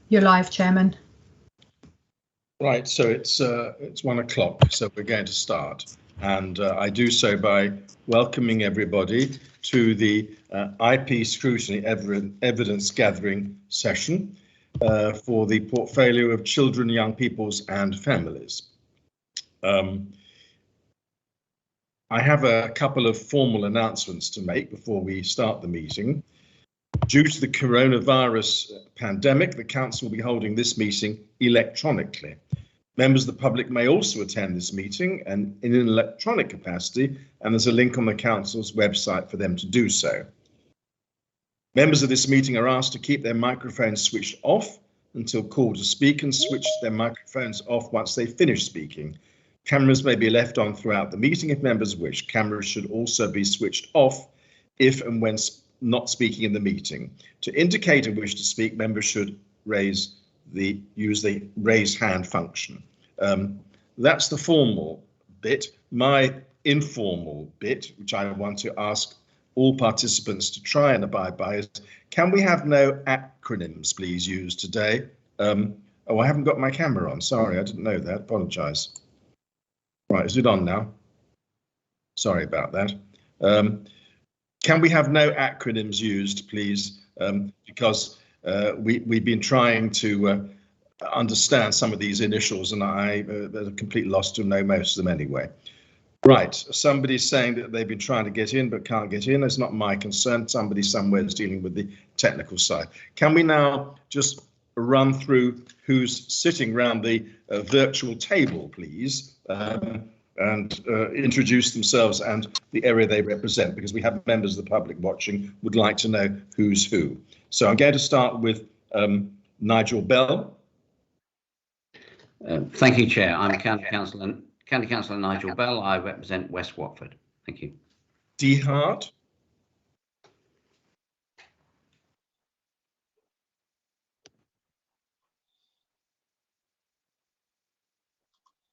You're live, Chairman. Right, so it's 1 o'clock, so we're going to start. And I do so by welcoming everybody to the IP Scrutiny evidence gathering session for the portfolio of children, young peoples and families. I have a couple of formal announcements to make before we start the meeting. Due to the coronavirus pandemic, the Council will be holding this meeting electronically. Members of the public may also attend this meeting and in an electronic capacity, and there's a link on the Council's website for them to do so. Members of this meeting are asked to keep their microphones switched off until called to speak and switch their microphones off once they finish speaking. Cameras may be left on throughout the meeting if members wish. Cameras should also be switched off if and when not speaking in the meeting. To indicate a wish to speak, members should use the raise hand function. That's the formal bit. My informal bit, which I want to ask all participants to try and abide by, is can we have no acronyms, please, used today? Oh, I haven't got my camera on. Sorry, I didn't know that. Apologise. Right, is it on now? Sorry about that. Can we have no acronyms used, please? Because we've been trying to understand some of these initials, and there's a complete loss to know most of them anyway. Right, somebody's saying that they've been trying to get in but can't get in. It's not my concern. Somebody somewhere is dealing with the technical side. Can we now just run through who's sitting around the virtual table, please? And introduce themselves and the area they represent, because we have members of the public watching would like to know who's who. So I'm going to start with Nigel Bell. Thank you, Chair. I'm County Councillor Nigel Bell. I represent West Watford. Thank you. Dee Hart.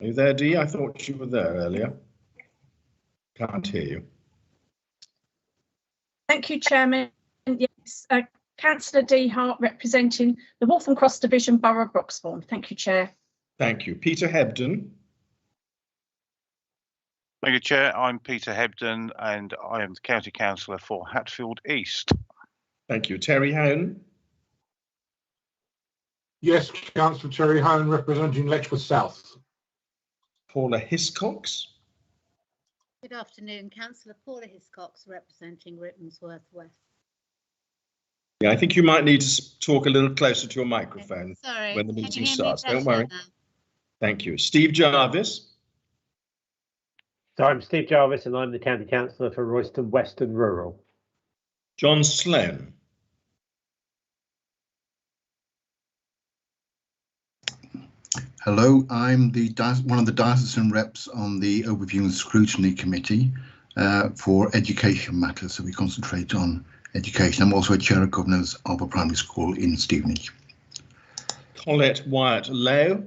Are you there, Dee? I thought you were there earlier. Can't hear you. Thank you, Chairman. Yes, Councillor Dee Hart, representing the Waltham Cross Division, Borough of Broxbourne. Thank you, Chair. Thank you. Peter Hebden. Thank you, Chair. I'm Peter Hebden and I am the County Councillor for Hatfield East. Thank you. Terry Hone. Yes, Councillor Terry Hone, representing Letchworth South. Paula Hiscox. Good afternoon, Councillor Paula Hiscox, representing Rickmansworth West. Yeah, I think you might need to talk a little closer to your microphone. Sorry, when the meeting can you hear starts. me Don't worry. now? Thank you. Steve Jarvis. So I'm Steve Jarvis and I'm the County Councillor for Royston West and Rural. John Sloan. Hello, I'm one of the diocesan reps on the Overview and Scrutiny Committee for education matters, so we concentrate on education. I'm also a chair of governors of a primary school in Stevenage. Colette Wyatt Lowe.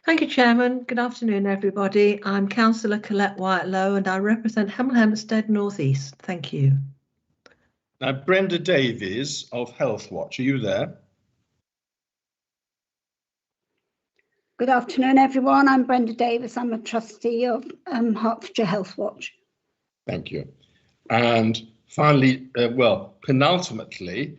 Thank you, Chairman. Good afternoon, everybody. I'm Councillor Colette Wyatt Lowe and I represent Hemel Hempstead North East. Thank you. Now, Brenda Davies of Health Watch, are you there? Good afternoon, everyone. I'm Brenda Davis. I'm a trustee of Hertfordshire Health Watch. Thank you. And finally, well, penultimately,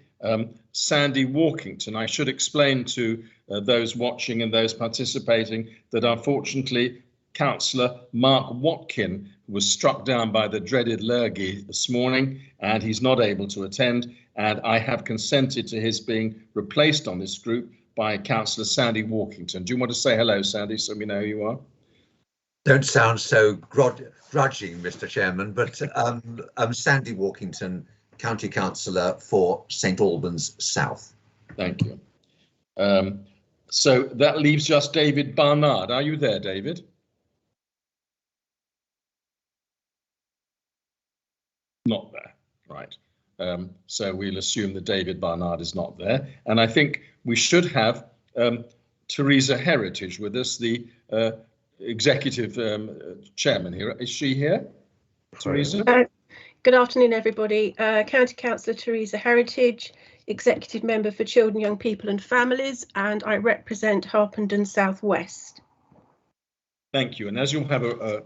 Sandy Walkington. I should explain to those watching and those participating that unfortunately Councillor Mark Watkin was struck down by the dreaded lurgy this morning and he's not able to attend, and I have consented to his being replaced on this group by Councillor Sandy Walkington. Do you want to say hello, Sandy, so we know who you are? Don't sound so grudging, Mr. Chairman, but I'm Sandy Walkington, County Councillor for St Albans South. Thank you. So that leaves just David Barnard. Are you there, David? Not there. Right. So we'll assume that David Barnard is not there. And I think we should have Teresa Heritage with us, the executive chairman here. Is she here, Teresa? Good afternoon, everybody. County Councillor Teresa Heritage, Executive Member for Children, Young People and Families, and I represent Harpenden South West. Thank you. And as you'll have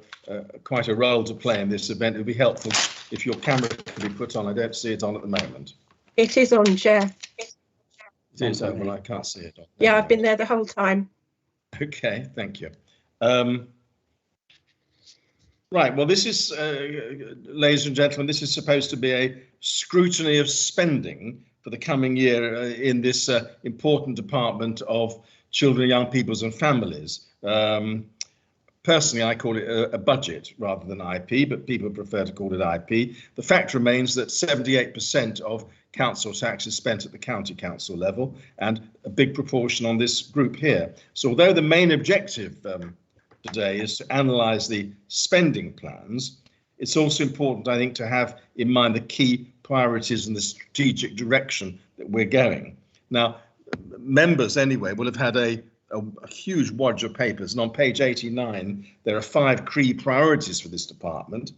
quite a role to play in this event, it would be helpful if your camera could be put on. I don't see it on at the moment. It is on, Chair. It is on, well, I can't see it on. Yeah, I've been there the whole time. Okay, thank you. Right, well, this is, ladies and gentlemen, this is supposed to be a scrutiny of spending for the coming year in this important department of children, young peoples and families. Personally, I call it a budget rather than IP, but people prefer to call it IP. The fact remains that 78% of council tax is spent at the county council level and a big proportion on this group here. So although the main objective today is to analyse the spending plans, it's also important, I think, to have in mind the key priorities and the strategic direction that we're going. Now, members anyway will have had a huge wodge of papers, and on page 89 there are 5 key priorities for this department.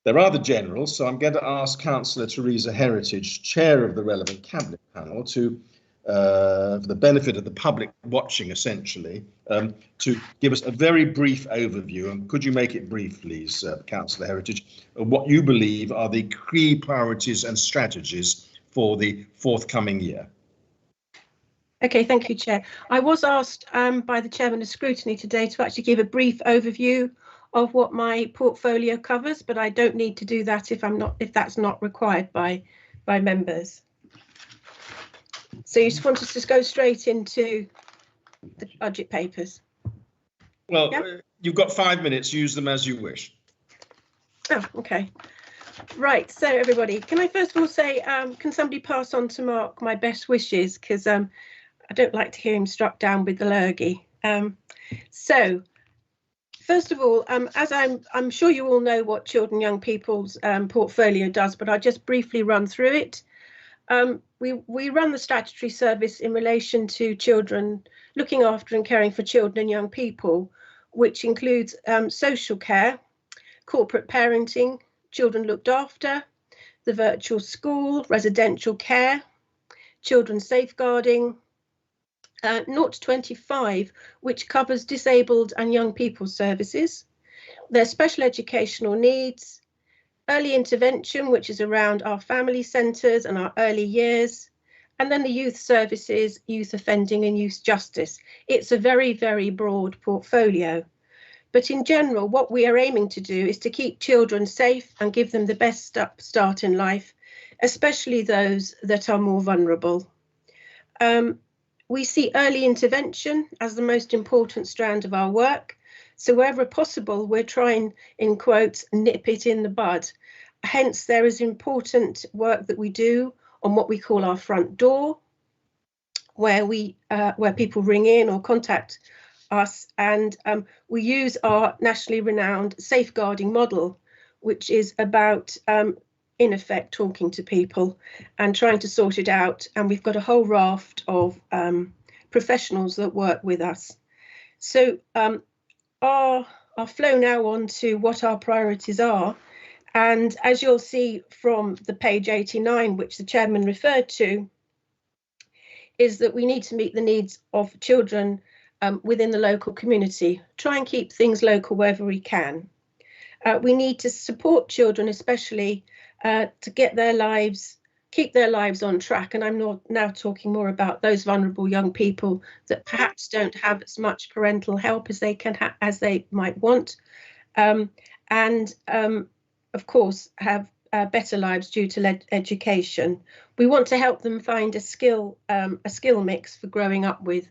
They're rather general, so I'm going to ask Councillor Teresa Heritage, chair of the relevant cabinet panel, to for the benefit of the public watching essentially, to give us a very brief overview, and could you make it brief please, Councillor Heritage, of what you believe are the key priorities and strategies for the forthcoming year. Okay, thank you, Chair. I was asked by the Chairman of Scrutiny today to actually give a brief overview of what my portfolio covers, but I don't need to do that if that's not required by members. So you just want us to go straight into the budget papers? Well, yeah? You've got 5 minutes, use them as you wish. Oh, okay. Right, so everybody, can I first of all say, can somebody pass on to Mark my best wishes, because I don't like to hear him struck down with the lurgy. So, first of all, as I'm sure you all know what Children Young People's portfolio does, but I'll just briefly run through it. We run the statutory service in relation to children, looking after and caring for children and young people, which includes social care, corporate parenting, children looked after, the virtual school, residential care, children's safeguarding, 0 to 25, which covers disabled and young people services, their special educational needs, early intervention, which is around our family centres and our early years, and then the youth services, youth offending and youth justice. It's a very, very broad portfolio. But in general, what we are aiming to do is to keep children safe and give them the best start in life, especially those that are more vulnerable. We see early intervention as the most important strand of our work. So wherever possible, we're trying, in quotes, nip it in the bud. Hence, there is important work that we do on what we call our front door, where people ring in or contact us, and we use our nationally renowned safeguarding model, which is about in effect talking to people and trying to sort it out, and we've got a whole raft of professionals that work with us. So I'll flow now on to what our priorities are, and as you'll see from the page 89, which the chairman referred to, is that we need to meet the needs of children within the local community, try and keep things local wherever we can. We need to support children, especially to get their lives, keep their lives on track. And I'm now talking more about those vulnerable young people that perhaps don't have as much parental help as they might want, and of course have better lives due to education. We want to help them find a skill mix for growing up with.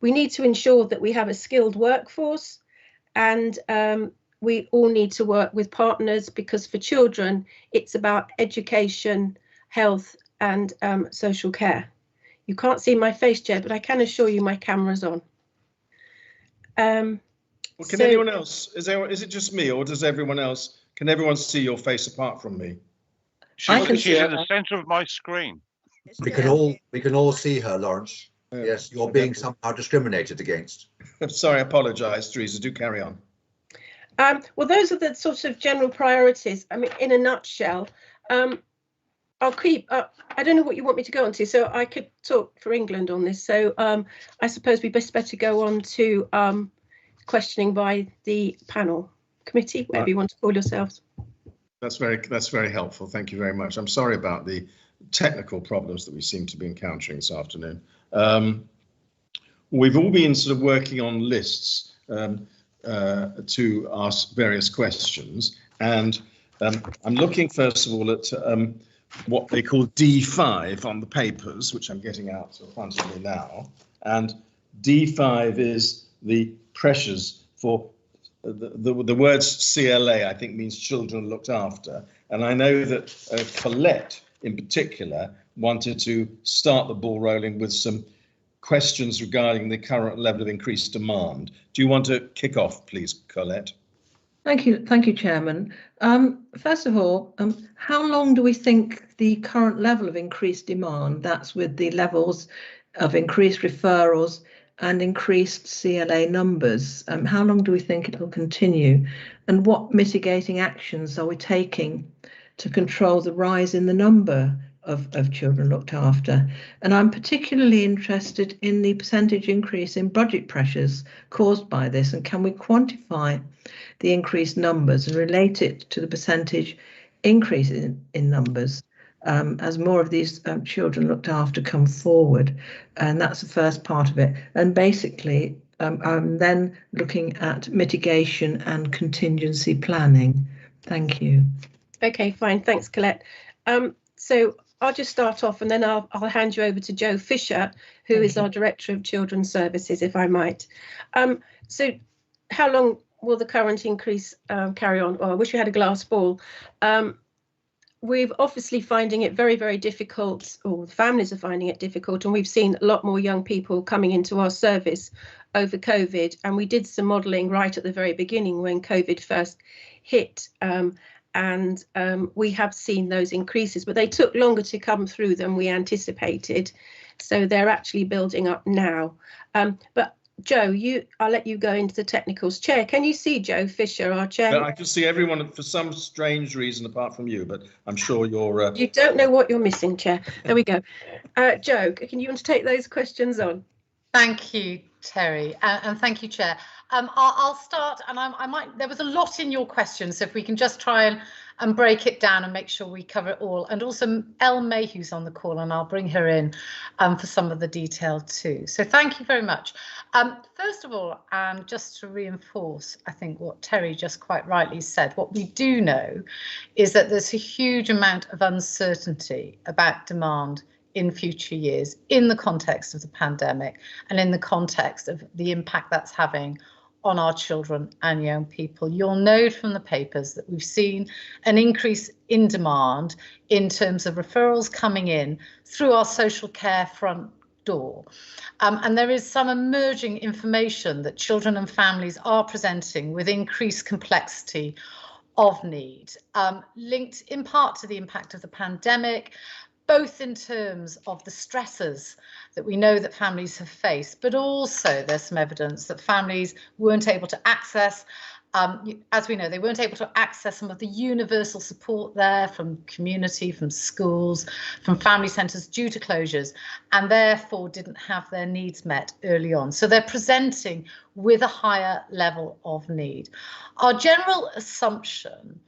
We need to ensure that we have a skilled workforce, and we all need to work with partners, because for children, it's about education, health and social care. You can't see my face, Chair, but I can assure you my camera's on. Well, can anyone else, is it just me, or does everyone else, can everyone see your face apart from me? She's in the centre of my screen. We can all see her, Lawrence. Yes, you're being somehow discriminated against. I'm sorry, I apologise, Teresa. Do carry on. Well, those are the sort of general priorities. I mean, in a nutshell, I'll keep up. I don't know what you want me to go on to, so I could talk for England on this. So I suppose we best better go on to questioning by the panel committee, whatever you want to call yourselves. That's very helpful. Thank you very much. I'm sorry about the technical problems that we seem to be encountering this afternoon. We've all been sort of working on lists to ask various questions, and I'm looking first of all at what they call D5 on the papers, which I'm getting out in front of me now, and D5 is the pressures for the words CLA, I think, means children looked after, and I know that Colette in particular wanted to start the ball rolling with some questions regarding the current level of increased demand. Do you want to kick off, please, Colette? Thank you, Chairman. First of all, how long do we think the current level of increased demand, that's with the levels of increased referrals and increased CLA numbers, how long do we think it will continue? And what mitigating actions are we taking to control the rise in the number of children looked after? And I'm particularly interested in the percentage increase in budget pressures caused by this, and can we quantify the increased numbers and relate it to the percentage increase in numbers as more of these children looked after come forward? And that's the first part of it. And basically, I'm then looking at mitigation and contingency planning. Thank you. Okay, fine. Thanks, Colette. So I'll just start off and then I'll hand you over to Joe Fisher, who is our Director of Children's Services, if I might. So how long will the current increase carry on? Well, I wish we had a glass ball. We're obviously finding it very, very difficult, or the families are finding it difficult, and we've seen a lot more young people coming into our service over COVID, and we did some modelling right at the very beginning when COVID first hit, and we have seen those increases, but they took longer to come through than we anticipated, so they're actually building up now. But Joe, I'll let you go into the technicals. Chair, can you see Joe Fisher, our chair? I can see everyone for some strange reason apart from you, but I'm sure you're... You don't know what you're missing, Chair. There we go. Joe, you want to take those questions on? Thank you, Terry, and thank you, Chair. I'll start, and I might. There was a lot in your question, so if we can just try and break it down and make sure we cover it all. And also, Elle Mayhew's on the call, and I'll bring her in for some of the detail too. So thank you very much. First of all, just to reinforce, I think what Terry just quite rightly said, what we do know is that there's a huge amount of uncertainty about demand in future years in the context of the pandemic and in the context of the impact that's having on our children and young people. You'll note from the papers that we've seen an increase in demand in terms of referrals coming in through our social care front door. And there is some emerging information that children and families are presenting with increased complexity of need, linked in part to the impact of the pandemic, both in terms of the stresses that we know that families have faced, but also there's some evidence that families weren't able to access, as we know, they weren't able to access some of the universal support there from community, from schools, from family centres due to closures, and therefore didn't have their needs met early on. So they're presenting with a higher level of need. Our general assumption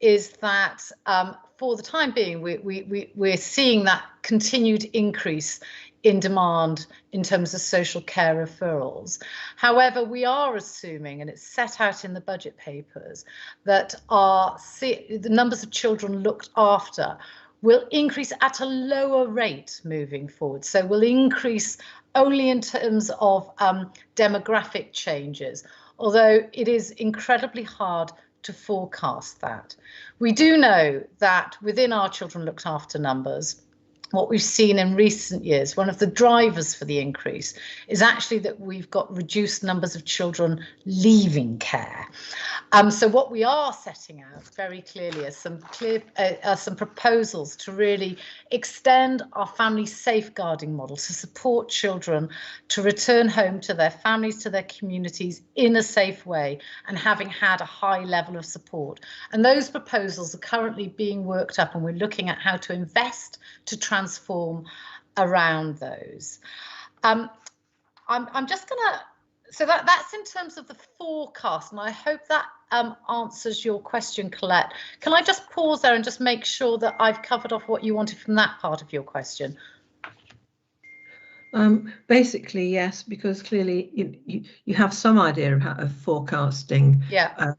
is that for the time being, we're seeing that continued increase in demand in terms of social care referrals. However, we are assuming, and it's set out in the budget papers, that the numbers of children looked after will increase at a lower rate moving forward. So will increase only in terms of demographic changes, although it is incredibly hard to forecast that. We do know that within our children looked after numbers, what we've seen in recent years, one of the drivers for the increase is actually that we've got reduced numbers of children leaving care. So what we are setting out very clearly is some proposals to really extend our family safeguarding model to support children to return home to their families, to their communities in a safe way, and having had a high level of support. And those proposals are currently being worked up, and we're looking at how to invest to transform around those. I'm just gonna, so that's in terms of the forecast, and I hope that answers your question, Colette. Can I just pause there and just make sure that I've covered off what you wanted from that part of your question? Basically, yes, because clearly you have some idea of forecasting. Yeah.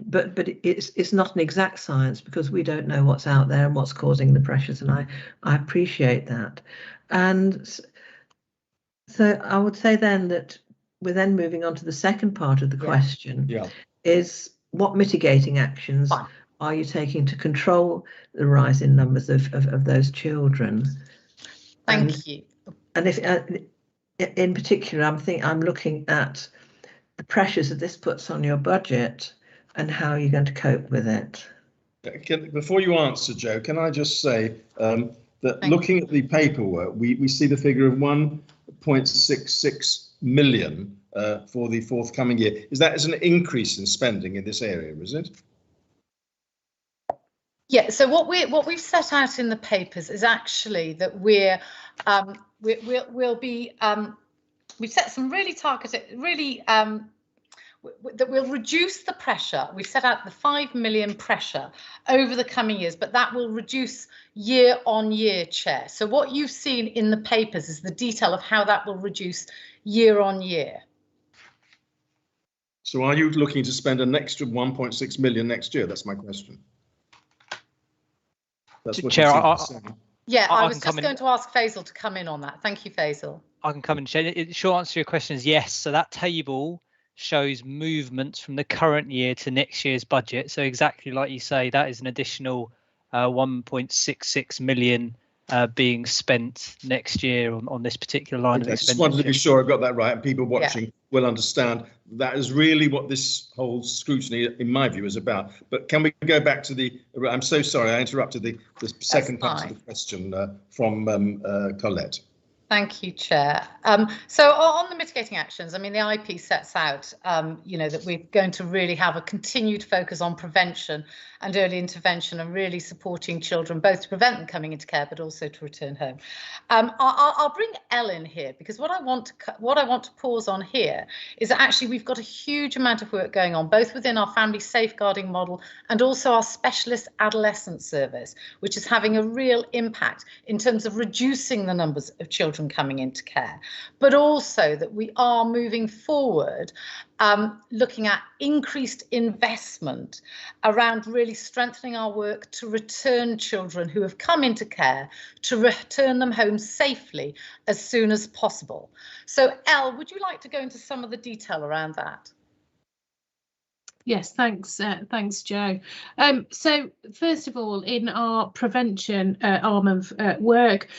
But it's not an exact science, because we don't know what's out there and what's causing the pressures, and I appreciate that. And so I would say then that we're then moving on to the second part of the question. Yeah. Is what mitigating actions are you taking to control the rise in numbers of those children? Thank you. And if in particular, I'm looking at the pressures that this puts on your budget and how you're going to cope with it. Before you answer, Joe, can I just say that looking at the paperwork, we see the figure of 1.66 million for the forthcoming year. Is that as an increase in spending in this area, is it? Yeah, so what we've set out in the papers is actually that we'll be we've set some really targeted, that will reduce the pressure. We've set out the 5 million pressure over the coming years, but that will reduce year on year, Chair. So what you've seen in the papers is the detail of how that will reduce year on year. So are you looking to spend an extra 1.6 million next year? That's my question. That's what Chair, yeah, I was just going to ask Faisal to come in on that. Thank you, Faisal. I can come in, Chair. The short answer to your question is yes. So that table shows movements from the current year to next year's budget. So exactly like you say, that is an additional 1.66 million being spent next year on this particular line of expenditure. I just wanted to be sure I've got that right, and people watching will understand that is really what this whole scrutiny, in my view, is about. But can we go back to the, I'm so sorry, I interrupted the second part of the question from Colette. Thank you, Chair. So on the mitigating actions, I mean, the IP sets out, that we're going to really have a continued focus on prevention and early intervention and really supporting children, both to prevent them coming into care, but also to return home. I'll bring Ellen here, because what I want to pause on here is that actually we've got a huge amount of work going on, both within our family safeguarding model and also our specialist adolescence service, which is having a real impact in terms of reducing the numbers of children coming into care, but also that we are moving forward looking at increased investment around really strengthening our work to return children who have come into care, to return them home safely as soon as possible. So Elle, would you like to go into some of the detail around that? Yes, thanks, Joe. So first of all, in our prevention arm of work,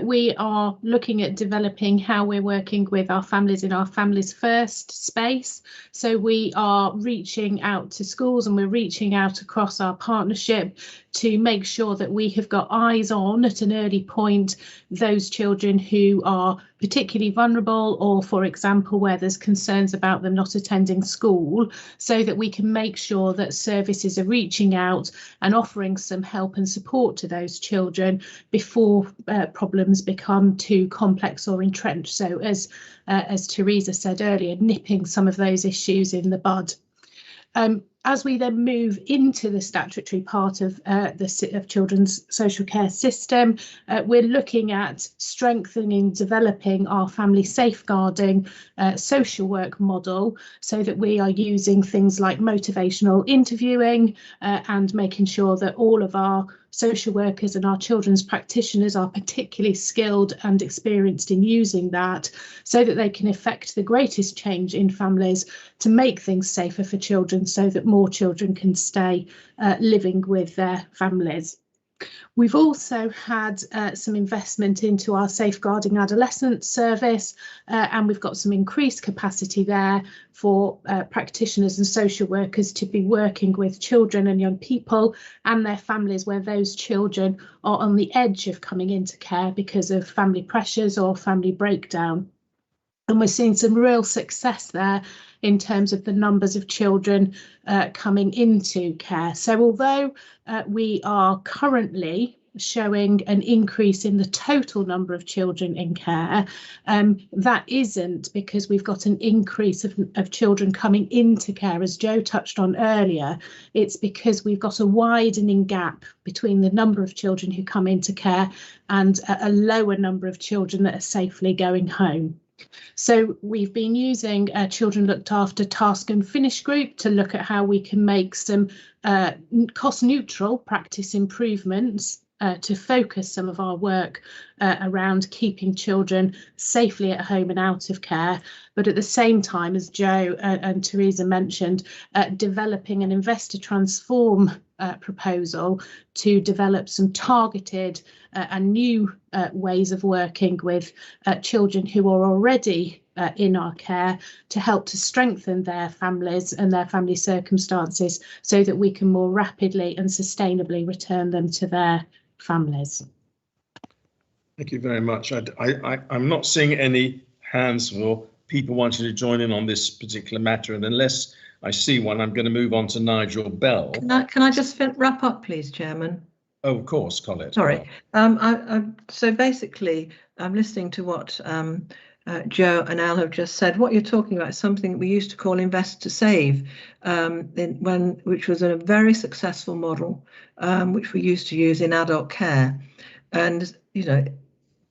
we are looking at developing how we're working with our families in our Families First space. So we are reaching out to schools and we're reaching out across our partnership to make sure that we have got eyes on at an early point those children who are particularly vulnerable, or for example where there's concerns about them not attending school, so that we can make sure that services are reaching out and offering some help and support to those children before problems become too complex or entrenched. So as Teresa said earlier, nipping some of those issues in the bud. As we then move into the statutory part of the children's social care system, we're looking at strengthening, developing our family safeguarding social work model, so that we are using things like motivational interviewing and making sure that all of our social workers and our children's practitioners are particularly skilled and experienced in using that, so that they can effect the greatest change in families to make things safer for children, so that more children can stay living with their families. We've also had some investment into our Safeguarding Adolescence service, and we've got some increased capacity there for practitioners and social workers to be working with children and young people and their families where those children are on the edge of coming into care because of family pressures or family breakdown. And we're seeing some real success there in terms of the numbers of children coming into care. So although we are currently showing an increase in the total number of children in care, that isn't because we've got an increase of children coming into care, as Joe touched on earlier. It's because we've got a widening gap between the number of children who come into care and a lower number of children that are safely going home. So we've been using Children Looked After Task and Finish Group to look at how we can make some cost neutral practice improvements to focus some of our work around keeping children safely at home and out of care, but at the same time, as Joe and Teresa mentioned, developing an Investor Transform proposal to develop some targeted and new ways of working with children who are already in our care to help to strengthen their families and their family circumstances so that we can more rapidly and sustainably return them to their families. Thank you very much. I'm not seeing any hands or people wanting to join in on this particular matter, and unless I see one, I'm going to move on to Nigel Bell. Can I just wrap up, please, Chairman? Oh, of course, Colette. Sorry. So basically, I'm listening to what Joe and Al have just said. What you're talking about is something that we used to call invest to save, which was a very successful model, which we used to use in adult care. And, you know,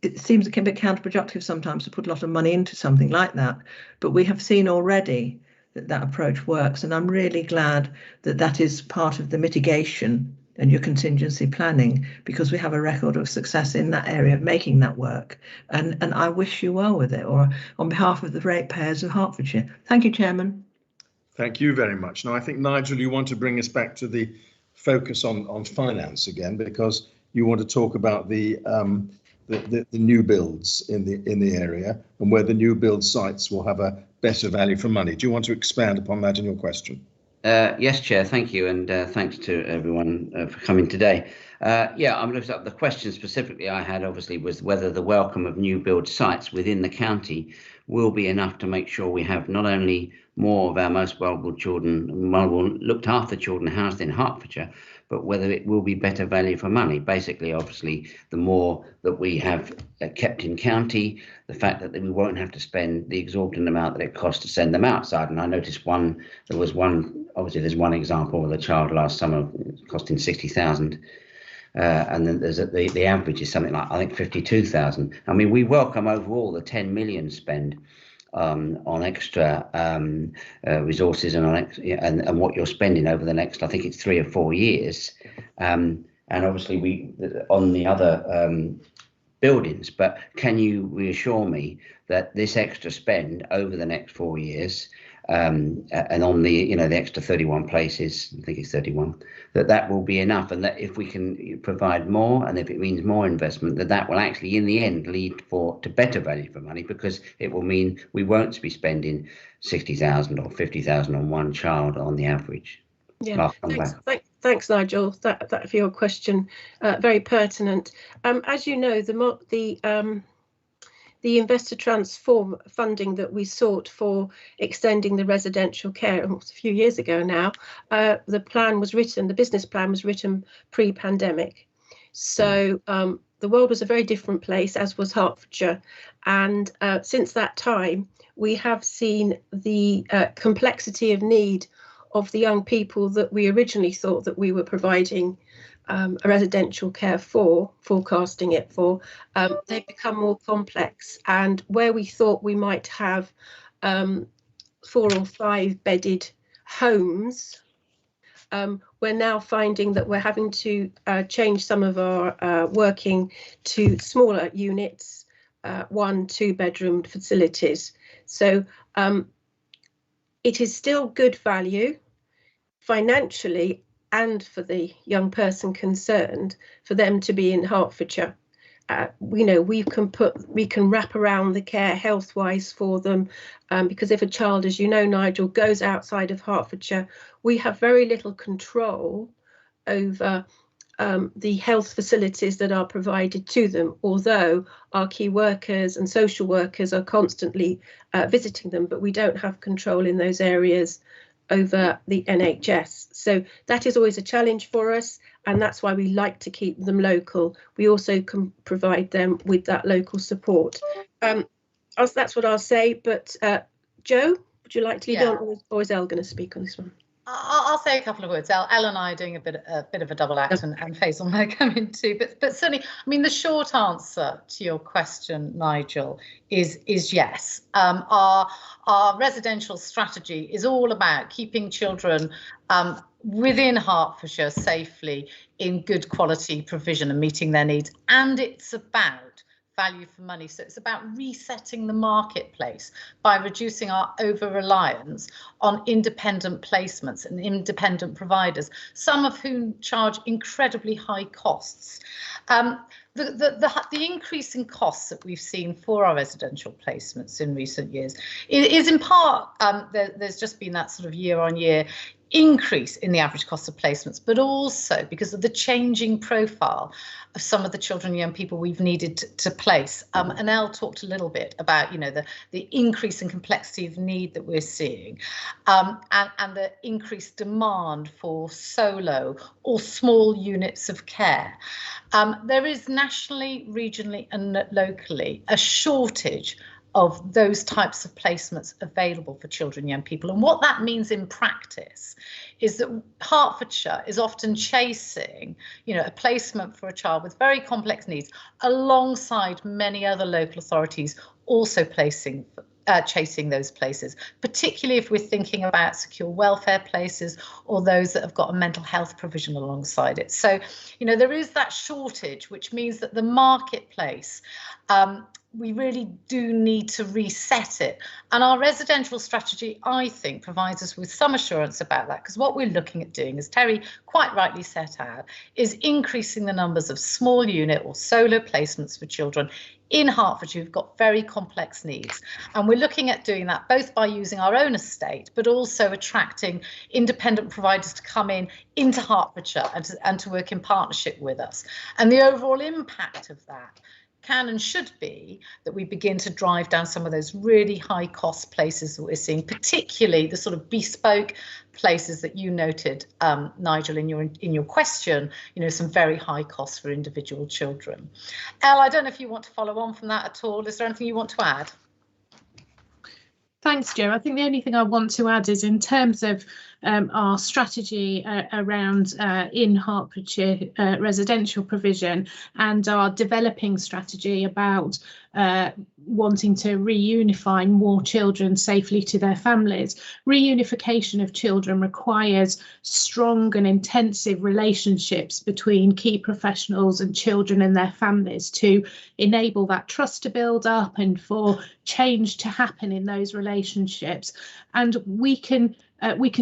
it seems it can be counterproductive sometimes to put a lot of money into something like that. But we have seen already that that approach works. And I'm really glad that that is part of the mitigation and your contingency planning, because we have a record of success in that area of making that work. And I wish you well with it, or on behalf of the ratepayers of Hertfordshire. Thank you, Chairman. Thank you very much. Now, I think, Nigel, you want to bring us back to the focus on finance again, because you want to talk about the new builds in the area and where the new build sites will have a better value for money. Do you want to expand upon that in your question? Yes, Chair, thank you, and thanks to everyone for coming today. Yeah, I'm looking up the question specifically I had, obviously, was whether the welcome of new build sites within the county will be enough to make sure we have not only more of our most vulnerable children, looked after children housed in Hertfordshire, but whether it will be better value for money. Basically, obviously, the more that we have kept in county, the fact that we won't have to spend the exorbitant amount that it costs to send them outside. And I noticed there's one example with a child last summer costing 60,000. And then there's the average is something like, I think, 52,000. I mean, we welcome overall the 10 million spend on extra resources and what you're spending over the next, I think it's 3 or 4 years. And obviously we on the other buildings, but can you reassure me that this extra spend over the next 4 years and on the the extra 31 places, I think it's 31, that will be enough, and that if we can provide more, and if it means more investment, that will actually in the end lead to better value for money, because it will mean we won't be spending 60,000 or 50,000 on one child on the average. Yeah, thanks, Nigel, that for your question, very pertinent. As you know, the Investor Transform funding that we sought for extending the residential care almost a few years ago now, the business plan was written pre-pandemic. So the world was a very different place, as was Hertfordshire. And since that time, we have seen the complexity of need of the young people that we originally thought that we were providing a residential care forecasting it for. They've become more complex, and where we thought we might have 4 or 5 bedded homes, we're now finding that we're having to change some of our working to smaller units, 1-2 bedroom facilities. So it is still good value financially. and for the young person concerned for them to be in Hertfordshire. We can wrap around the care health-wise for them, because if a child, as you know, Nigel, goes outside of Hertfordshire, we have very little control over the health facilities that are provided to them, although our key workers and social workers are constantly visiting them, but we don't have control in those areas over the NHS. So that is always a challenge for us, and that's why we like to keep them local. We also can provide them with that local support. That's what I'll say, but Jo, would you like to lead on, or is Elle going to speak on this one? I'll say a couple of words. Elle and I are doing a bit of a double act, and Faisal may come in too. But certainly, I mean, the short answer to your question, Nigel, is yes. Our residential strategy is all about keeping children within Hertfordshire safely in good quality provision and meeting their needs, and it's about value for money. So it's about resetting the marketplace by reducing our over-reliance on independent placements and independent providers, some of whom charge incredibly high costs. The increase in costs that we've seen for our residential placements in recent years is in part, there's just been that sort of year-on-year increase in the average cost of placements, but also because of the changing profile of some of the children and young people we've needed to place. And Elle talked a little bit about, the increase in complexity of need that we're seeing, and the increased demand for solo or small units of care. There is nationally, regionally and locally a shortage of those types of placements available for children and young people. And what that means in practice is that Hertfordshire is often chasing, a placement for a child with very complex needs alongside many other local authorities also chasing those places, particularly if we're thinking about secure welfare places or those that have got a mental health provision alongside it. So, there is that shortage, which means that the marketplace, we really do need to reset it. And our residential strategy, I think, provides us with some assurance about that, because what we're looking at doing, as Terry quite rightly set out, is increasing the numbers of small unit or solo placements for children in Hertfordshire who've got very complex needs. And we're looking at doing that both by using our own estate, but also attracting independent providers to come into Hertfordshire and to work in partnership with us. And the overall impact of that can and should be that we begin to drive down some of those really high cost places that we're seeing, particularly the sort of bespoke places that you noted, Nigel, in your question, some very high costs for individual children. Elle, I don't know if you want to follow on from that at all. Is there anything you want to add? Thanks, Jo. I think the only thing I want to add is in terms of our strategy around in Hertfordshire residential provision and our developing strategy about wanting to reunify more children safely to their families. Reunification of children requires strong and intensive relationships between key professionals and children and their families to enable that trust to build up and for change to happen in those relationships. And we can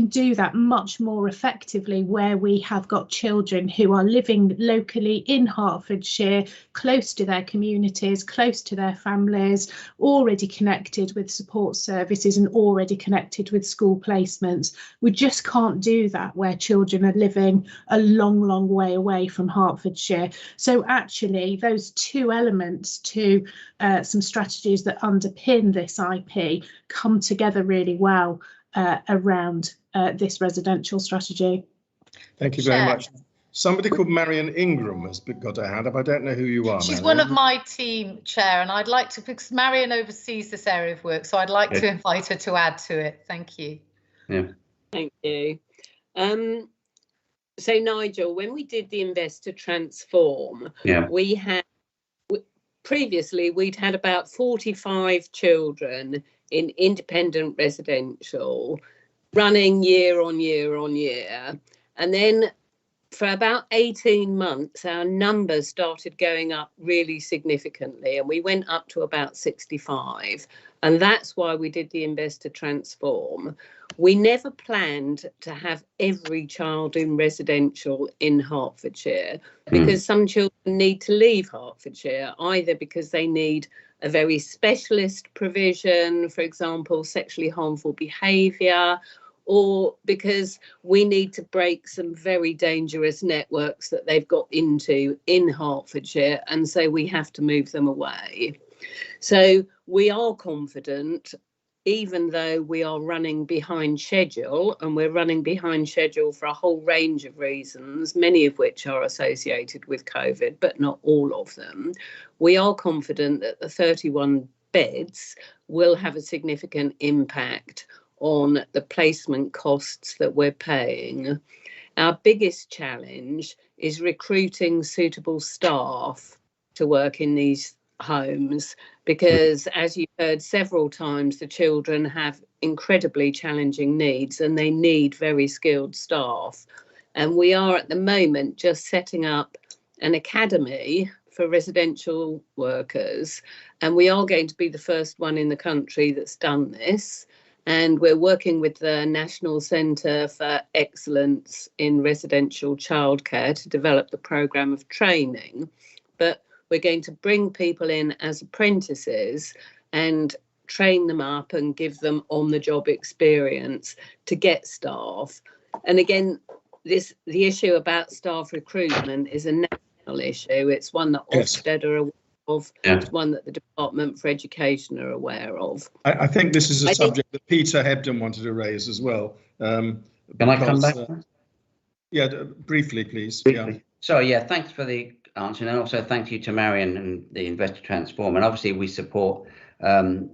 do that much more effectively where we have got children who are living locally in Hertfordshire, close to their communities, close to their families, already connected with support services and already connected with school placements. We just can't do that where children are living a long, long way away from Hertfordshire. So actually, those two elements to some strategies that underpin this IP come together really well around this residential strategy. Thank you very much. Somebody called Marion Ingram has got a hand up. I don't know who you are. She's Marion. one of my team, Chair, and I'd like to, because Marion oversees this area of work, so I'd like to invite her to add to it. Thank you. Yeah. Thank you. So Nigel, when we did the Invest to Transform, we had previously we'd had about 45 children in independent residential running year on year on year. And then for about 18 months, our numbers started going up really significantly, and we went up to about 65. And that's why we did the Invest to Transform. We never planned to have every child in residential in Hertfordshire, because some children need to leave Hertfordshire, either because they need a very specialist provision, for example, sexually harmful behaviour, or because we need to break some very dangerous networks that they've got into in Hertfordshire, and so we have to move them away. So we are confident, even though we are running behind schedule, and we're running behind schedule for a whole range of reasons, many of which are associated with COVID, but not all of them. We are confident that the 31 beds will have a significant impact on the placement costs that we're paying. Our biggest challenge is recruiting suitable staff to work in these homes, because, as you've heard several times, the children have incredibly challenging needs and they need very skilled staff. And we are at the moment just setting up an academy for residential workers, and we are going to be the first one in the country that's done this. And we're working with the National Centre for Excellence in Residential Childcare to develop the programme of training. But we're going to bring people in as apprentices and train them up and give them on-the-job experience to get staff. And again, the issue about staff recruitment is a national issue. It's one that Ofsted are aware of. It's one that the Department for Education are aware of. I think this is a subject that Peter Hebden wanted to raise as well. Can I come back? Yeah, briefly, please. Briefly. Yeah. So, yeah, thanks for the answer, and also thank you to Marion and the Invest to Transform. And obviously, we support the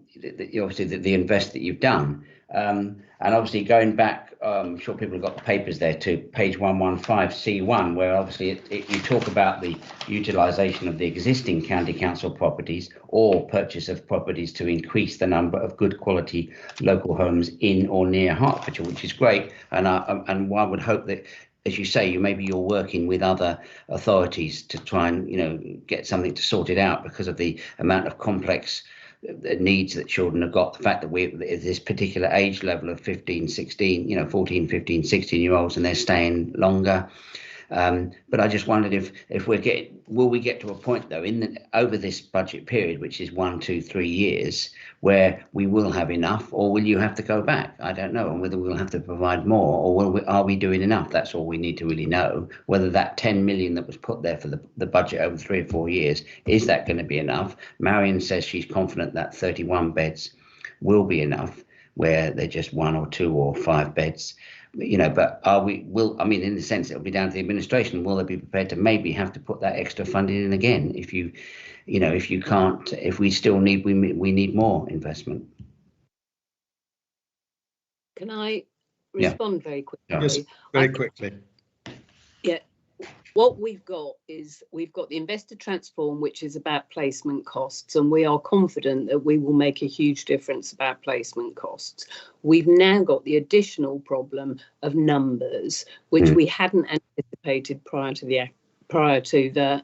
invest that you've done. And obviously, going back, I'm sure people have got the papers there to page 115C1, where obviously you talk about the utilisation of the existing county council properties or purchase of properties to increase the number of good quality local homes in or near Hertfordshire, which is great. And one would hope that, as you say, you're working with other authorities to try and get something to sort it out, because of the amount of complex needs that children have got. The fact that we're at this particular age level of 15, 16, 14, 15, 16-year-olds, and they're staying longer. But I just wondered if will we get to a point though over this budget period, which is 1, 2, 3 years, where we will have enough, or will you have to go back? I don't know, and whether we'll have to provide more, or are we doing enough? That's all we need to really know. Whether that 10 million that was put there for the budget over 3 or 4 years, is that going to be enough? Marion says she's confident that 31 beds will be enough, where they're just 1 or 2 or 5 beds. But in the sense it'll be down to the administration. Will they be prepared to maybe have to put that extra funding in again if we still need, we need more investment? Can I respond very quickly? Yes, very quickly. Yeah. What we've got is we've got the Invest to Transform, which is about placement costs, and we are confident that we will make a huge difference about placement costs. We've now got the additional problem of numbers, which we hadn't anticipated prior to the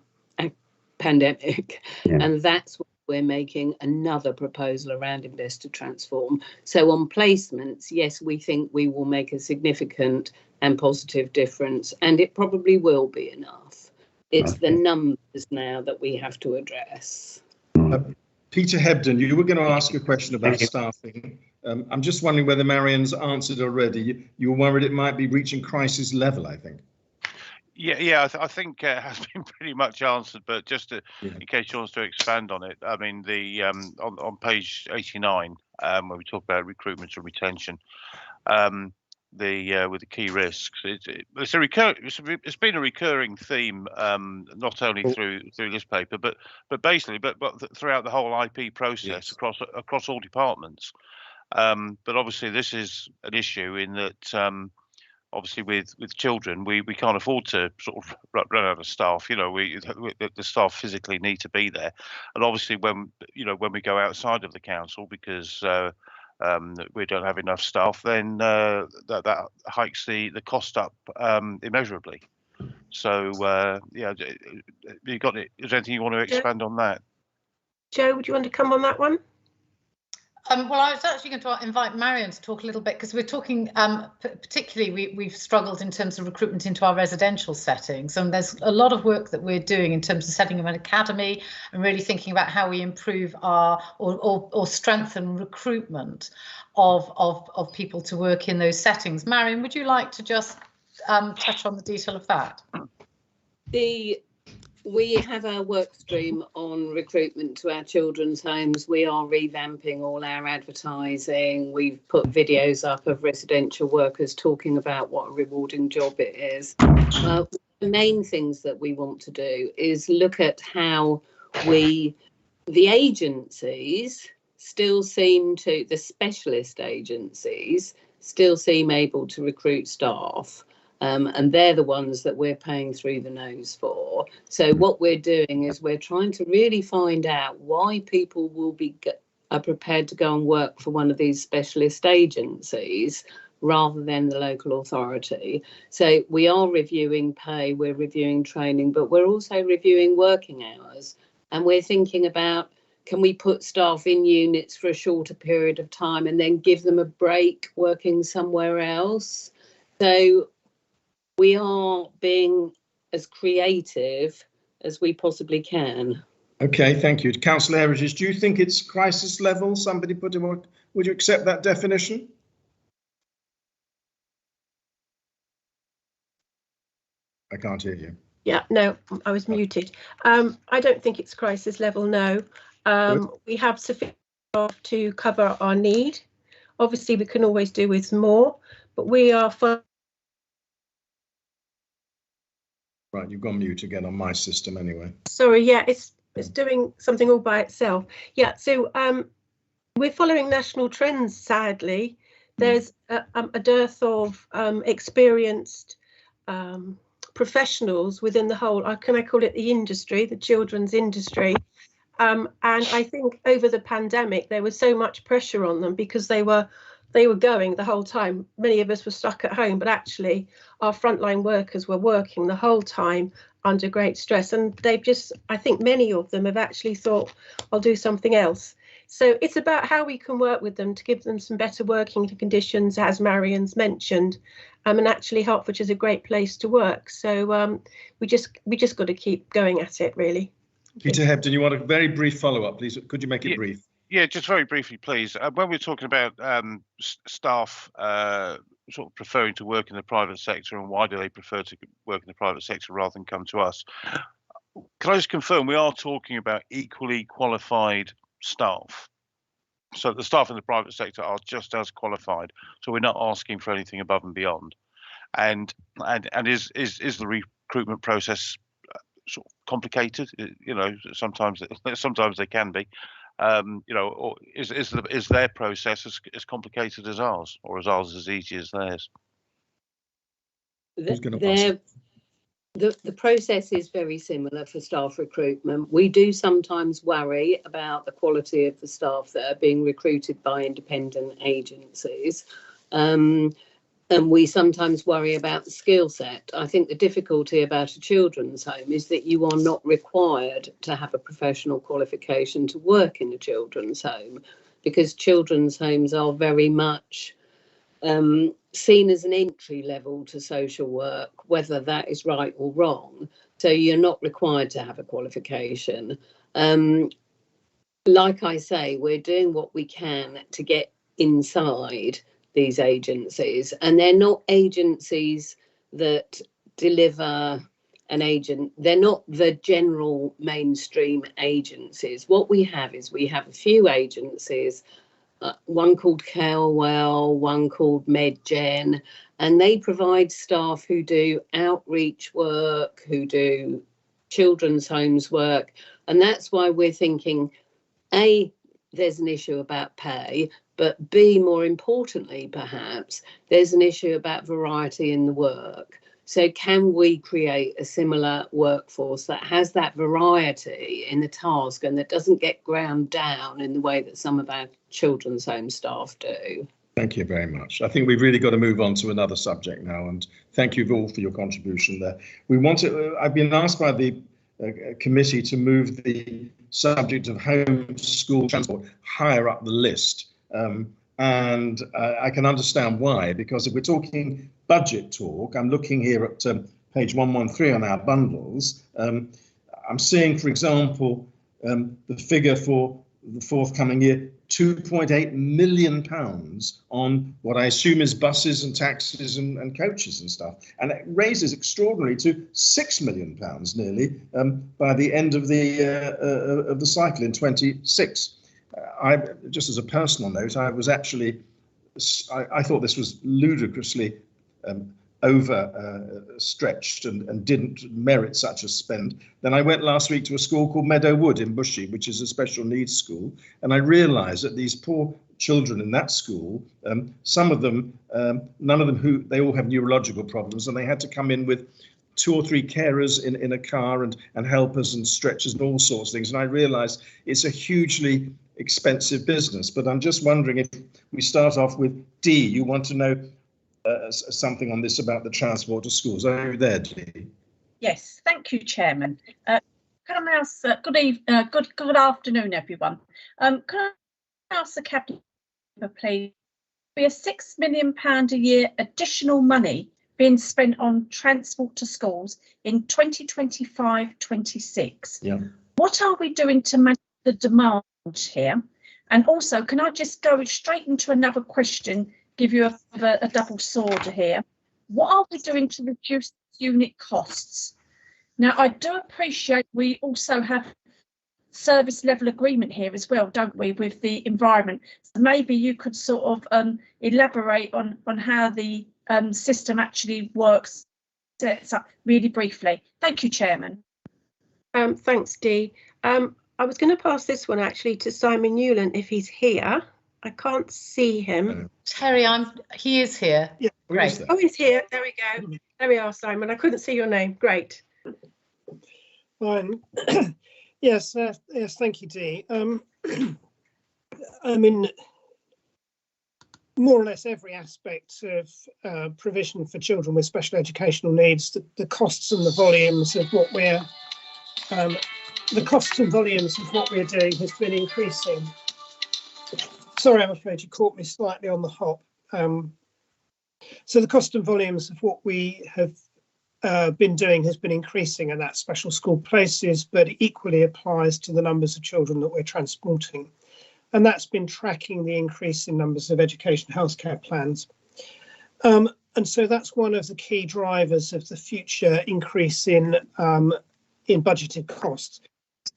pandemic, and that's what we're making another proposal around Invest to Transform. So on placements, yes, we think we will make a significant and positive difference, and it probably will be enough. It's the numbers now that we have to address. Peter Hebden, you were going to ask a question about staffing. I'm just wondering whether Marion's answered already. You were worried it might be reaching crisis level, I think. Yeah, I think it has been pretty much answered, but just in case you want to expand on it, I mean, on page 89, where we talk about recruitment and retention, with the key risks, it's been a recurring theme, not only through this paper, but basically, but throughout the whole IP process across all departments. But obviously, this is an issue in that. Obviously, with children, we can't afford to sort of run out of staff. The staff physically need to be there, and obviously when we go outside of the council because we don't have enough staff, then that hikes the cost up immeasurably. So yeah, you got it? Is there anything you want to expand on that? Joe, would you want to come on that one? Well, I was actually going to invite Marion to talk a little bit, because we're talking particularly we've struggled in terms of recruitment into our residential settings, and there's a lot of work that we're doing in terms of setting up an academy and really thinking about how we improve our or strengthen recruitment of people to work in those settings. Marion, would you like to just touch on the detail of that? We have our work stream on recruitment to our children's homes. We are revamping all our advertising. We've put videos up of residential workers talking about what a rewarding job it is. The main things that we want to do is look at how the agencies still seem to, the specialist agencies still seem able to recruit staff. And they're the ones that we're paying through the nose for. So what we're doing is we're trying to really find out why people are prepared to go and work for one of these specialist agencies rather than the local authority. So we are reviewing pay, we're reviewing training, but we're also reviewing working hours. And we're thinking about, can we put staff in units for a shorter period of time and then give them a break working somewhere else? So we are being as creative as we possibly can. Okay, thank you. Councillor Heritage, do you think it's crisis level? Somebody put in, would you accept that definition? I can't hear you. Yeah, no, I was muted. I don't think it's crisis level, no. We have sufficient staff to cover our need. Obviously, we can always do with more, but we are Right, you've gone mute again on my system anyway. Sorry, yeah, it's doing something all by itself. Yeah, so we're following national trends, sadly. There's a dearth of experienced professionals within the whole, can I call it the industry, the children's industry. And I think over the pandemic, there was so much pressure on them because they were going the whole time. Many of us were stuck at home, but actually our frontline workers were working the whole time under great stress. And they've just, I think many of them have actually thought, I'll do something else. So it's about how we can work with them to give them some better working conditions, as Marion's mentioned. And actually Hertfordshire's a great place to work. So we just got to keep going at it, really. Peter Hebden, you want a very brief follow-up, please? Could you make it brief? Yeah, just very briefly, please. When we're talking about staff sort of preferring to work in the private sector and why do they prefer to work in the private sector rather than come to us, can I just confirm we are talking about equally qualified staff? So the staff in the private sector are just as qualified. So we're not asking for anything above and beyond. And is the recruitment process sort of complicated? You know, sometimes they can be. You know, or is their process as complicated as ours, or is ours as easy as theirs? The process is very similar for staff recruitment. We do sometimes worry about the quality of the staff that are being recruited by independent agencies. And we sometimes worry about the skill set. I think the difficulty about a children's home is that you are not required to have a professional qualification to work in a children's home, because children's homes are very much seen as an entry level to social work, whether that is right or wrong. So you're not required to have a qualification. Like I say, we're doing what we can to get inside these agencies, and they're not agencies that deliver an agent. They're not the general mainstream agencies. What we have is we have a few agencies, one called Calewell, one called MedGen, and they provide staff who do outreach work, who do children's homes work. And that's why we're thinking, A, there's an issue about pay, but B, more importantly, perhaps, there's an issue about variety in the work. So can we create a similar workforce that has that variety in the task and that doesn't get ground down in the way that some of our children's home staff do? Thank you very much. I think we've really got to move on to another subject now, and thank you all for your contribution there. We want to, I've been asked by the committee to move the subject of home school transport higher up the list. And I can understand why, because if we're talking budget talk, I'm looking here at page 113 on our bundles. I'm seeing, for example, the figure for the forthcoming year, £2.8 million on what I assume is buses and taxis and coaches and stuff. And it raises extraordinarily to £6 million nearly by the end of the cycle in 26. Just as a personal note, I was actually, I thought this was ludicrously overstretched and didn't merit such a spend. Then I went last week to a school called Meadow Wood in Bushey, which is a special needs school, and I realised that these poor children in that school, some of them, none of them, they all have neurological problems, and they had to come in with 2 or 3 carers in a car and helpers and stretchers and all sorts of things. And I realised it's a hugely expensive business. But I'm just wondering if we start off with Dee, you want to know something on this about the transport to schools. Are you there, Dee? Yes, thank you, Chairman. Can I ask, good afternoon, everyone. Can I ask the Cabinet, please, be a £6 million a year additional money being spent on transport to schools in 2025-26? Yeah. What are we doing to manage the demand here? And also, can I just go straight into another question, give you a double sword here? What are we doing to reduce unit costs? Now, I do appreciate we also have service level agreement here as well, don't we, with the environment? So maybe you could sort of elaborate on how the system actually works really briefly. Thank you, Chairman. Thanks, Dee. I was going to pass this one actually to Simon Newland if he's here. I can't see him. Terry, he is here. Yeah, great. Oh, he's here. There we go. There we are, Simon. I couldn't see your name. Great. Fine. Yes, thank you, Dee. I mean, more or less every aspect of provision for children with special educational needs, the costs and the volumes of what we're doing has been increasing. Sorry, I'm afraid you caught me slightly on the hop. So the cost and volumes of what we have been doing has been increasing, and that's special school places, but it equally applies to the numbers of children that we're transporting. And that's been tracking the increase in numbers of education healthcare plans. And so that's one of the key drivers of the future increase in budgeted costs.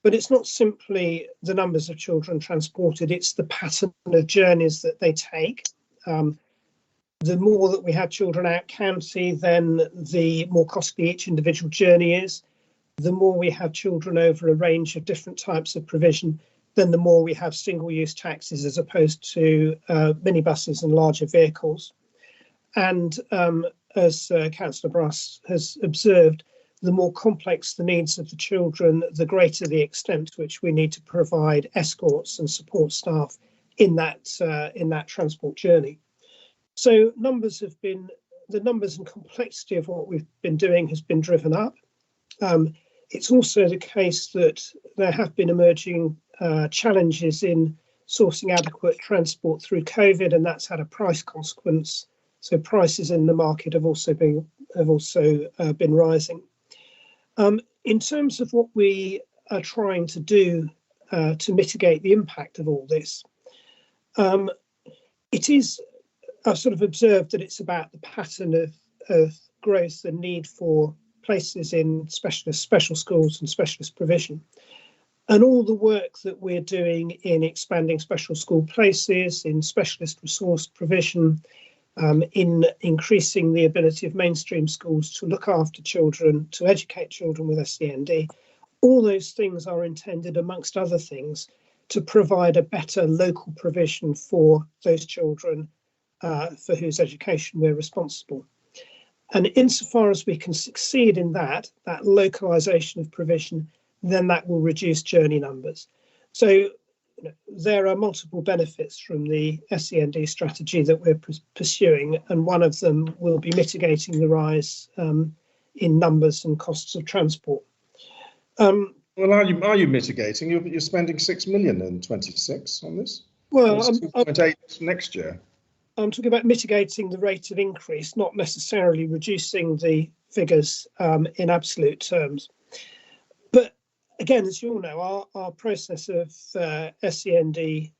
But it's not simply the numbers of children transported, it's the pattern of journeys that they take. The more that we have children out county, then the more costly each individual journey is. The more we have children over a range of different types of provision, then the more we have single-use taxis as opposed to minibuses and larger vehicles. And as Councillor Brass has observed, the more complex the needs of the children, the greater the extent to which we need to provide escorts and support staff in that transport journey. So the numbers and complexity of what we've been doing has been driven up. It's also the case that there have been emerging challenges in sourcing adequate transport through COVID, and that's had a price consequence. So prices in the market have also been rising. In terms of what we are trying to do to mitigate the impact of all this, I've sort of observed that it's about the pattern of growth and need for places in special schools and specialist provision. And all the work that we're doing in expanding special school places, in specialist resource provision, in increasing the ability of mainstream schools to look after children, to educate children with SEND, all those things are intended, amongst other things, to provide a better local provision for those children for whose education we're responsible. And insofar as we can succeed in that localisation of provision, then that will reduce journey numbers. So there are multiple benefits from the SEND strategy that we're pursuing, and one of them will be mitigating the rise in numbers and costs of transport. Well, are you mitigating? You're spending 6 million in 26 on this. Well, 2.8 next year. I'm talking about mitigating the rate of increase, not necessarily reducing the figures in absolute terms. But again, as you all know, our process of SEND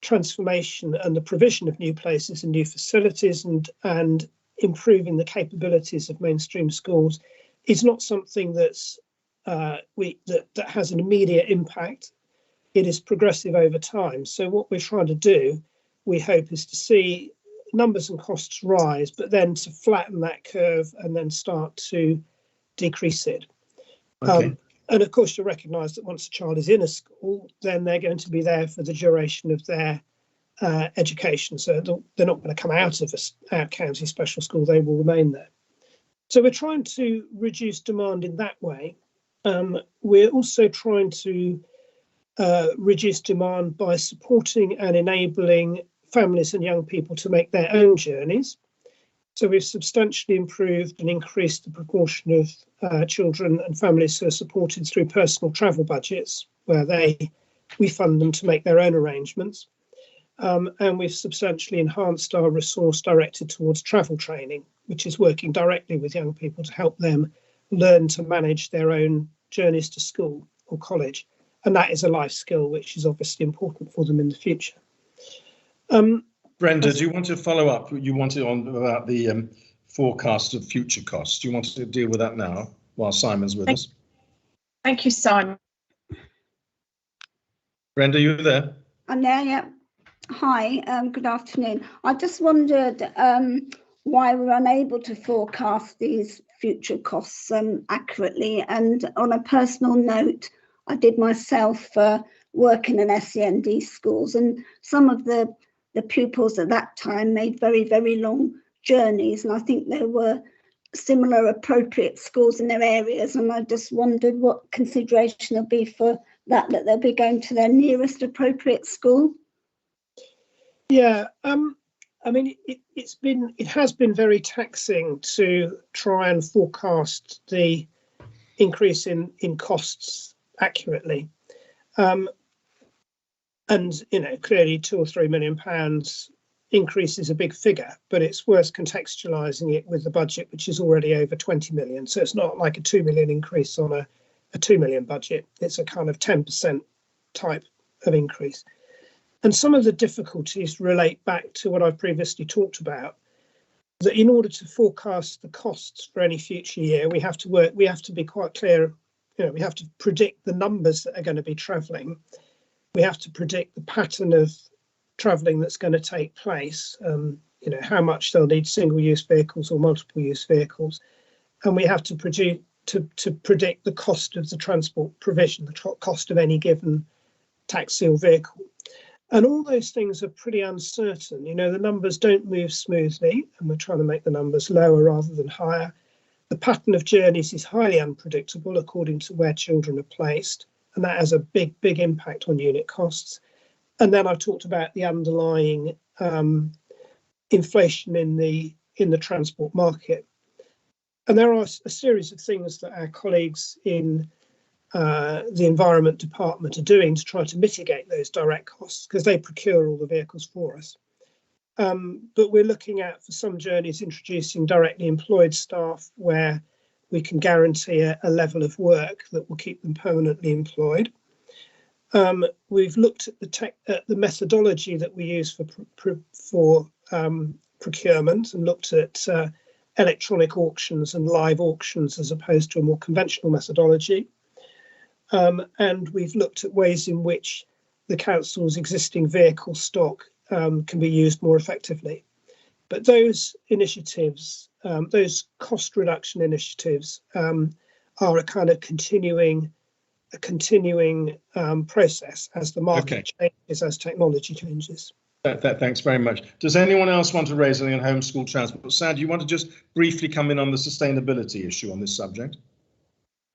transformation and the provision of new places and new facilities and improving the capabilities of mainstream schools is not something that's that has an immediate impact. It is progressive over time. So what we're trying to do, we hope, is to see numbers and costs rise, but then to flatten that curve and then start to decrease it. Okay. And of course, you recognise that once a child is in a school, then they're going to be there for the duration of their education. So they're not going to come out of a county special school, they will remain there. So we're trying to reduce demand in that way. We're also trying to reduce demand by supporting and enabling families and young people to make their own journeys. So we've substantially improved and increased the proportion of children and families who are supported through personal travel budgets, where we fund them to make their own arrangements. And we've substantially enhanced our resource directed towards travel training, which is working directly with young people to help them learn to manage their own journeys to school or college. And that is a life skill, which is obviously important for them in the future. Brenda, do you want to follow up? You wanted on about the forecast of future costs. Do you want to deal with that now while Simon's with us? Thank you, Simon. Brenda, you there? I'm there, yeah. Hi, good afternoon. I just wondered why we're unable to forecast these future costs accurately. And on a personal note, I did myself work in an SEND schools, and some of the pupils at that time made very, very long journeys, and I think there were similar appropriate schools in their areas, and I just wondered what consideration there'll be for that they'll be going to their nearest appropriate school. Yeah, I mean, it has been very taxing to try and forecast the increase in costs accurately. And, you know, clearly £2 or £3 million increase is a big figure, but it's worth contextualising it with the budget, which is already over 20 million. So it's not like a 2 million increase on a 2 million budget. It's a kind of 10% type of increase. And some of the difficulties relate back to what I've previously talked about, that in order to forecast the costs for any future year, we have to be quite clear, you know, we have to predict the numbers that are going to be travelling. We have to predict the pattern of travelling that's going to take place, you know, how much they'll need single-use vehicles or multiple-use vehicles. And we have to predict the cost of the transport provision, the cost of any given taxi or vehicle. And all those things are pretty uncertain. You know, the numbers don't move smoothly, and we're trying to make the numbers lower rather than higher. The pattern of journeys is highly unpredictable according to where children are placed, and that has a big impact on unit costs. And then I talked about the underlying inflation in the transport market. And there are a series of things that our colleagues in the Environment Department are doing to try to mitigate those direct costs, because they procure all the vehicles for us. But we're looking at, for some journeys, introducing directly employed staff where we can guarantee a level of work that will keep them permanently employed. We've looked at the methodology that we use for procurement, and looked at electronic auctions and live auctions as opposed to a more conventional methodology. And we've looked at ways in which the council's existing vehicle stock can be used more effectively. But those initiatives, those cost reduction initiatives, are a kind of continuing process as the market changes, as technology changes. Thanks very much. Does anyone else want to raise anything on homeschool transport? Sad, do you want to just briefly come in on the sustainability issue on this subject?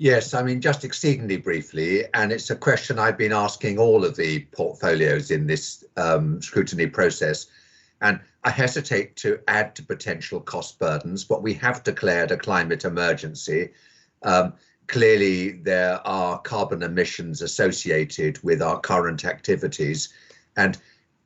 Yes, I mean, just exceedingly briefly, and it's a question I've been asking all of the portfolios in this scrutiny process. And I hesitate to add to potential cost burdens, but we have declared a climate emergency. Clearly, there are carbon emissions associated with our current activities. And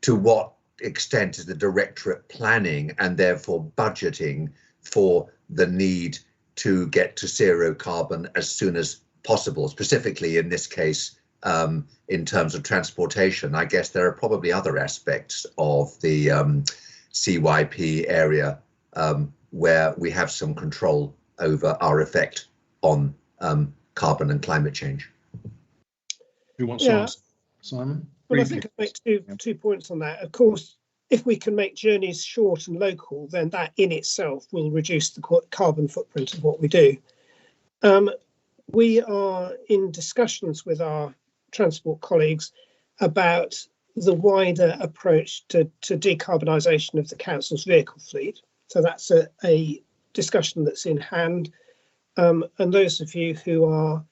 to what extent is the Directorate planning and therefore budgeting for the need to get to zero carbon as soon as possible, specifically in this case, in terms of transportation? I guess there are probably other aspects of the CYP area where we have some control over our effect on carbon and climate change. Who wants to answer? Simon? Well, I think I'll make two points on that. Of course, if we can make journeys short and local, then that in itself will reduce the carbon footprint of what we do. We are in discussions with our transport colleagues about the wider approach to decarbonisation of the council's vehicle fleet. So that's a discussion that's in hand. And those of you who are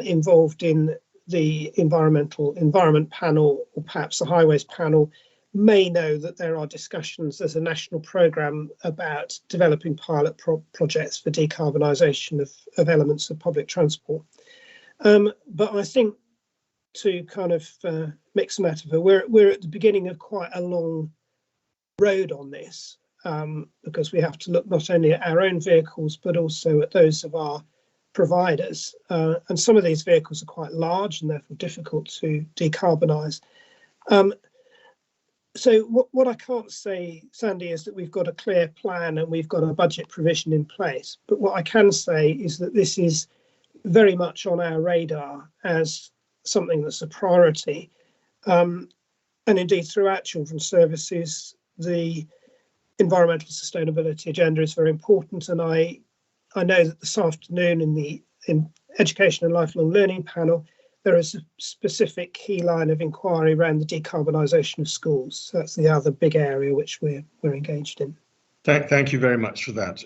involved in the environment panel, or perhaps the highways panel, may know that there are discussions. There's a national programme about developing pilot projects for decarbonisation of elements of public transport. But I think, to kind of mix a metaphor, we're at the beginning of quite a long road on this, because we have to look not only at our own vehicles but also at those of our providers, and some of these vehicles are quite large and therefore difficult to decarbonise. So what I can't say, Sandy, is that we've got a clear plan and we've got a budget provision in place. But what I can say is that this is very much on our radar as something that's a priority. And indeed, throughout children's services, the environmental sustainability agenda is very important. And I know that this afternoon in Education and Lifelong Learning panel, there is a specific key line of inquiry around the decarbonisation of schools. So that's the other big area which we're engaged in. Thank you very much for that.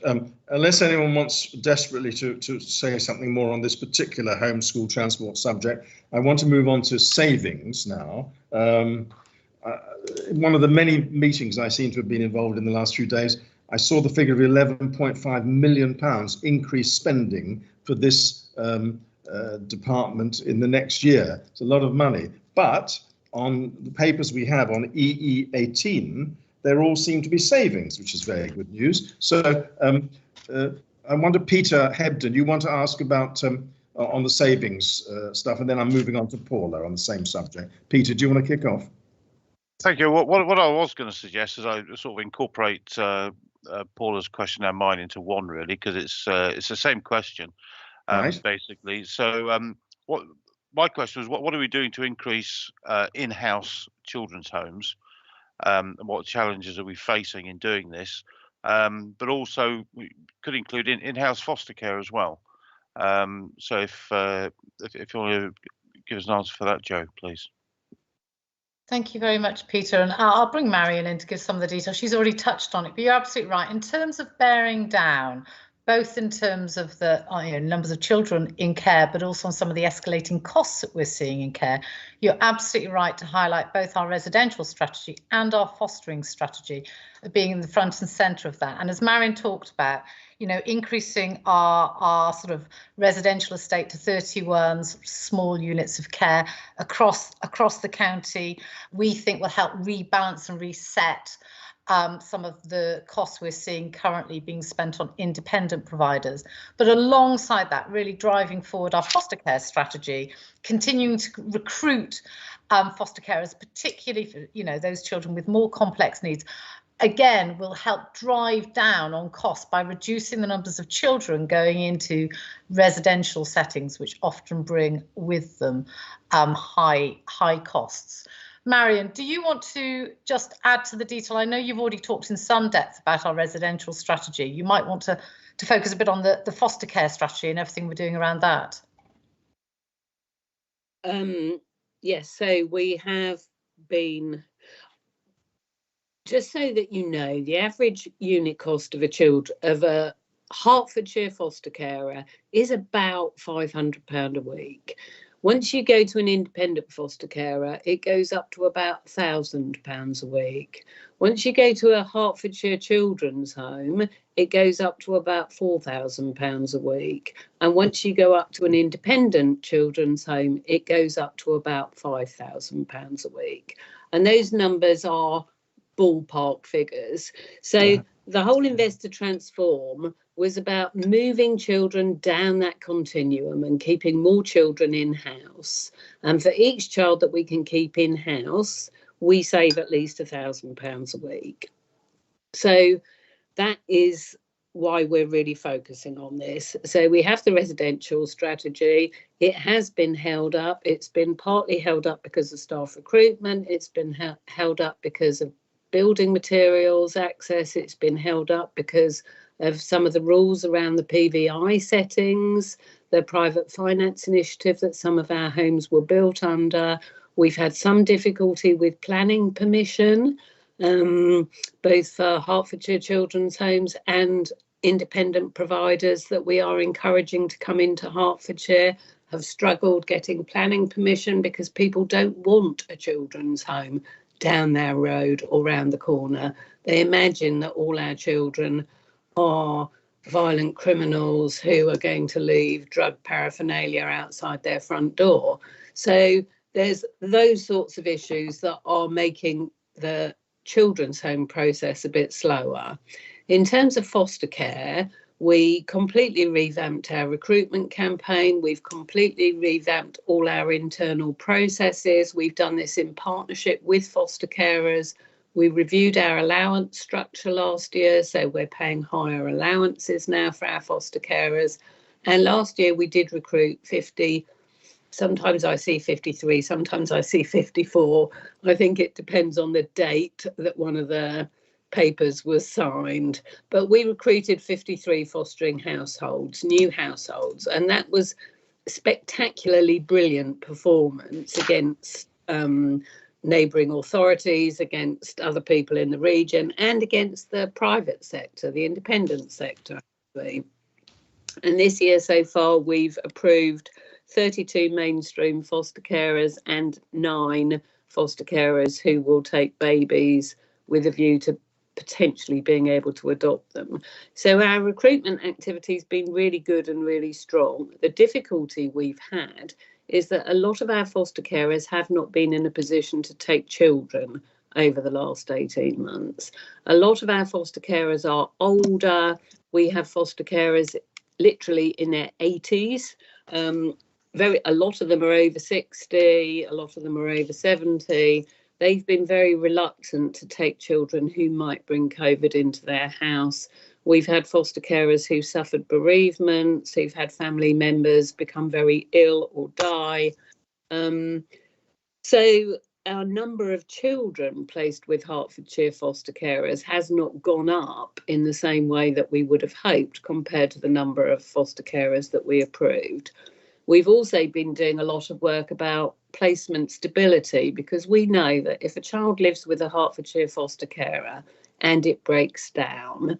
Unless anyone wants desperately to say something more on this particular homeschool transport subject, I want to move on to savings now. One of the many meetings I seem to have been involved in the last few days, I saw the figure of £11.5 million increased spending for this department in the next year. It's a lot of money, but on the papers we have on EE18, there all seem to be savings, which is very good news. So I wonder, Peter Hebden, you want to ask about on the savings stuff, and then I'm moving on to Paula on the same subject. Peter, do you want to kick off? Thank you. What I was going to suggest is I sort of incorporate Paula's question and mine into one, really, because it's the same question. Right. Basically. So what my question was, what are we doing to increase in-house children's homes, and what challenges are we facing in doing this? But also we could include in-house foster care as well. So if you want to give us an answer for that, Joe, please. Thank you very much, Peter. And I'll bring Marion in to give some of the details. She's already touched on it, but you're absolutely right. In terms of bearing down, both in terms of the numbers of children in care, but also on some of the escalating costs that we're seeing in care, you're absolutely right to highlight both our residential strategy and our fostering strategy being in the front and centre of that. And as Marion talked about, increasing our sort of residential estate to 31 small units of care across the county, we think will help rebalance and reset some of the costs we're seeing currently being spent on independent providers. But alongside that, really driving forward our foster care strategy, continuing to recruit foster carers, particularly for those children with more complex needs, again, will help drive down on costs by reducing the numbers of children going into residential settings, which often bring with them high costs. Marion, do you want to just add to the detail? I know you've already talked in some depth about our residential strategy. You might want to focus a bit on the foster care strategy and everything we're doing around that. Yes, so we have been, just so that you know, the average unit cost of a Hertfordshire foster carer is about £500 a week. Once you go to an independent foster carer, it goes up to about £1,000 a week. Once you go to a Hertfordshire children's home, it goes up to about £4,000 a week. And once you go up to an independent children's home, it goes up to about £5,000 a week. And those numbers are ballpark figures. So the whole Invest to Transform was about moving children down that continuum and keeping more children in-house. And for each child that we can keep in-house, we save at least £1,000 a week. So that is why we're really focusing on this. So we have the residential strategy. It has been held up. It's been partly held up because of staff recruitment. It's been held up because of building materials access. It's been held up because of some of the rules around the PVI settings, the private finance initiative that some of our homes were built under. We've had some difficulty with planning permission, both for Hertfordshire children's homes and independent providers that we are encouraging to come into Hertfordshire have struggled getting planning permission because people don't want a children's home down their road or round the corner. They imagine that all our children are violent criminals who are going to leave drug paraphernalia outside their front door. So there's those sorts of issues that are making the children's home process a bit slower. In terms of foster care, we completely revamped our recruitment campaign. We've completely revamped all our internal processes. We've done this in partnership with foster carers. We reviewed our allowance structure last year, so we're paying higher allowances now for our foster carers. And last year we did recruit 50. Sometimes I see 53, sometimes I see 54. I think it depends on the date that one of the papers was signed. But we recruited 53 fostering households, new households, and that was spectacularly brilliant performance against neighbouring authorities, against other people in the region, and against the private sector, the independent sector, actually. And this year so far, we've approved 32 mainstream foster carers and 9 foster carers who will take babies with a view to potentially being able to adopt them. So our recruitment activity has been really good and really strong. The difficulty we've had is that a lot of our foster carers have not been in a position to take children over the last 18 months. A lot of our foster carers are older. We have foster carers literally in their 80s. A lot of them are over 60, a lot of them are over 70. They've been very reluctant to take children who might bring COVID into their house. We've had foster carers who suffered bereavements, who've had family members become very ill or die. So our number of children placed with Hertfordshire foster carers has not gone up in the same way that we would have hoped compared to the number of foster carers that we approved. We've also been doing a lot of work about placement stability, because we know that if a child lives with a Hertfordshire foster carer and it breaks down,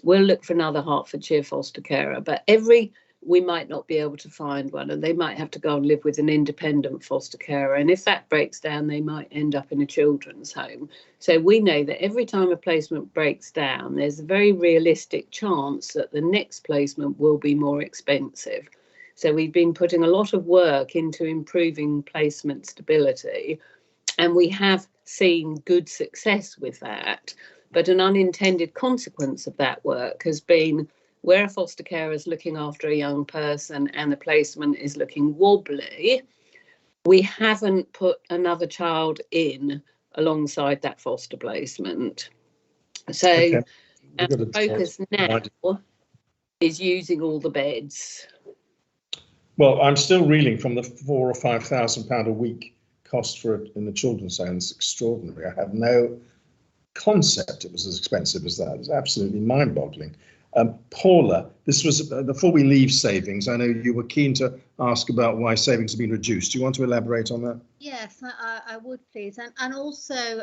we'll look for another Hertfordshire foster carer. But we might not be able to find one, and they might have to go and live with an independent foster carer. And if that breaks down, they might end up in a children's home. So we know that every time a placement breaks down, there's a very realistic chance that the next placement will be more expensive. So we've been putting a lot of work into improving placement stability, and we have seen good success with that. But an unintended consequence of that work has been where a foster carer is looking after a young person and the placement is looking wobbly, we haven't put another child in alongside that foster placement. So okay. Our focus now is using all the beds. Well, I'm still reeling from the £4,000 or £5,000 a week cost for it in the children's home. It's extraordinary. I have no concept it was as expensive as that. It's absolutely mind-boggling. Paula, this was before we leave savings. I know you were keen to ask about why savings have been reduced. Do you want to elaborate on that? Yes, I would please. And also,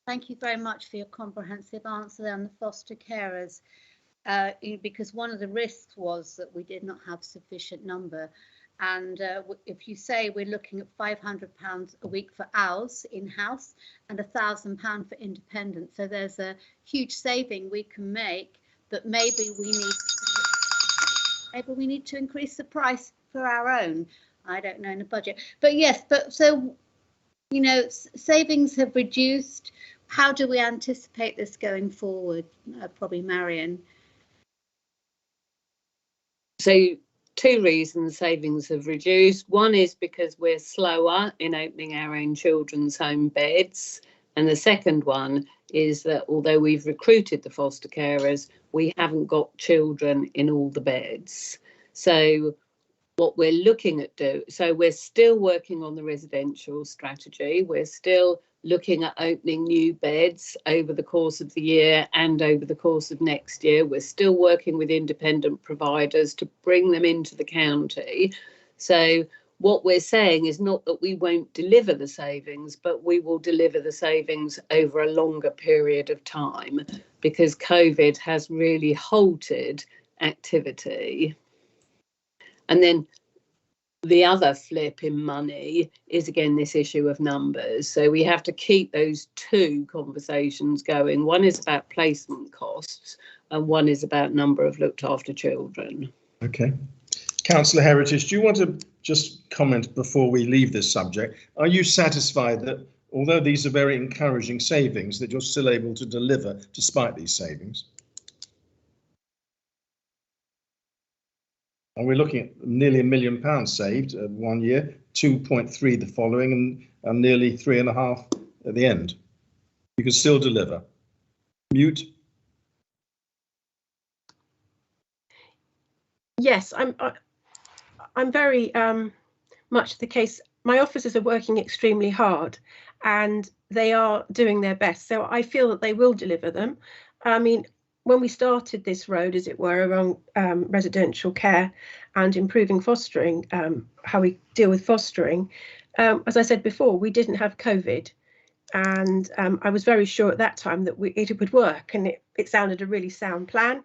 thank you very much for your comprehensive answer on the foster carers. because one of the risks was that we did not have sufficient number. And if you say we're looking at £500 a week for ours in-house and £1,000 for independent, so there's a huge saving we can make, but maybe we need to increase the price for our own. I don't know in the budget, but yes, but so, you know, savings have reduced. How do we anticipate this going forward? Probably Marion. So 2 reasons savings have reduced. One is because we're slower in opening our own children's home beds. And the second one is that although we've recruited the foster carers, we haven't got children in all the beds. So what we're looking at so we're still working on the residential strategy. We're still looking at opening new beds over the course of the year and over the course of next year. We're still working with independent providers to bring them into the county. So what we're saying is not that we won't deliver the savings, but we will deliver the savings over a longer period of time, because COVID has really halted activity. And then the other flip in money is, again, this issue of numbers. So we have to keep those 2 conversations going. One is about placement costs and one is about number of looked after children. Okay. Councillor Heritage, do you want to just comment before we leave this subject? Are you satisfied that although these are very encouraging savings, that you're still able to deliver despite these savings? And we're looking at nearly £1 million saved 1 year, 2.3 the following, and nearly 3.5 at the end. You can still deliver. Mute. Yes, I'm very much the case. My officers are working extremely hard and they are doing their best. So I feel that they will deliver them. I mean, when we started this road, as it were, around residential care and improving fostering, how we deal with fostering, as I said before, we didn't have COVID. And I was very sure at that time that it would work, and it sounded a really sound plan.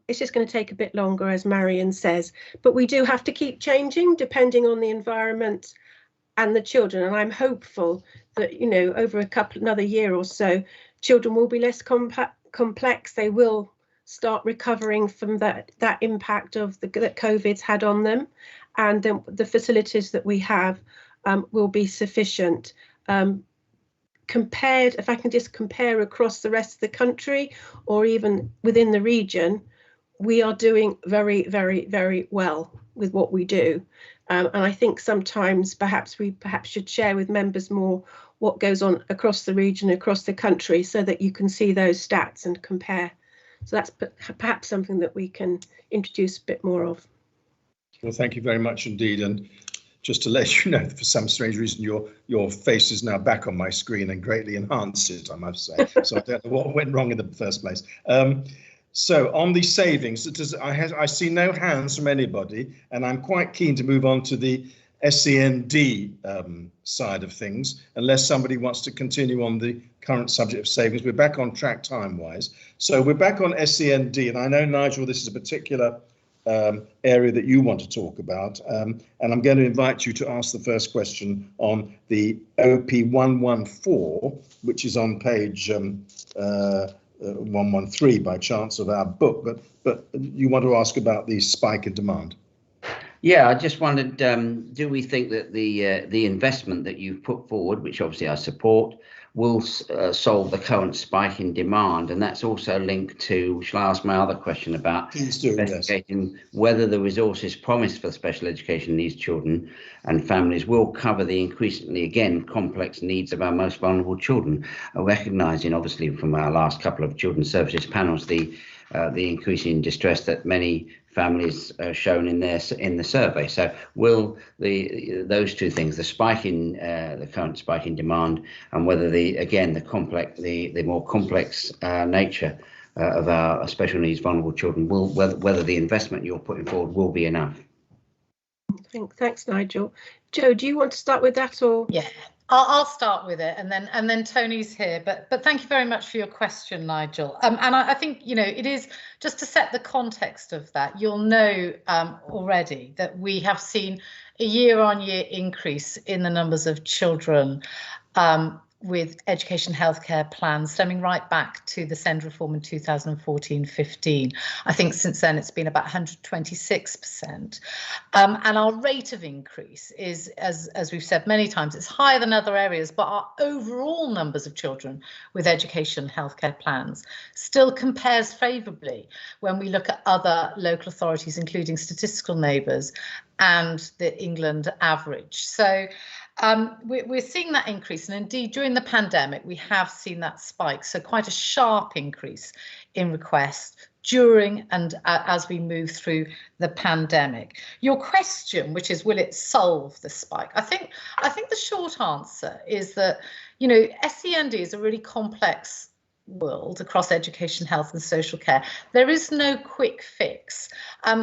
It's just going to take a bit longer, as Marion says, but we do have to keep changing depending on the environment and the children. And I'm hopeful that, you know, over another year or so, children will be less complex. They will start recovering from that impact of that COVID's had on them, and then the facilities that we have will be sufficient. Compared, if I can just compare across the rest of the country or even within the region, we are doing very, very, very well with what we do. And I think sometimes we should share with members more what goes on across the region, across the country, so that you can see those stats and compare. So that's perhaps something that we can introduce a bit more of. Well, thank you very much indeed. And just to let you know, for some strange reason, your face is now back on my screen and greatly enhanced it, I must say. So I don't know what went wrong in the first place. So on the savings, I see no hands from anybody, and I'm quite keen to move on to the SEND side of things, unless somebody wants to continue on the current subject of savings. We're back on track time-wise. So we're back on SEND, and I know, Nigel, this is a particular area that you want to talk about, and I'm going to invite you to ask the first question on the OP 114, which is on page 113 by chance of our book, but you want to ask about the spike in demand. Yeah, I just wondered, do we think that the investment that you've put forward, which obviously I support, will solve the current spike in demand? And that's also linked to, shall I ask my other question about investigating whether the resources promised for special education needs children and families will cover the increasingly, again, complex needs of our most vulnerable children, recognising obviously from our last couple of children's services panels the increasing distress that many families shown in the survey. So will those two things, the spike in the current spike in demand, and whether the more complex nature of our special needs vulnerable children, whether the investment you're putting forward will be enough? Thanks, Nigel. Joe, do you want to start with that, or? Yeah. I'll start with it, and then Tony's here. But thank you very much for your question, Nigel. And I think, you know, it is just to set the context of that. You'll know already that we have seen a year-on-year increase in the numbers of children with education healthcare plans stemming right back to the SEND reform in 2014-15. I think since then it's been about 126%. And our rate of increase is, as we've said many times, it's higher than other areas, but our overall numbers of children with education healthcare plans still compares favourably when we look at other local authorities, including statistical neighbours and the England average. So we're seeing that increase, and indeed during the pandemic we have seen that spike, so quite a sharp increase in requests during and as we move through the pandemic. Your question, which is, will it solve the spike? I think the short answer is that, you know, SEND is a really complex world across education, health and social care. There is no quick fix.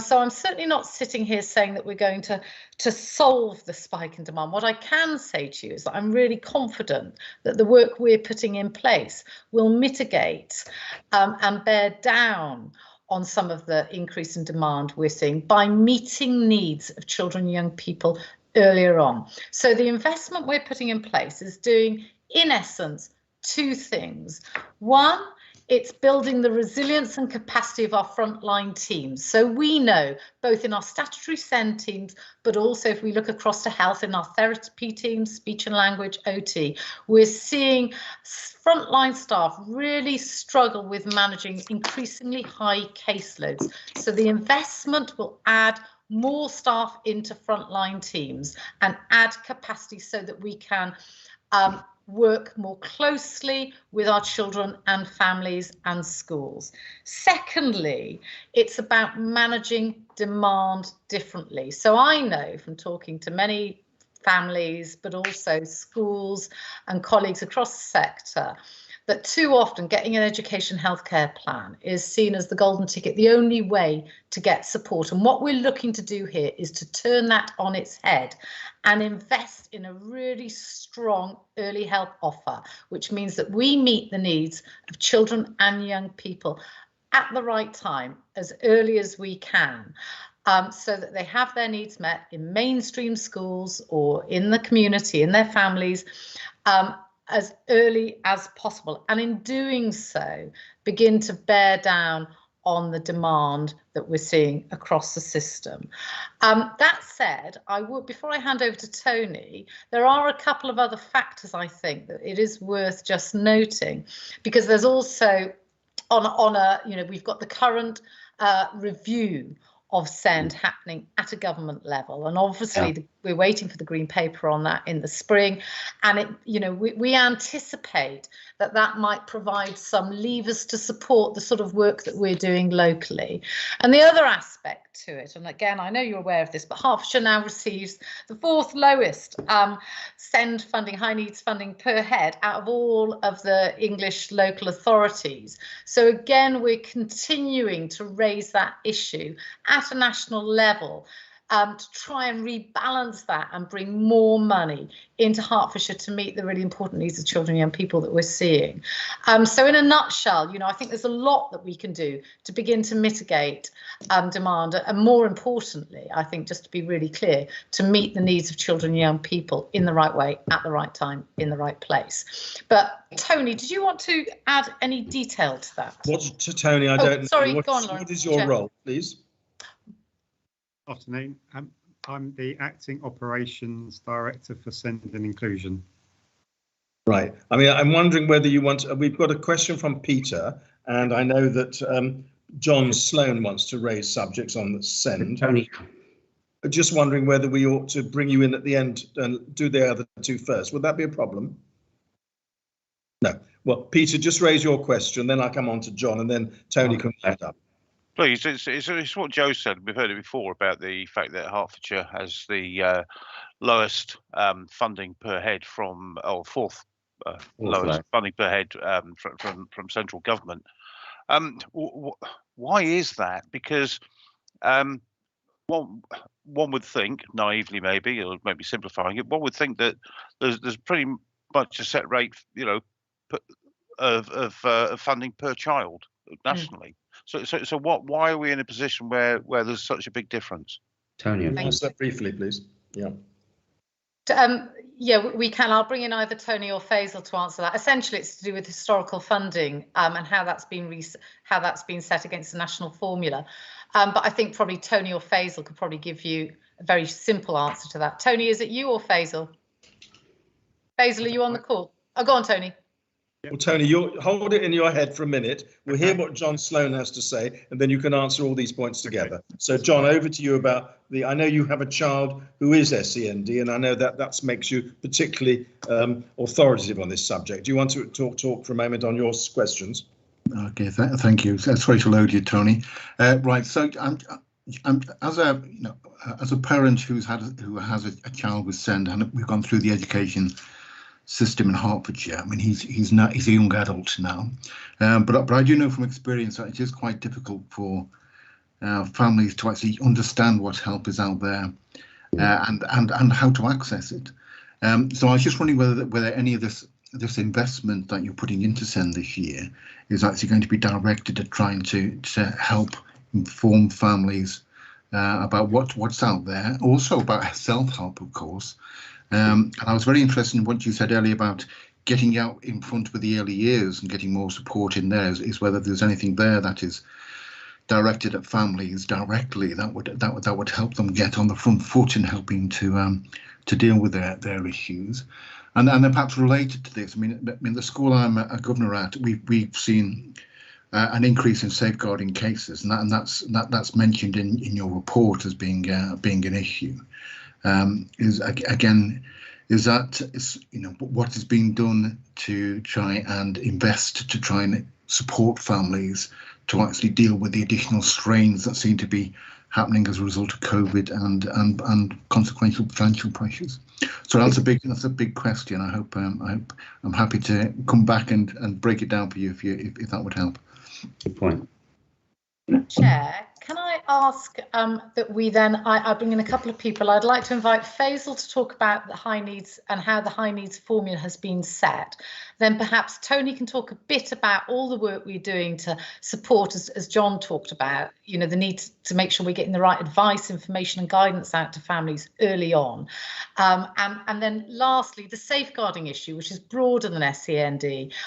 So I'm certainly not sitting here saying that we're going to solve the spike in demand. What I can say to you is that I'm really confident that the work we're putting in place will mitigate and bear down on some of the increase in demand we're seeing by meeting needs of children and young people earlier on. So the investment we're putting in place is doing, in essence, two things. One, it's building the resilience and capacity of our frontline teams. So we know, both in our statutory SEND teams, but also if we look across to health in our therapy teams, speech and language, OT, we're seeing frontline staff really struggle with managing increasingly high caseloads. So the investment will add more staff into frontline teams and add capacity so that we can work more closely with our children and families and schools. Secondly, it's about managing demand differently. So I know from talking to many families, but also schools and colleagues across the sector, that too often getting an education healthcare plan is seen as the golden ticket, the only way to get support. And what we're looking to do here is to turn that on its head and invest in a really strong early help offer, which means that we meet the needs of children and young people at the right time, as early as we can. So that they have their needs met in mainstream schools or in the community, in their families, as early as possible, and in doing so begin to bear down on the demand that we're seeing across the system. That said, I would, before I hand over to Tony, there are a couple of other factors I think that it is worth just noting, because there's also on a, you know, we've got the current review of SEND happening at a government level, and obviously we're waiting for the green paper on that in the spring, and it, you know, we anticipate that that might provide some levers to support the sort of work that we're doing locally. And the other aspect to it, and again, I know you're aware of this, but Hertfordshire now receives the 4th lowest SEND funding, high needs funding per head out of all of the English local authorities. So again, we're continuing to raise that issue at a national level to try and rebalance that and bring more money into Hertfordshire to meet the really important needs of children and young people that we're seeing. So in a nutshell, you know, I think there's a lot that we can do to begin to mitigate demand, and more importantly, I think, just to be really clear, to meet the needs of children and young people in the right way, at the right time, in the right place. But Tony, did you want to add any detail to that? What's to Tony? I don't know. Sorry, go on, Lauren. What is your role, please? Afternoon. I'm the Acting Operations Director for SEND and Inclusion. Right. I mean, I'm wondering whether you want, we've got a question from Peter, and I know that John Sloan wants to raise subjects on the SEND. Tony. Just wondering whether we ought to bring you in at the end and do the other two first. Would that be a problem? No. Well, Peter, just raise your question, then I'll come on to John, and then Tony can add up. Please, it's what Joe said. We've heard it before about the fact that Hertfordshire has the lowest funding per head from, or 4th lowest funding per head from central government. Why is that? Because one would think, naively maybe, or maybe simplifying it, one would think that there's pretty much a set rate, of funding per child nationally. So why are we in a position where there's such a big difference? Tony, answer that briefly, please. Yeah. Yeah, we can. I'll bring in either Tony or Faisal to answer that. Essentially, it's to do with historical funding and how that's been set against the national formula. But I think probably Tony or Faisal could probably give you a very simple answer to that. Tony, is it you or Faisal? Faisal, are you on the call? Oh, go on, Tony. Well, Tony, you hold it in your head for a minute. We'll hear what John Sloan has to say, and then you can answer all these points together. So, John, over to you about I know you have a child who is SEND, and I know that makes you particularly authoritative on this subject. Do you want to talk for a moment on your questions? Okay, thank you. Sorry to load you, Tony. Right, so I'm as a parent who has a child with SEND, and we've gone through the education system in Hertfordshire. I mean, he's a young adult now, but I do know from experience that it is quite difficult for families to actually understand what help is out there and how to access it. So I was just wondering whether any of this investment that you're putting into SEND this year is actually going to be directed at trying to help inform families about what's out there, also about self-help, of course. And I was very interested in what you said earlier about getting out in front with the early years and getting more support in there. Is whether there's anything there that is directed at families directly that would help them get on the front foot in helping to deal with their issues. And then perhaps related to this, I mean the school I'm a governor at, we've seen an increase in safeguarding cases, and that's mentioned in your report as being an issue. Is what is being done to try and invest to try and support families to actually deal with the additional strains that seem to be happening as a result of COVID and consequential financial pressures. So that's a big question. I hope I'm happy to come back and break it down for you if that would help. Good point. Chair, can I ask that we then, I bring in a couple of people. I'd like to invite Faisal to talk about the high needs and how the high needs formula has been set. Then perhaps Tony can talk a bit about all the work we're doing to support, as John talked about, the need to make sure we're getting the right advice, information and guidance out to families early on. And then lastly, the safeguarding issue, which is broader than SEND.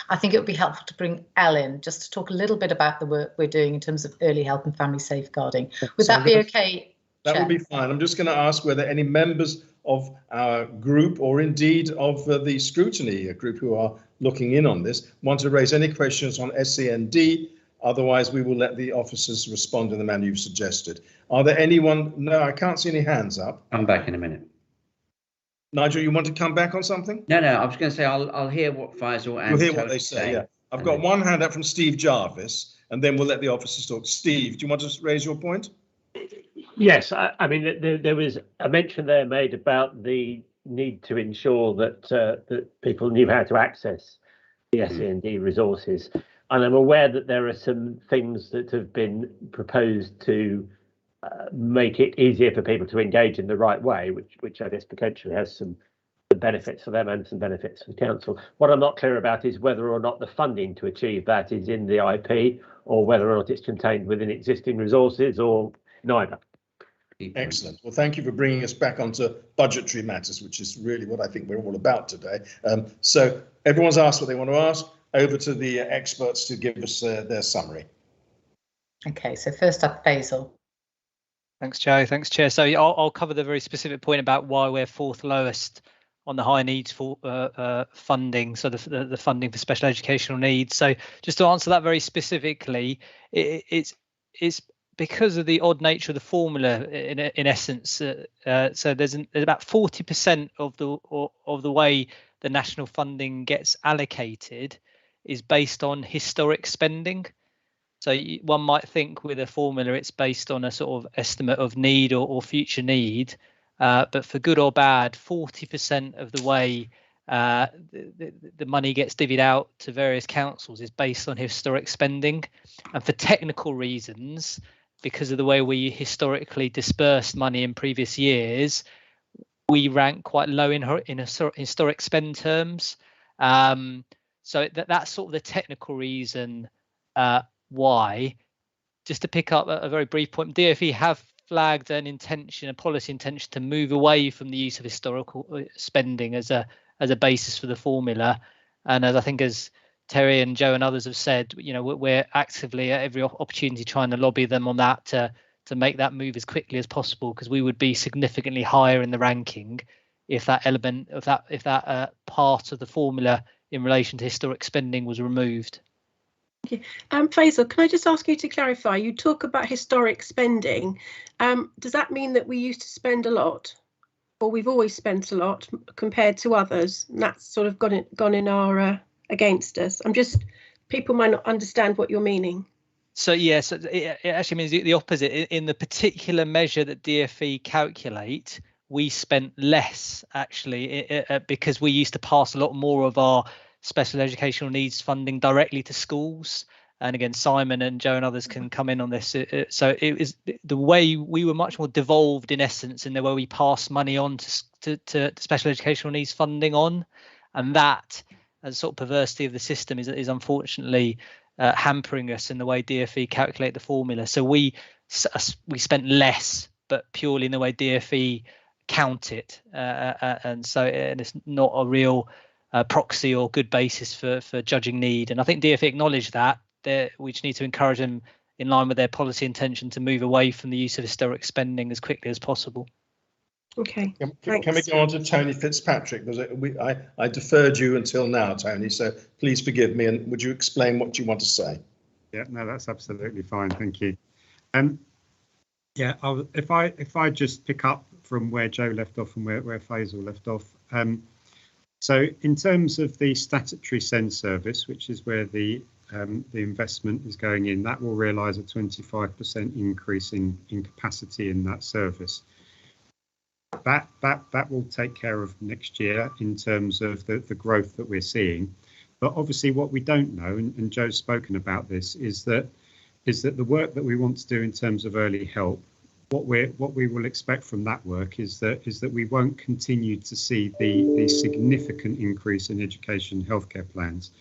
I think it would be helpful to bring Ellen just to talk a little bit about the work we're doing in terms of early help and family safeguarding. Would that be okay? That would be fine. I'm just going to ask whether any members of our group or indeed of the Scrutiny group who are looking in on this want to raise any questions on SEND. Otherwise, we will let the officers respond in the manner you've suggested. Are there anyone? No, I can't see any hands up. I'm back in a minute. Nigel, you want to come back on something? No, I was going to say I'll hear what Faisal and You'll hear Tony what they say. Yeah, I've got one hand up from Steve Jarvis, and then we'll let the officers talk. Steve, do you want to raise your point? Yes, I mean there was a mention there made about the need to ensure that that people knew how to access the SEND resources, and I'm aware that there are some things that have been proposed to make it easier for people to engage in the right way, which I guess potentially has some benefits for them and some benefits for the council. What I'm not clear about is whether or not the funding to achieve that is in the IP or whether or not it's contained within existing resources or neither. Excellent. Well, thank you for bringing us back onto budgetary matters, which is really what I think we're all about today. So everyone's asked what they want to ask. Over to the experts to give us their summary. Okay, so first up, Faisal. Thanks, Joe. Thanks, Chair. So I'll cover the very specific point about why we're fourth lowest on the high needs for funding, so the funding for special educational needs. So just to answer that very specifically, it's because of the odd nature of the formula in essence. So there's about 40% of the way the national funding gets allocated is based on historic spending. So one might think with a formula it's based on a sort of estimate of need or future need, but for good or bad, 40% of the way the money gets divvied out to various councils is based on historic spending. And for technical reasons, because of the way we historically dispersed money in previous years, we rank quite low in historic spend terms. So that's sort of the technical reason why. Just to pick up a very brief point, DfE have flagged an intention, a policy intention, to move away from the use of historical spending as a basis for the formula. And as Terry and Joe and others have said, we're actively at every opportunity trying to lobby them on that to make that move as quickly as possible, because we would be significantly higher in the ranking if that element of that part of the formula in relation to historic spending was removed. Okay. Faisal, can I just ask you to clarify? You talk about historic spending. Does that mean that we used to spend a lot, or we've always spent a lot compared to others, and that's sort of gone in our against us? People might not understand what you're meaning. So yes, it actually means the opposite. In the particular measure that DfE calculate, we spent less actually because we used to pass a lot more of our special educational needs funding directly to schools. And again, Simon and Joe and others can come in on this. So it was the way we were much more devolved in essence in the way we pass money on to special educational needs funding on, and that as sort of perversity of the system is unfortunately hampering us in the way DfE calculate the formula. So we spent less, but purely in the way DfE count it, and it's not a real proxy or good basis for judging need. And I think DfE acknowledged that. We just need to encourage them, in line with their policy intention, to move away from the use of historic spending as quickly as possible. Okay. Can we go on to Tony Fitzpatrick? Because I deferred you until now, Tony, so please forgive me, and would you explain what you want to say? Yeah, no, that's absolutely fine. Thank you. Yeah, if I just pick up from where Joe left off and where Faisal left off. So in terms of the statutory SEND service, which is where the investment is going in, that will realise a 25% increase in capacity in that service. That will take care of next year in terms of the growth that we're seeing. But obviously what we don't know, and Joe's spoken about this, is that the work that we want to do in terms of early help, what we will expect from that work is that we won't continue to see the significant increase in education healthcare plans.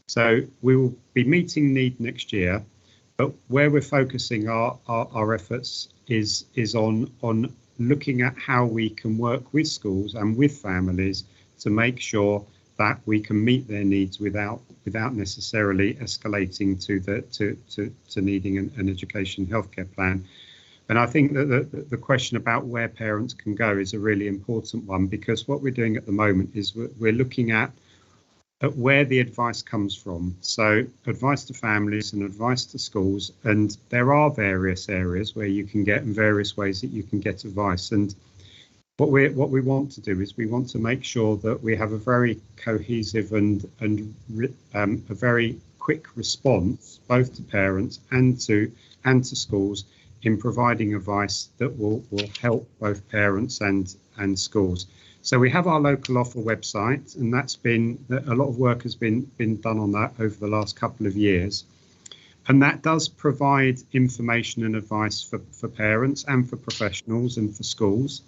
So we will be meeting need next year, but where we're focusing our efforts is on looking at how we can work with schools and with families to make sure that we can meet their needs without necessarily escalating to needing an education healthcare plan. And I think that the question about where parents can go is a really important one, because what we're doing at the moment is we're looking at where the advice comes from. So advice to families and advice to schools, and there are various areas where you can get, in various ways that you can get advice. And what we want to do is we want to make sure that we have a very cohesive and a very quick response, both to parents and to schools, in providing advice that will help both parents and schools. So we have our local offer website, and a lot of work has been done on that over the last couple of years. And that does provide information and advice for parents and for professionals and for schools.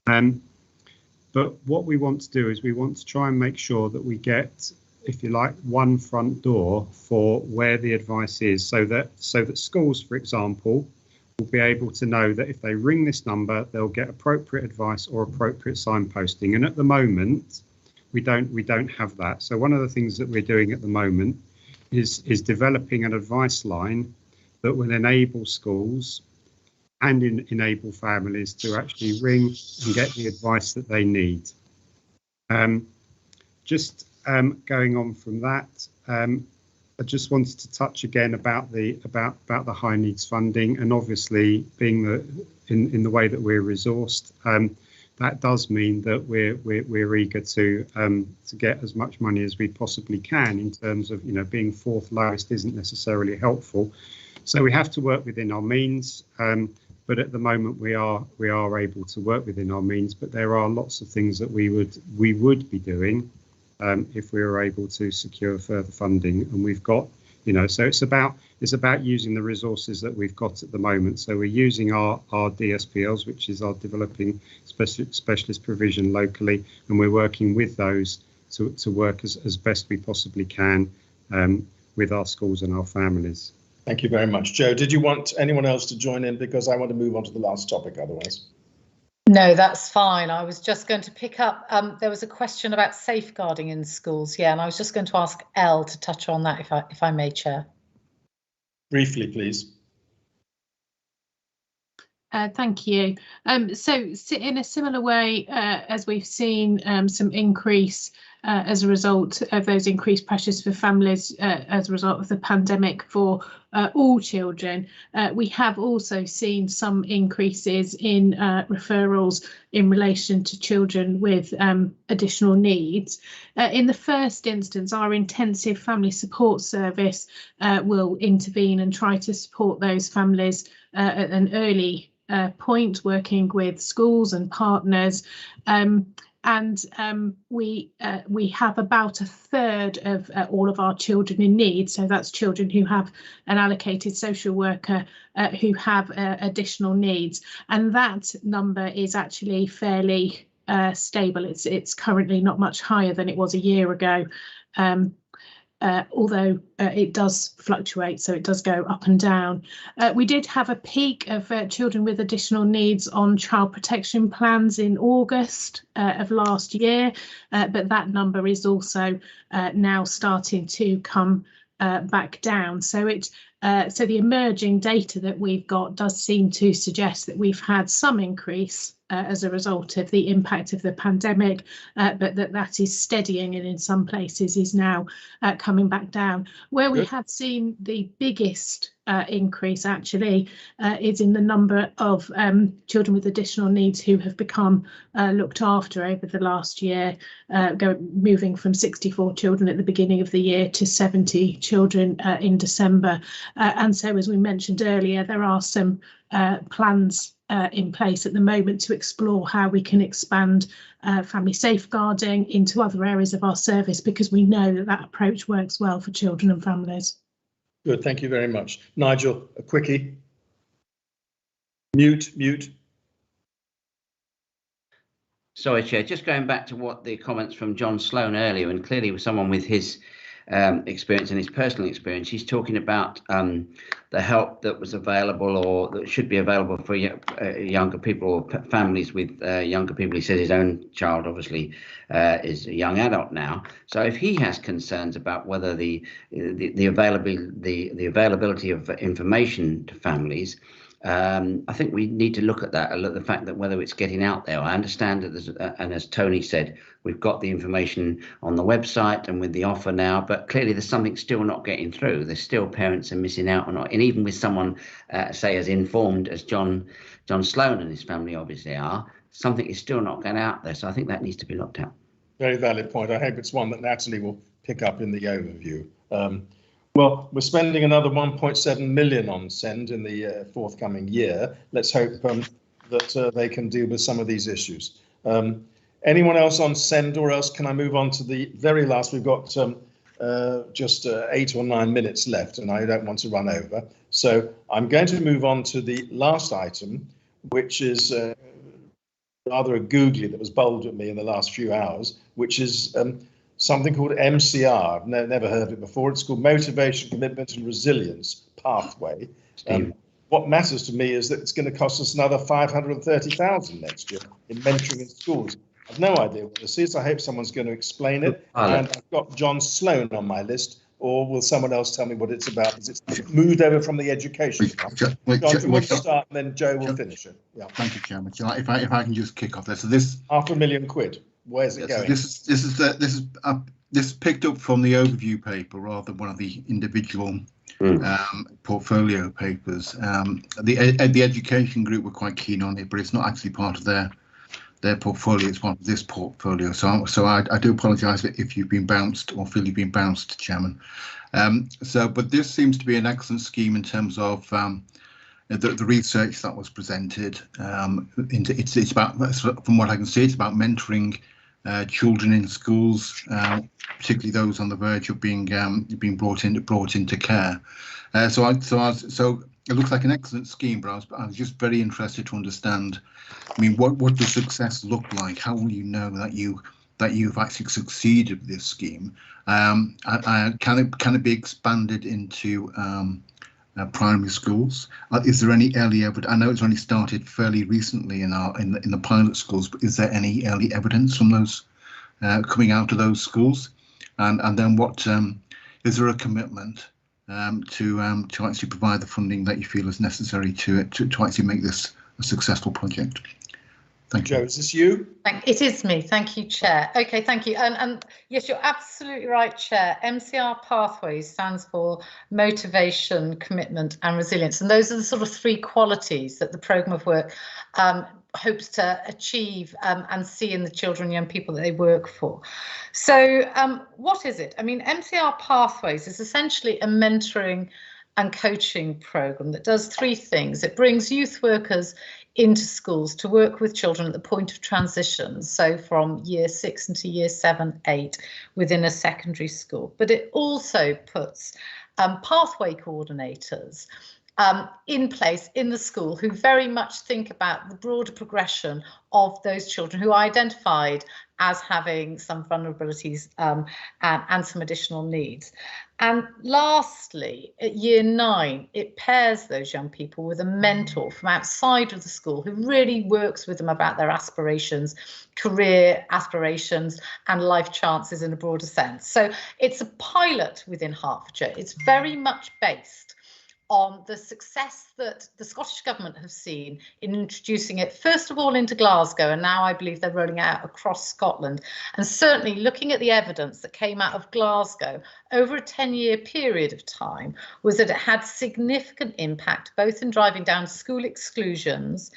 But what we want to do is we want to try and make sure that we get, if you like, one front door for where the advice is, so that schools, for example, will be able to know that if they ring this number, they'll get appropriate advice or appropriate signposting. And at the moment, we don't have that. So one of the things that we're doing at the moment is developing an advice line that will enable schools and enable families to actually ring and get the advice that they need. Going on from that, I just wanted to touch again about the high needs funding, and obviously being in the way that we're resourced, that does mean that we're eager to get as much money as we possibly can. In terms of being fourth lowest isn't necessarily helpful, so we have to work within our means. But at the moment we are able to work within our means. But there are lots of things that we would be doing if we were able to secure further funding, and we've got, so it's about using the resources that we've got at the moment. So we're using our DSPLs, which is our developing specialist provision locally, and we're working with those to work as best we possibly can with our schools and our families. Thank you very much. Joe, did you want anyone else to join in? Because I want to move on to the last topic otherwise. No, that's fine. I was just going to pick up, there was a question about safeguarding in schools. Yeah, and I was just going to ask Elle to touch on that if I may, Chair. Briefly, please. Thank you. So in a similar way, as we've seen some increase as a result of those increased pressures for families as a result of the pandemic for all children, we have also seen some increases in referrals in relation to children with additional needs. In the first instance, our intensive family support service will intervene and try to support those families at an early point, working with schools and partners, and we have about a third of all of our children in need. So that's children who have an allocated social worker who have additional needs, and that number is actually fairly stable. It's currently not much higher than it was a year ago. Although it does fluctuate, so it does go up and down. We did have a peak of children with additional needs on child protection plans in August of last year, but that number is also now starting to come back down. So the emerging data that we've got does seem to suggest that we've had some increase as a result of the impact of the pandemic, but that is steadying and in some places is now coming back down. Where we have seen the biggest increase actually is in the number of children with additional needs who have become looked after over the last year, moving from 64 children at the beginning of the year to 70 children in December. And so, as we mentioned earlier, there are some plans in place at the moment to explore how we can expand family safeguarding into other areas of our service, because we know that that approach works well for children and families. Good, thank you very much. Nigel, a quickie. Mute. Sorry, Chair, just going back to what the comments from John Sloan earlier, and clearly with someone with his experience and his personal experience, he's talking about the help that was available or that should be available for younger people or families with younger people. He says his own child obviously is a young adult now. So if he has concerns about whether the availability of information to families, I think we need to look at that, and look at the fact that whether it's getting out there. I understand that there's, and as Tony said, we've got the information on the website and with the offer now, but clearly there's something still not getting through. There's still parents are missing out on it, and even with someone say as informed as John Sloan and his family obviously are, something is still not getting out there. So I think that needs to be looked at. Very valid point. I hope it's one that Natalie will pick up in the overview. Well, we're spending another 1.7 million on SEND in the forthcoming year. Let's hope that they can deal with some of these issues. Anyone else on SEND, or else can I move on to the very last? We've got just 8 or 9 minutes left, and I don't want to run over. So I'm going to move on to the last item, which is rather a googly that was bowled at me in the last few hours, which is something called MCR. I've never heard of it before. It's called Motivation, Commitment and Resilience Pathway. What matters to me is that it's going to cost us another 530,000 next year in mentoring in schools. I've no idea what this is. I hope someone's going to explain it. And I've got John Sloan on my list, or will someone else tell me what it's about? Because it's moved over from the education. John, if you want to start, and then Joe will finish it. Yeah. Thank you, Chairman. If I can just kick off there. So this £500,000. Where's it going? So this is picked up from the overview paper rather than one of the individual portfolio papers. The education group were quite keen on it, but it's not actually part of their portfolio. It's part of this portfolio. So I do apologise if you've been bounced or feel you've been bounced, Chairman. But this seems to be an excellent scheme in terms of the research that was presented. It's about, from what I can see, it's about mentoring children in schools, particularly those on the verge of being brought into care. So it looks like an excellent scheme, but I was just very interested to understand. I mean, what does success look like? How will you know that that you've actually succeeded with this scheme. Can it be expanded into primary schools? Is there any early evidence? I know it's only started fairly recently in the pilot schools, but is there any early evidence from those coming out of those schools? And then what is there a commitment to actually provide the funding that you feel is necessary to actually make this a successful project? Thank you. Joe, is this you? It is me. Thank you, Chair. Okay, thank you. And yes, you're absolutely right, Chair. MCR Pathway stands for motivation, commitment and resilience. And those are the sort of three qualities that the programme of work hopes to achieve and see in the children and young people that they work for. So what is it? I mean, MCR Pathways is essentially a mentoring and coaching programme that does three things. It brings youth workers into schools to work with children at the point of transition, so from year 6 into year 7, 8 within a secondary school. But it also puts pathway coordinators in place in the school who very much think about the broader progression of those children who are identified as having some vulnerabilities and some additional needs. And lastly, at year 9, it pairs those young people with a mentor from outside of the school who really works with them about their aspirations, career aspirations and life chances in a broader sense. So it's a pilot within Hertfordshire. It's very much based on the success that the Scottish Government have seen in introducing it, first of all into Glasgow, and now I believe they're rolling out across Scotland. And certainly looking at the evidence that came out of Glasgow over a 10-year period of time was that it had significant impact, both in driving down school exclusions,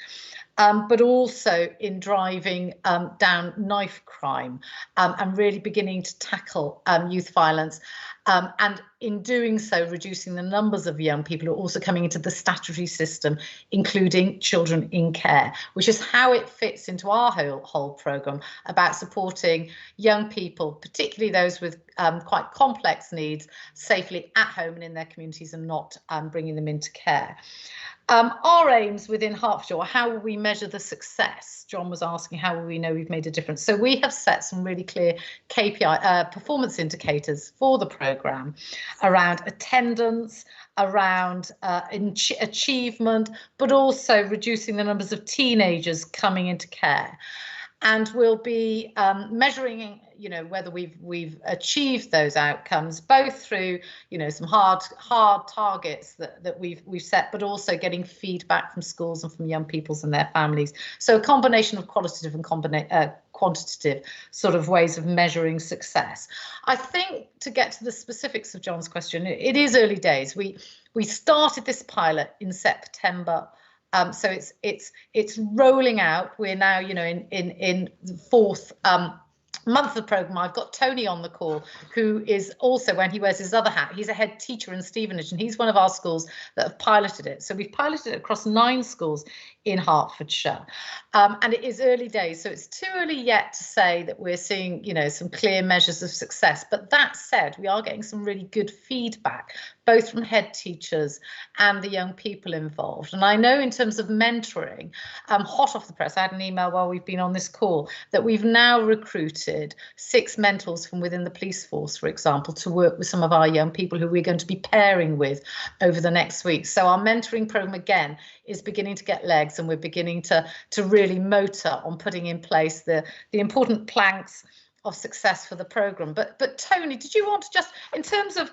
but also in driving down knife crime and really beginning to tackle youth violence. And in doing so, reducing the numbers of young people who are also coming into the statutory system, including children in care, which is how it fits into our whole programme about supporting young people, particularly those with quite complex needs, safely at home and in their communities and not bringing them into care. Our aims within Hertfordshire, how will we measure the success? John was asking, how will we know we've made a difference? So we have set some really clear KPI performance indicators for the programme around attendance, around achievement, but also reducing the numbers of teenagers coming into care. And we'll be measuring, you know, whether we've achieved those outcomes, both through, you know, some hard targets that we've set, but also getting feedback from schools and from young peoples and their families. So a combination of qualitative and quantitative sort of ways of measuring success. I think to get to the specifics of John's question, it is early days. We started this pilot in September. So it's rolling out. We're now, you know, in the 4th month of the programme. I've got Tony on the call, who is also, when he wears his other hat, he's a head teacher in Stevenage, and he's one of our schools that have piloted it. So we've piloted it across 9 schools in Hertfordshire, and it is early days, so it's too early yet to say that we're seeing, you know, some clear measures of success. But that said, we are getting some really good feedback, both from head teachers and the young people involved. And I know in terms of mentoring, hot off the press, I had an email while we've been on this call that we've now recruited 6 mentors from within the police force, for example, to work with some of our young people who we're going to be pairing with over the next week. So our mentoring programme again is beginning to get legs, and we're beginning to really motor on putting in place the important planks of success for the programme. But Tony, did you want to just, in terms of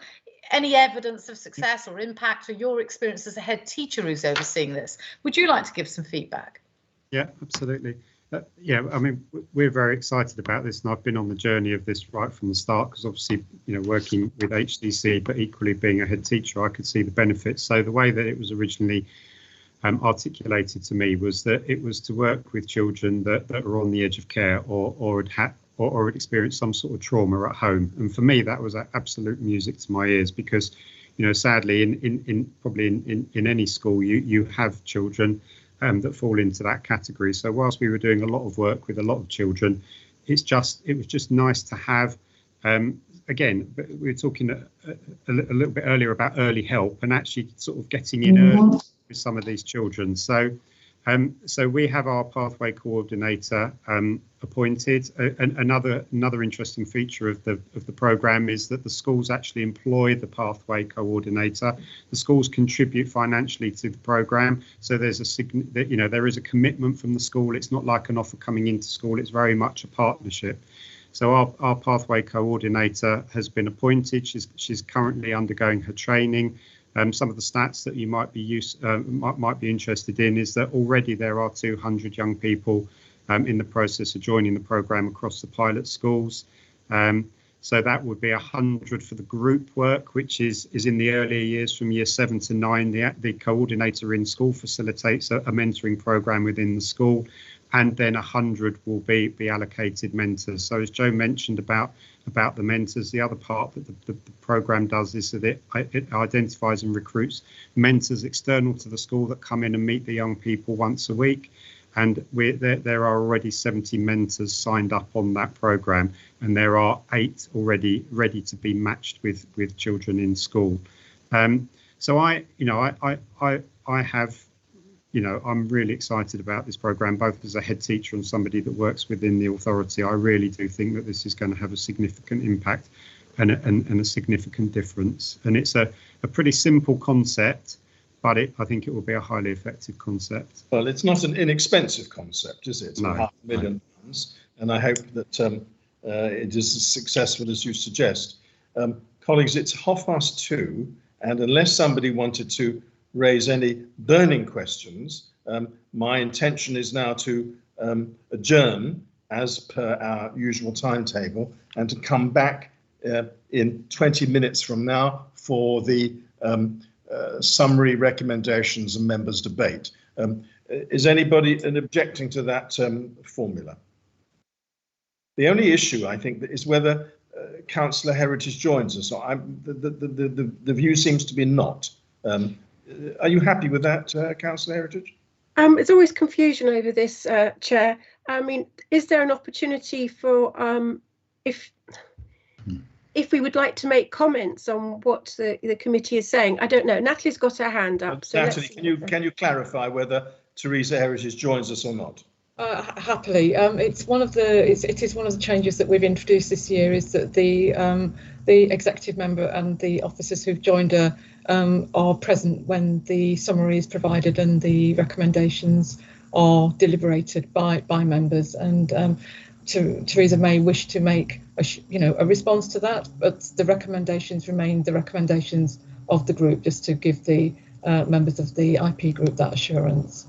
any evidence of success or impact or your experience as a head teacher who's overseeing this, would you like to give some feedback? Yeah, absolutely. Yeah, I mean, we're very excited about this, and I've been on the journey of this right from the start, because obviously, you know, working with HDC, but equally being a head teacher, I could see the benefits. So the way that it was originally articulated to me was that it was to work with children that are on the edge of care or had experienced some sort of trauma at home. And for me, that was absolute music to my ears, because, you know, sadly, in any school, you have children that fall into that category. So whilst we were doing a lot of work with a lot of children, it was just nice to have. Again, we were talking a little bit earlier about early help and actually sort of getting in early with some of these children. So So we have our pathway coordinator appointed. Another interesting feature of the programme is that the schools actually employ the pathway coordinator. The schools contribute financially to the programme, so there is a commitment from the school. It's not like an offer coming into school. It's very much a partnership. So our pathway coordinator has been appointed. She's currently undergoing her training. Some of the stats that you might be interested in is that already there are 200 young people in the process of joining the programme across the pilot schools. So that would be 100 for the group work, which is in the earlier years from year 7 to 9. The coordinator in school facilitates a mentoring programme within the school, and then 100 will be allocated mentors. So as Joe mentioned about the mentors, the other part that the programme does is that it identifies and recruits mentors external to the school that come in and meet the young people once a week. And there are already 70 mentors signed up on that programme, and there are 8 already ready to be matched with children in school. So I'm really excited about this programme, both as a head teacher and somebody that works within the authority. I really do think that this is going to have a significant impact and a significant difference. And it's a pretty simple concept, but I think it will be a highly effective concept. Well, it's not an inexpensive concept, is it? No, £500,000, and I hope that it is as successful as you suggest. Colleagues, it's 2:30, and unless somebody wanted to raise any burning questions, my intention is now to adjourn as per our usual timetable and to come back in 20 minutes from now for the summary recommendations and members' debate. Is anybody objecting to that formula? The only issue, I think, is whether Councillor Heritage joins us. The view seems to be not. Are you happy with that, Councillor Heritage? There's always confusion over this, Chair. I mean, is there an opportunity for if we would like to make comments on what the committee is saying? I don't know. Natalie's got her hand up. So Natalie, can you clarify whether Teresa Heritage joins us or not? Happily, it is one of the changes that we've introduced this year, is that the executive member and the officers who've joined her are present when the summary is provided and the recommendations are deliberated by members. And Teresa may wish to make a response to that, but the recommendations remain the recommendations of the group, just to give the members of the IP group that assurance.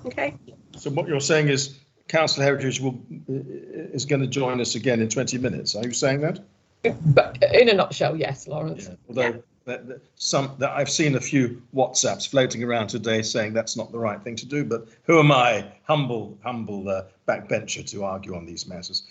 Okay. So what you're saying is Councillor Heritage is going to join us again in 20 minutes. Are you saying that? But in a nutshell, yes, Lawrence. Yeah. Although I've seen a few WhatsApps floating around today saying that's not the right thing to do, but who am I, humble backbencher, to argue on these matters?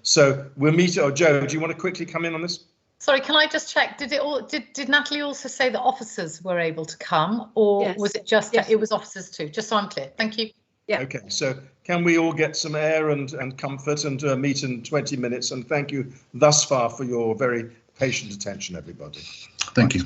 So we'll meet. Oh, Joe, do you want to quickly come in on this? Sorry, can I just check? Did Natalie also say that officers were able to come, or was it just that it was officers too? Just so I'm clear. Thank you. Yeah. Okay, so can we all get some air and comfort and meet in 20 minutes? And thank you thus far for your very patient attention, everybody. Thank you.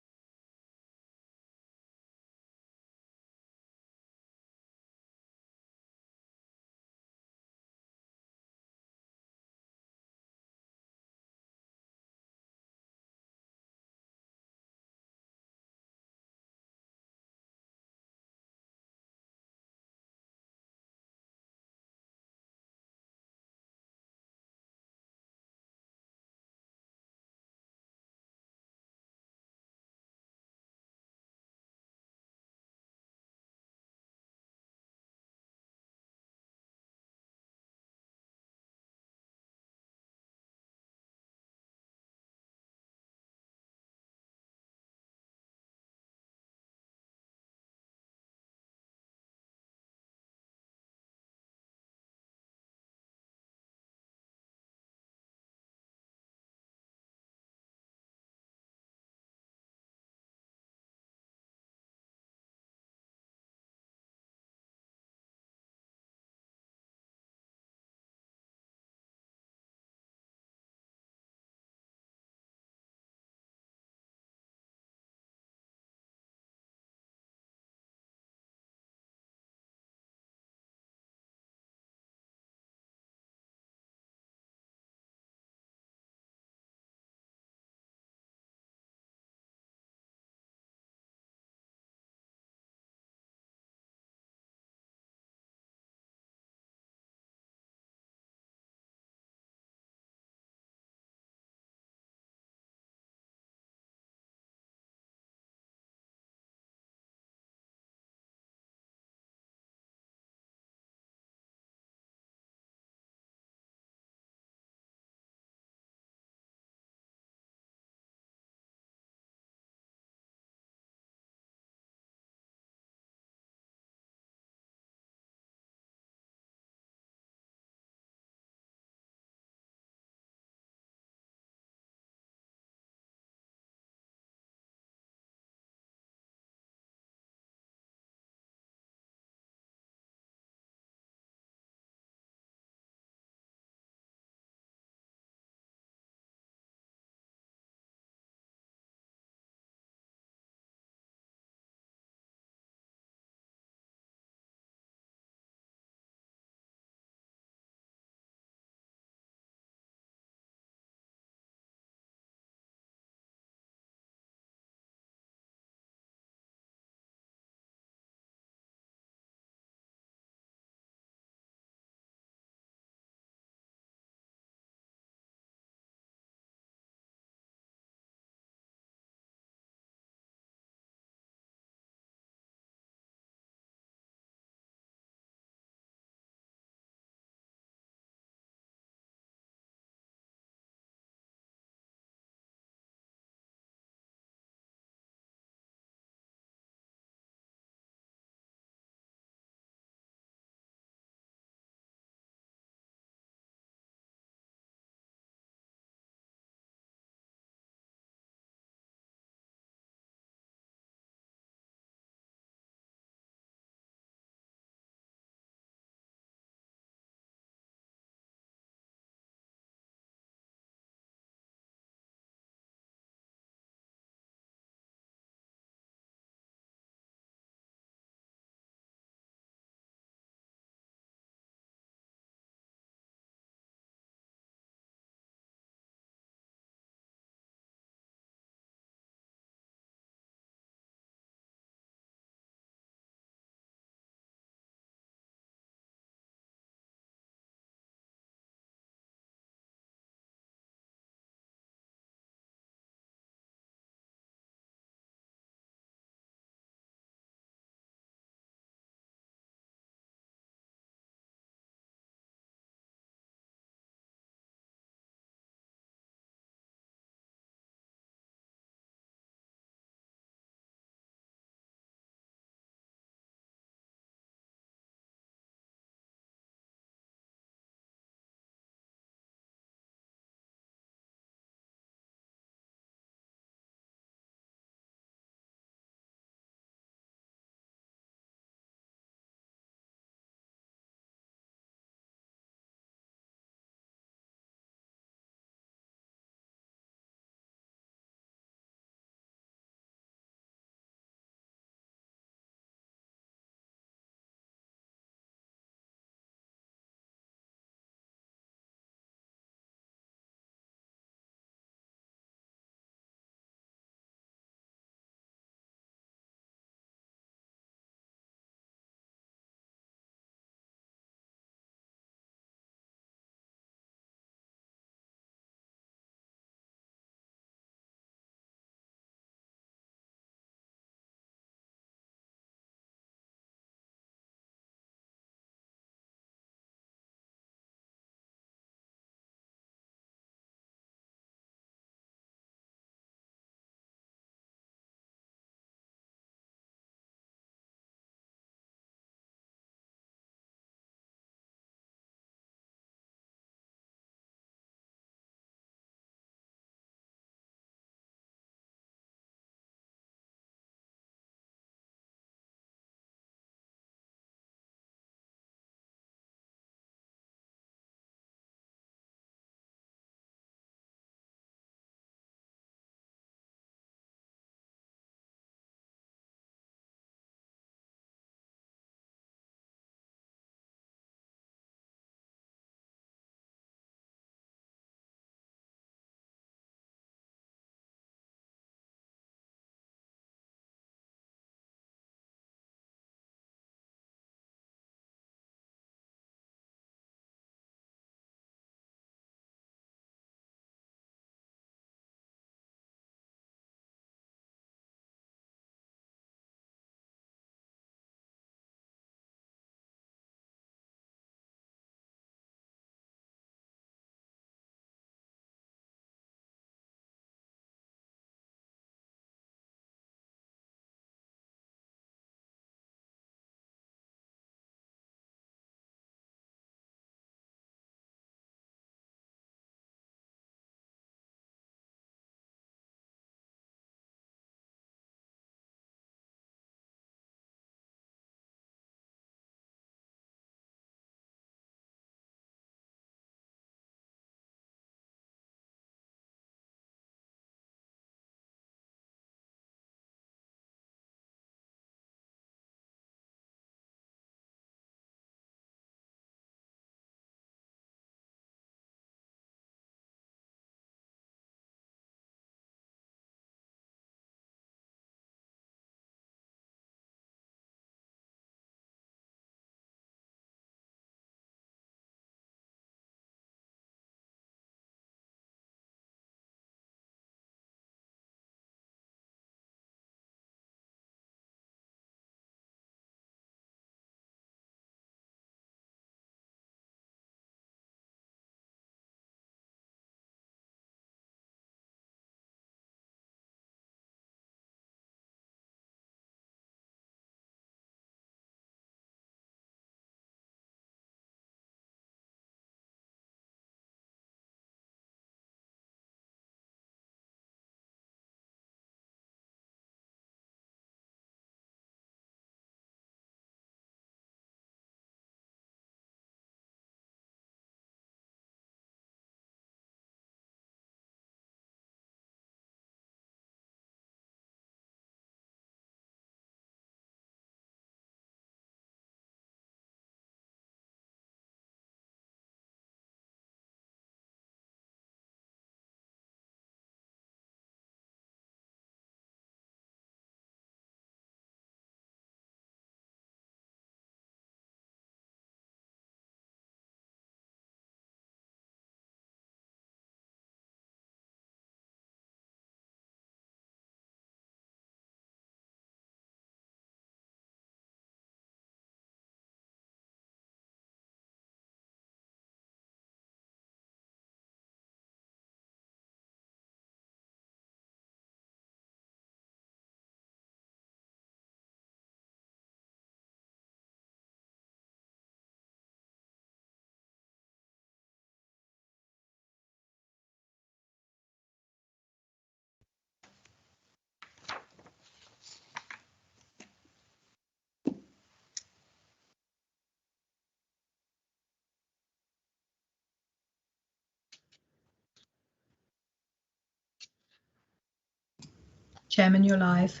Chairman, you're live.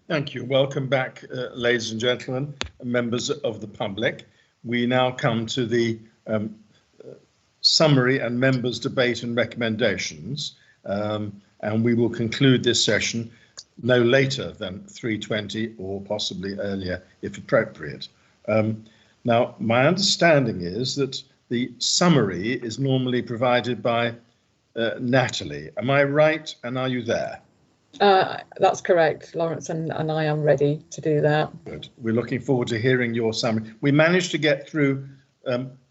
Thank you. Welcome back, ladies and gentlemen, members of the public. We now come to the summary and members' debate and recommendations, and we will conclude this session no later than 3:20 or possibly earlier if appropriate. Now, my understanding is that the summary is normally provided by Natalie. Am I right, and are you there? That's correct, Lawrence, and I am ready to do that. Good. We're looking forward to hearing your summary. We managed to get through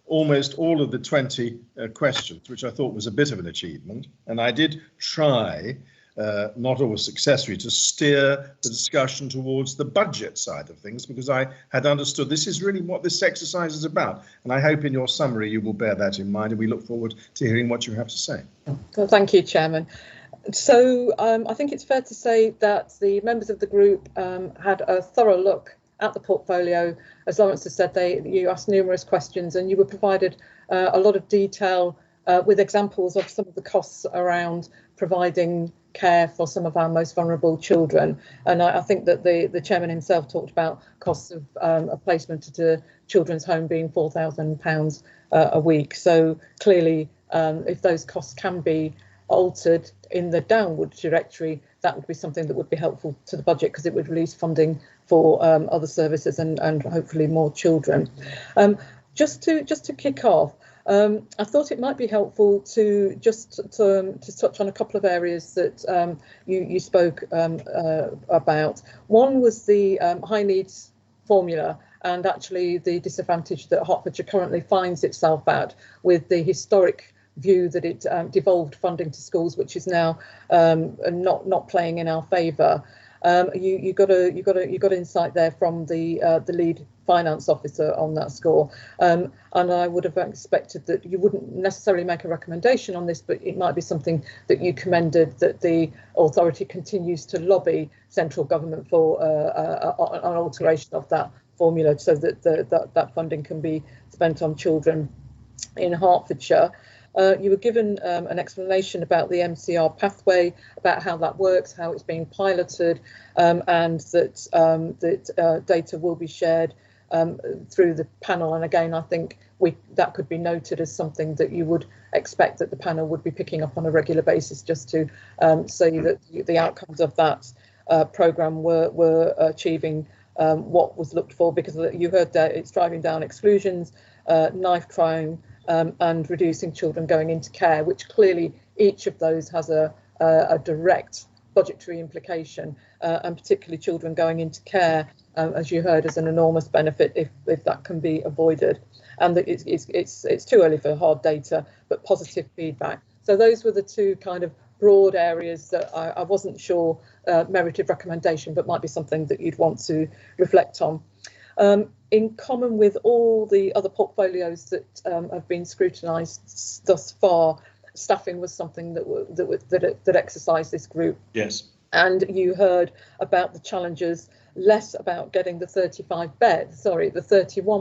almost all of the 20 questions, which I thought was a bit of an achievement. And I did try, not always successfully, to steer the discussion towards the budget side of things, because I had understood this is really what this exercise is about. And I hope in your summary you will bear that in mind, and we look forward to hearing what you have to say. Well, thank you, Chairman. So I think it's fair to say that the members of the group had a thorough look at the portfolio. As Lawrence has said, you asked numerous questions and you were provided a lot of detail with examples of some of the costs around providing care for some of our most vulnerable children. And I think that the chairman himself talked about costs of a placement at a children's home being £4,000 a week. So clearly, if those costs can be altered in the downward trajectory, that would be something that would be helpful to the budget, because it would release funding for other services and hopefully more children. Just to kick off, I thought it might be helpful to just to touch on a couple of areas that you spoke about. One was the high needs formula, and actually the disadvantage that Hertfordshire currently finds itself at with the historic view that it devolved funding to schools, which is now not playing in our favour. You got insight there from the lead finance officer on that score, and I would have expected that you wouldn't necessarily make a recommendation on this, but it might be something that you commended, that the authority continues to lobby central government for an alteration of that formula, so that that funding can be spent on children in Hertfordshire. You were given an explanation about the Mcr Pathway, about how that works, how it's being piloted, and that data will be shared through the panel. And again, I think that could be noted as something that you would expect that the panel would be picking up on a regular basis, just to say that the outcomes of that programme were achieving what was looked for, because you heard that it's driving down exclusions, knife crime, and reducing children going into care, which clearly each of those has a direct budgetary implication, and particularly children going into care, as you heard, is an enormous benefit if that can be avoided. And that it's too early for hard data, but positive feedback. So those were the two kind of broad areas that I wasn't sure merited recommendation, but might be something that you'd want to reflect on. In common with all the other portfolios that have been scrutinised thus far, staffing was something that exercised this group. Yes. And you heard about the challenges, less about getting the 31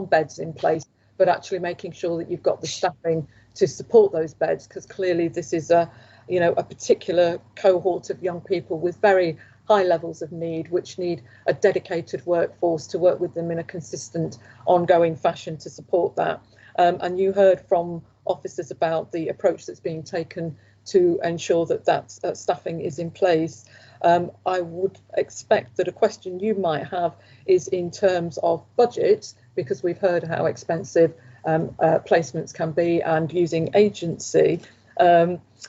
beds in place, but actually making sure that you've got the staffing to support those beds, because clearly this is a particular cohort of young people with very high levels of need, which need a dedicated workforce to work with them in a consistent, ongoing fashion to support that. And you heard from officers about the approach that's being taken to ensure that staffing is in place. I would expect that a question you might have is in terms of budget, because we've heard how expensive placements can be, and using agency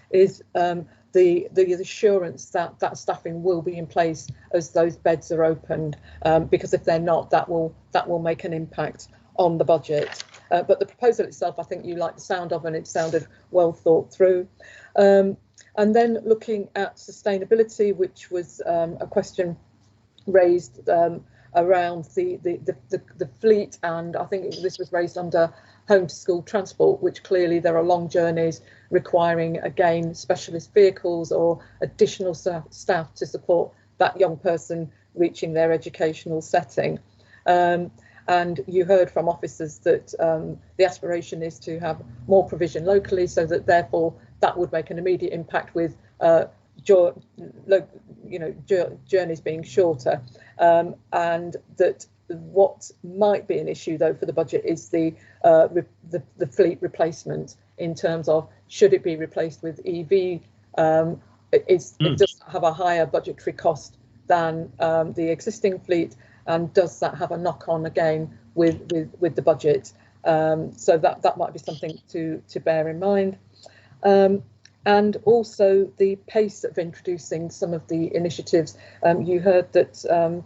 is the assurance that staffing will be in place as those beds are opened, because if they're not, that will make an impact on the budget. But the proposal itself, I think you like the sound of, and it sounded well thought through. And then looking at sustainability, which was a question raised around the fleet, and I think this was raised under home to school transport, which clearly there are long journeys requiring, again, specialist vehicles or additional staff to support that young person reaching their educational setting. And you heard from officers that the aspiration is to have more provision locally, so that therefore that would make an immediate impact with journeys being shorter, and that what might be an issue though for the budget is the fleet replacement, in terms of should it be replaced with EV. It does have a higher budgetary cost than the existing fleet, and does that have a knock-on again with the budget? So that might be something to bear in mind. And also the pace of introducing some of the initiatives. You heard that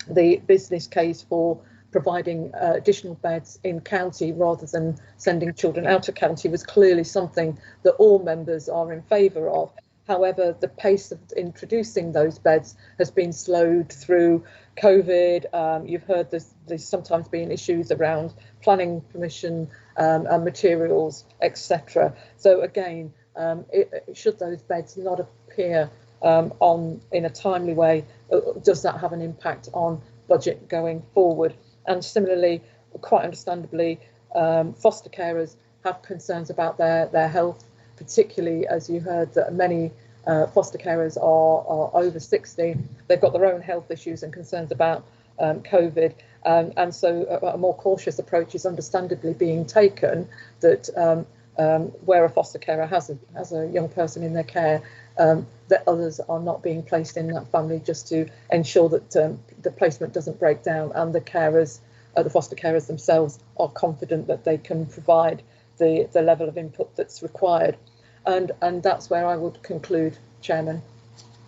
the business case for providing additional beds in county rather than sending children out of county was clearly something that all members are in favour of. However, the pace of introducing those beds has been slowed through COVID. You've heard there's sometimes been issues around planning permission and materials, etc. So again, should those beds not appear in a timely way, does that have an impact on budget going forward? And similarly, quite understandably, foster carers have concerns about their health, particularly as you heard that many foster carers are over 60. They've got their own health issues and concerns about COVID, and so a more cautious approach is understandably being taken, that where a foster carer has a young person in their care, that others are not being placed in that family, just to ensure that the placement doesn't break down, and the carers, the foster carers themselves, are confident that they can provide the level of input that's required. And that's where I would conclude, Chairman.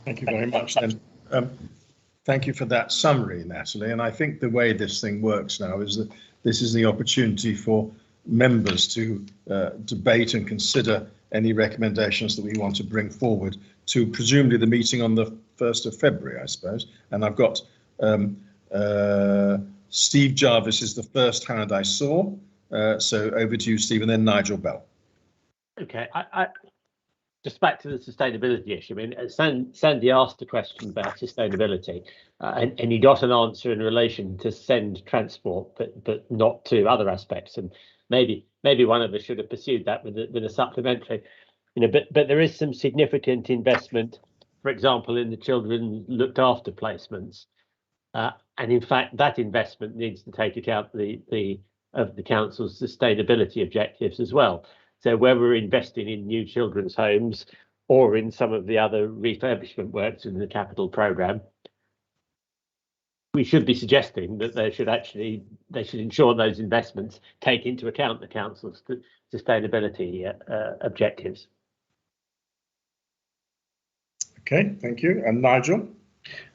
Thank you very much. Then, thank you for that summary, Natalie. And I think the way this thing works now is that this is the opportunity for members to debate and consider any recommendations that we want to bring forward to presumably the meeting on the 1st of February, I suppose. And I've got Steve Jarvis is the first hand I saw. So over to you, Steve, and then Nigel Bell. Okay, I just back to the sustainability issue. I mean, Sandy asked a question about sustainability, and he got an answer in relation to send transport, but not to other aspects. And maybe one of us should have pursued that with a supplementary. But there is some significant investment, for example, in the children looked after placements, and in fact that investment needs to take account of the council's sustainability objectives as well. So where we're investing in new children's homes or in some of the other refurbishment works in the capital programme, we should be suggesting that they should ensure those investments take into account the council's sustainability objectives. Okay, thank you. And Nigel?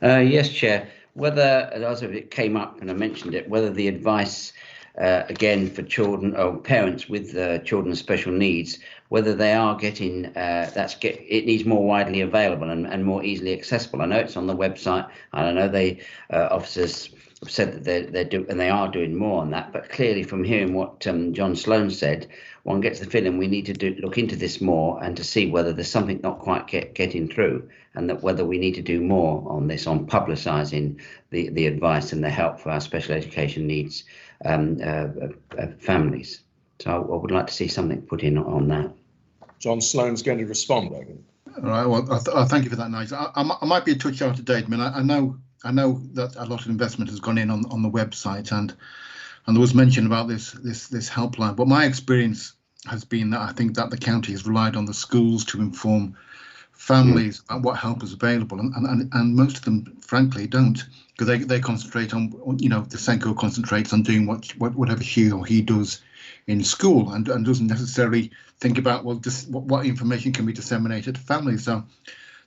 Yes, Chair. Whether, as it came up and I mentioned it, whether the advice again for children or parents with children with special needs, whether they are getting it needs more widely available and more easily accessible. I know it's on the website, and I know they officers have said that they are doing more on that, but clearly from hearing what John Sloan said, one gets the feeling we need to look into this more and to see whether there's something not quite getting through, and that whether we need to do more on this, on publicising the advice and the help for our special education needs families. So I would like to see something put in on that. John Sloan's going to respond. All right. Well, thank you for that, Nigel. I might be a touch out of date. I mean, I know that a lot of investment has gone in on the website, and there was mention about this helpline. But my experience has been that I think that the county has relied on the schools to inform families about what help is available, and most of them, frankly, don't, because they concentrate on, the SENCO concentrates on doing whatever she or he does in school, and doesn't necessarily think about, well, just what information can be disseminated to families. So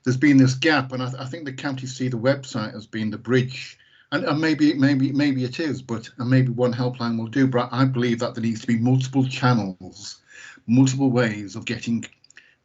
there's been this gap, and I think the county see the website as being the bridge, and maybe it is, but maybe one helpline will do. But I believe that there needs to be multiple channels, multiple ways of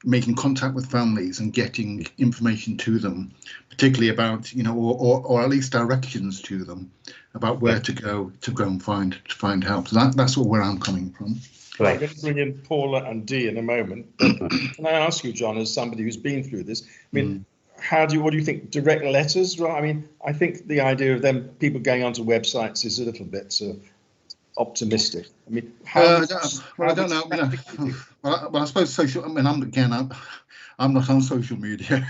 making contact with families and getting information to them, particularly about, or at least directions to them about where to go and find help. So that's where I'm coming from. Right. I'm going to bring in Paula and Dee in a moment. Can I ask you, John, as somebody who's been through this, I mean, what do you think? Direct letters? Right. I mean, I think the idea of people going onto websites is a little bit optimistic? I mean, I don't know. Well, I suppose social. I mean, I'm not on social media,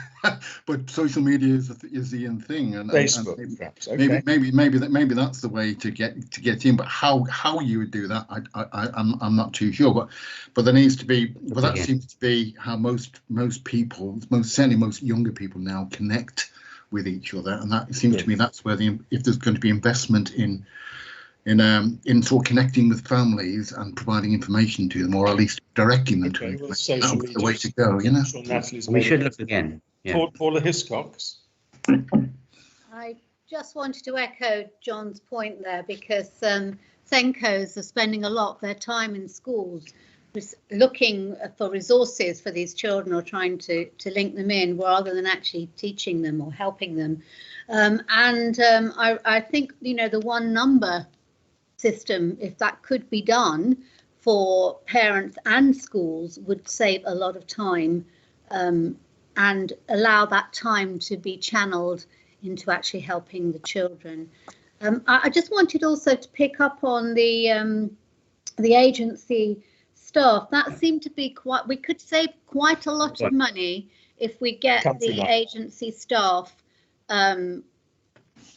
but social media is the in thing, and Facebook, and perhaps. Okay. maybe that's the way to get in. But how you would do that, I'm not too sure. But there needs to be. Well, that seems to be how most people, certainly most younger people now connect with each other, and that seems to me that's where if there's going to be investment in sort of connecting with families and providing information to them, or at least directing them to information. That's the way to go, you know. We should look again. Yeah. Paula Hiscox. I just wanted to echo John's point there, because Senkos are spending a lot of their time in schools looking for resources for these children, or trying to link them in rather than actually teaching them or helping them. I think, you know, the one number system, if that could be done for parents and schools, would save a lot of time and allow that time to be channeled into actually helping the children. I just wanted also to pick up on the agency staff. That seemed to be we could save quite a lot of money if we get the agency staff,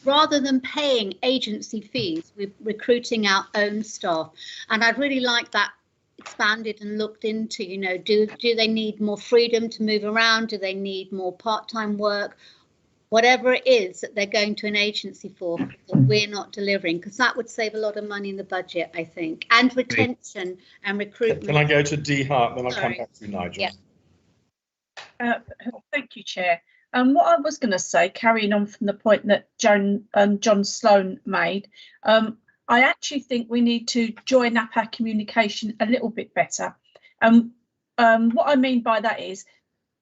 rather than paying agency fees, we're recruiting our own staff. And I'd really like that expanded and looked into, you know, do they need more freedom to move around? Do they need more part-time work? Whatever it is that they're going to an agency for, that we're not delivering, because that would save a lot of money in the budget, I think, and retention and recruitment. Can I go to Dee Hart, then I'll come back to Nigel. Yeah. Thank you, Chair. What I was going to say, carrying on from the point that John Sloan made, I actually think we need to join up our communication a little bit better. What I mean by that is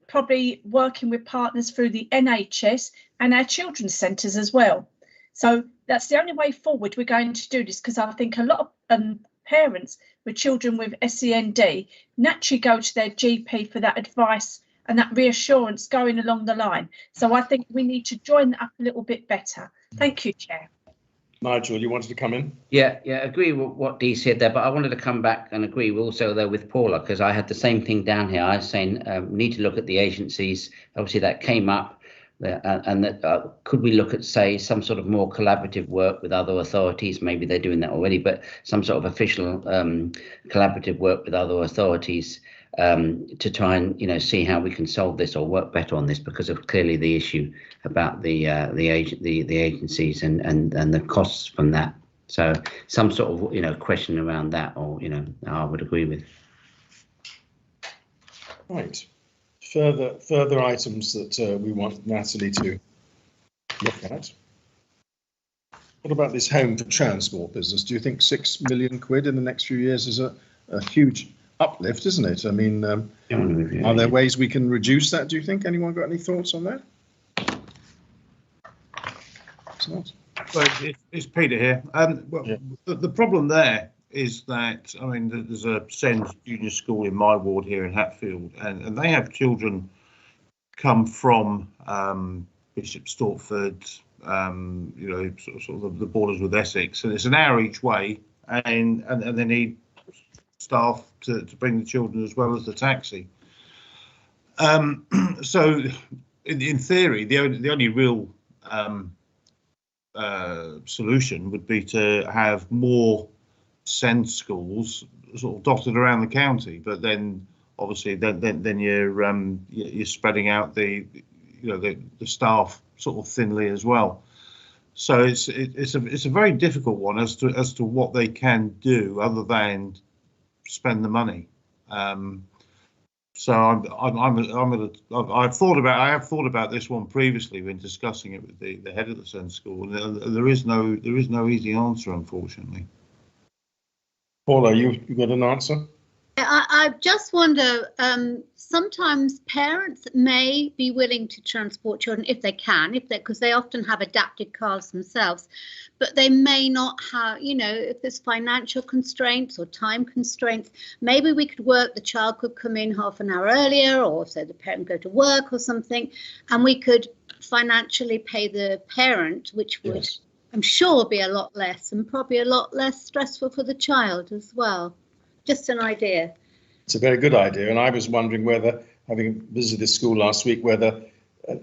probably working with partners through the NHS and our children's centres as well. So that's the only way forward we're going to do this, because I think a lot of parents with children with SEND naturally go to their GP for that advice and that reassurance going along the line. So I think we need to join that up a little bit better. Thank you, Chair. Nigel, you wanted to come in? Yeah, agree with what Dee said there, but I wanted to come back and agree also though with Paula, because I had the same thing down here. I was saying we need to look at the agencies. Obviously that came up, and that could we look at, say, some sort of more collaborative work with other authorities? Maybe they're doing that already, but some sort of official collaborative work with other authorities to try and, you know, see how we can solve this or work better on this, because of clearly the issue about the agencies and the costs from that. So some sort of, you know, question around that, or, you know, I would agree with. Right. Further items that we want Natalie to look at. What about this home for transport business? Do you think £6 million in the next few years is a huge uplift, isn't it? I mean, are there ways we can reduce that, do you think? Anyone got any thoughts on that? It's not. Well, it's Peter here. The problem there is that, I mean, there's a SEND junior school in my ward here in Hatfield, and they have children come from Bishop Stortford, you know, sort of the borders with Essex, and it's an hour each way, and they need staff to bring the children as well as the taxi. So in theory, the only real solution would be to have more SEND schools sort of dotted around the county, but then obviously then you're spreading out the staff sort of thinly as well. So it's a very difficult one as to what they can do other than spend the money. So I have thought about this one previously when discussing it with the head of the SEND school, and there is no easy answer, unfortunately. Paula, you got an answer? I just wonder, sometimes parents may be willing to transport children if they can, because they often have adapted cars themselves, but they may not have, you know, if there's financial constraints or time constraints, maybe we could work, the child could come in half an hour earlier, or say the parent go to work or something, and we could financially pay the parent, which would I'm sure will be a lot less, and probably a lot less stressful for the child as well. Just an idea. It's a very good idea, and I was wondering whether, having visited this school last week, whether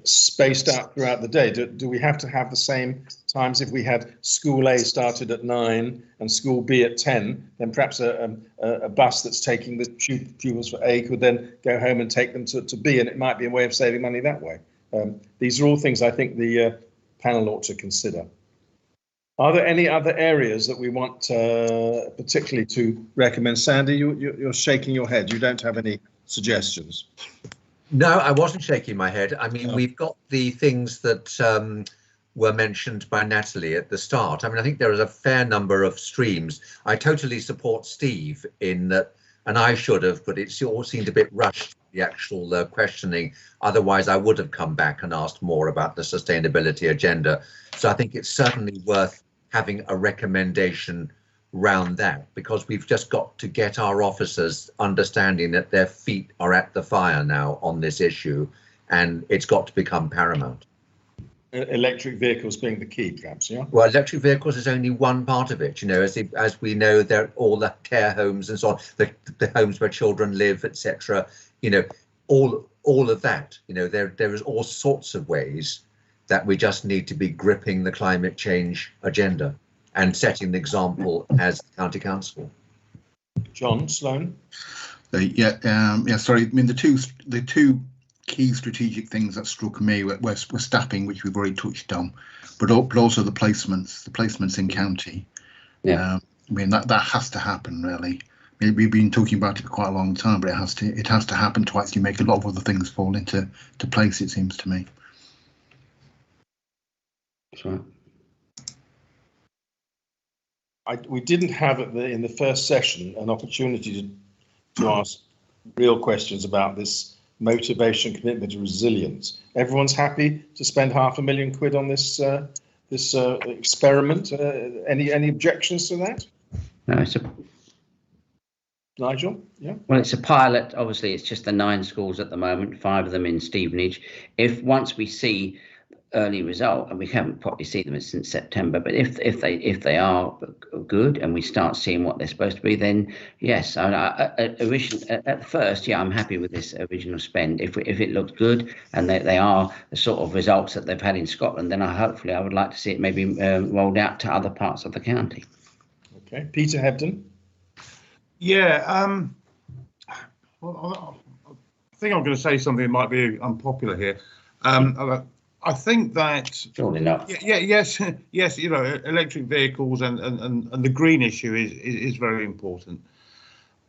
spaced out throughout the day, do we have to have the same times? If we had school A started at 9 and school B at 10, then perhaps a bus that's taking the pupils for A could then go home and take them to B, and it might be a way of saving money that way. These are all things I think the panel ought to consider. Are there any other areas that we want particularly to recommend? Sandy, you're shaking your head. You don't have any suggestions? No, I wasn't shaking my head. I mean, we've got the things that were mentioned by Natalie at the start. I mean, I think there is a fair number of streams. I totally support Steve in that, and I should have, but it all seemed a bit rushed, the actual questioning. Otherwise, I would have come back and asked more about the sustainability agenda. So I think it's certainly worth having a recommendation round that, because we've just got to get our officers understanding that their feet are at the fire now on this issue, and it's got to become paramount. Electric vehicles being the key, perhaps, yeah? Well, electric vehicles is only one part of it, you know, as we know, there all the care homes and so on, the homes where children live, etc. You know, all of that, you know, there is all sorts of ways that we just need to be gripping the climate change agenda and setting the example as county council. John Sloan. Sorry. I mean, the two key strategic things that struck me were staffing, which we've already touched on, but also the placements in county. Yeah. I mean, that has to happen, really. I mean, we've been talking about it for quite a long time, but it has to happen to actually make a lot of other things fall into place, it seems to me. That's right. We didn't have in the first session an opportunity to ask real questions about this motivation, commitment, and resilience. Everyone's happy to spend £500,000 on this experiment. Any objections to that? No, Nigel? Yeah. Well, it's a pilot. Obviously, it's just the 9 schools at the moment, 5 of them in Stevenage. If once we see early result, and we haven't probably seen them since September, but if they are good and we start seeing what they're supposed to be, then yes, at first, yeah, I'm happy with this original spend. If it looks good and they are the sort of results that they've had in Scotland, then hopefully I would like to see it maybe rolled out to other parts of the county. Okay, Peter Hebden. Yeah, well, I think I'm going to say something that might be unpopular here. I think that surely not. Yes, you know, electric vehicles and the green issue is very important.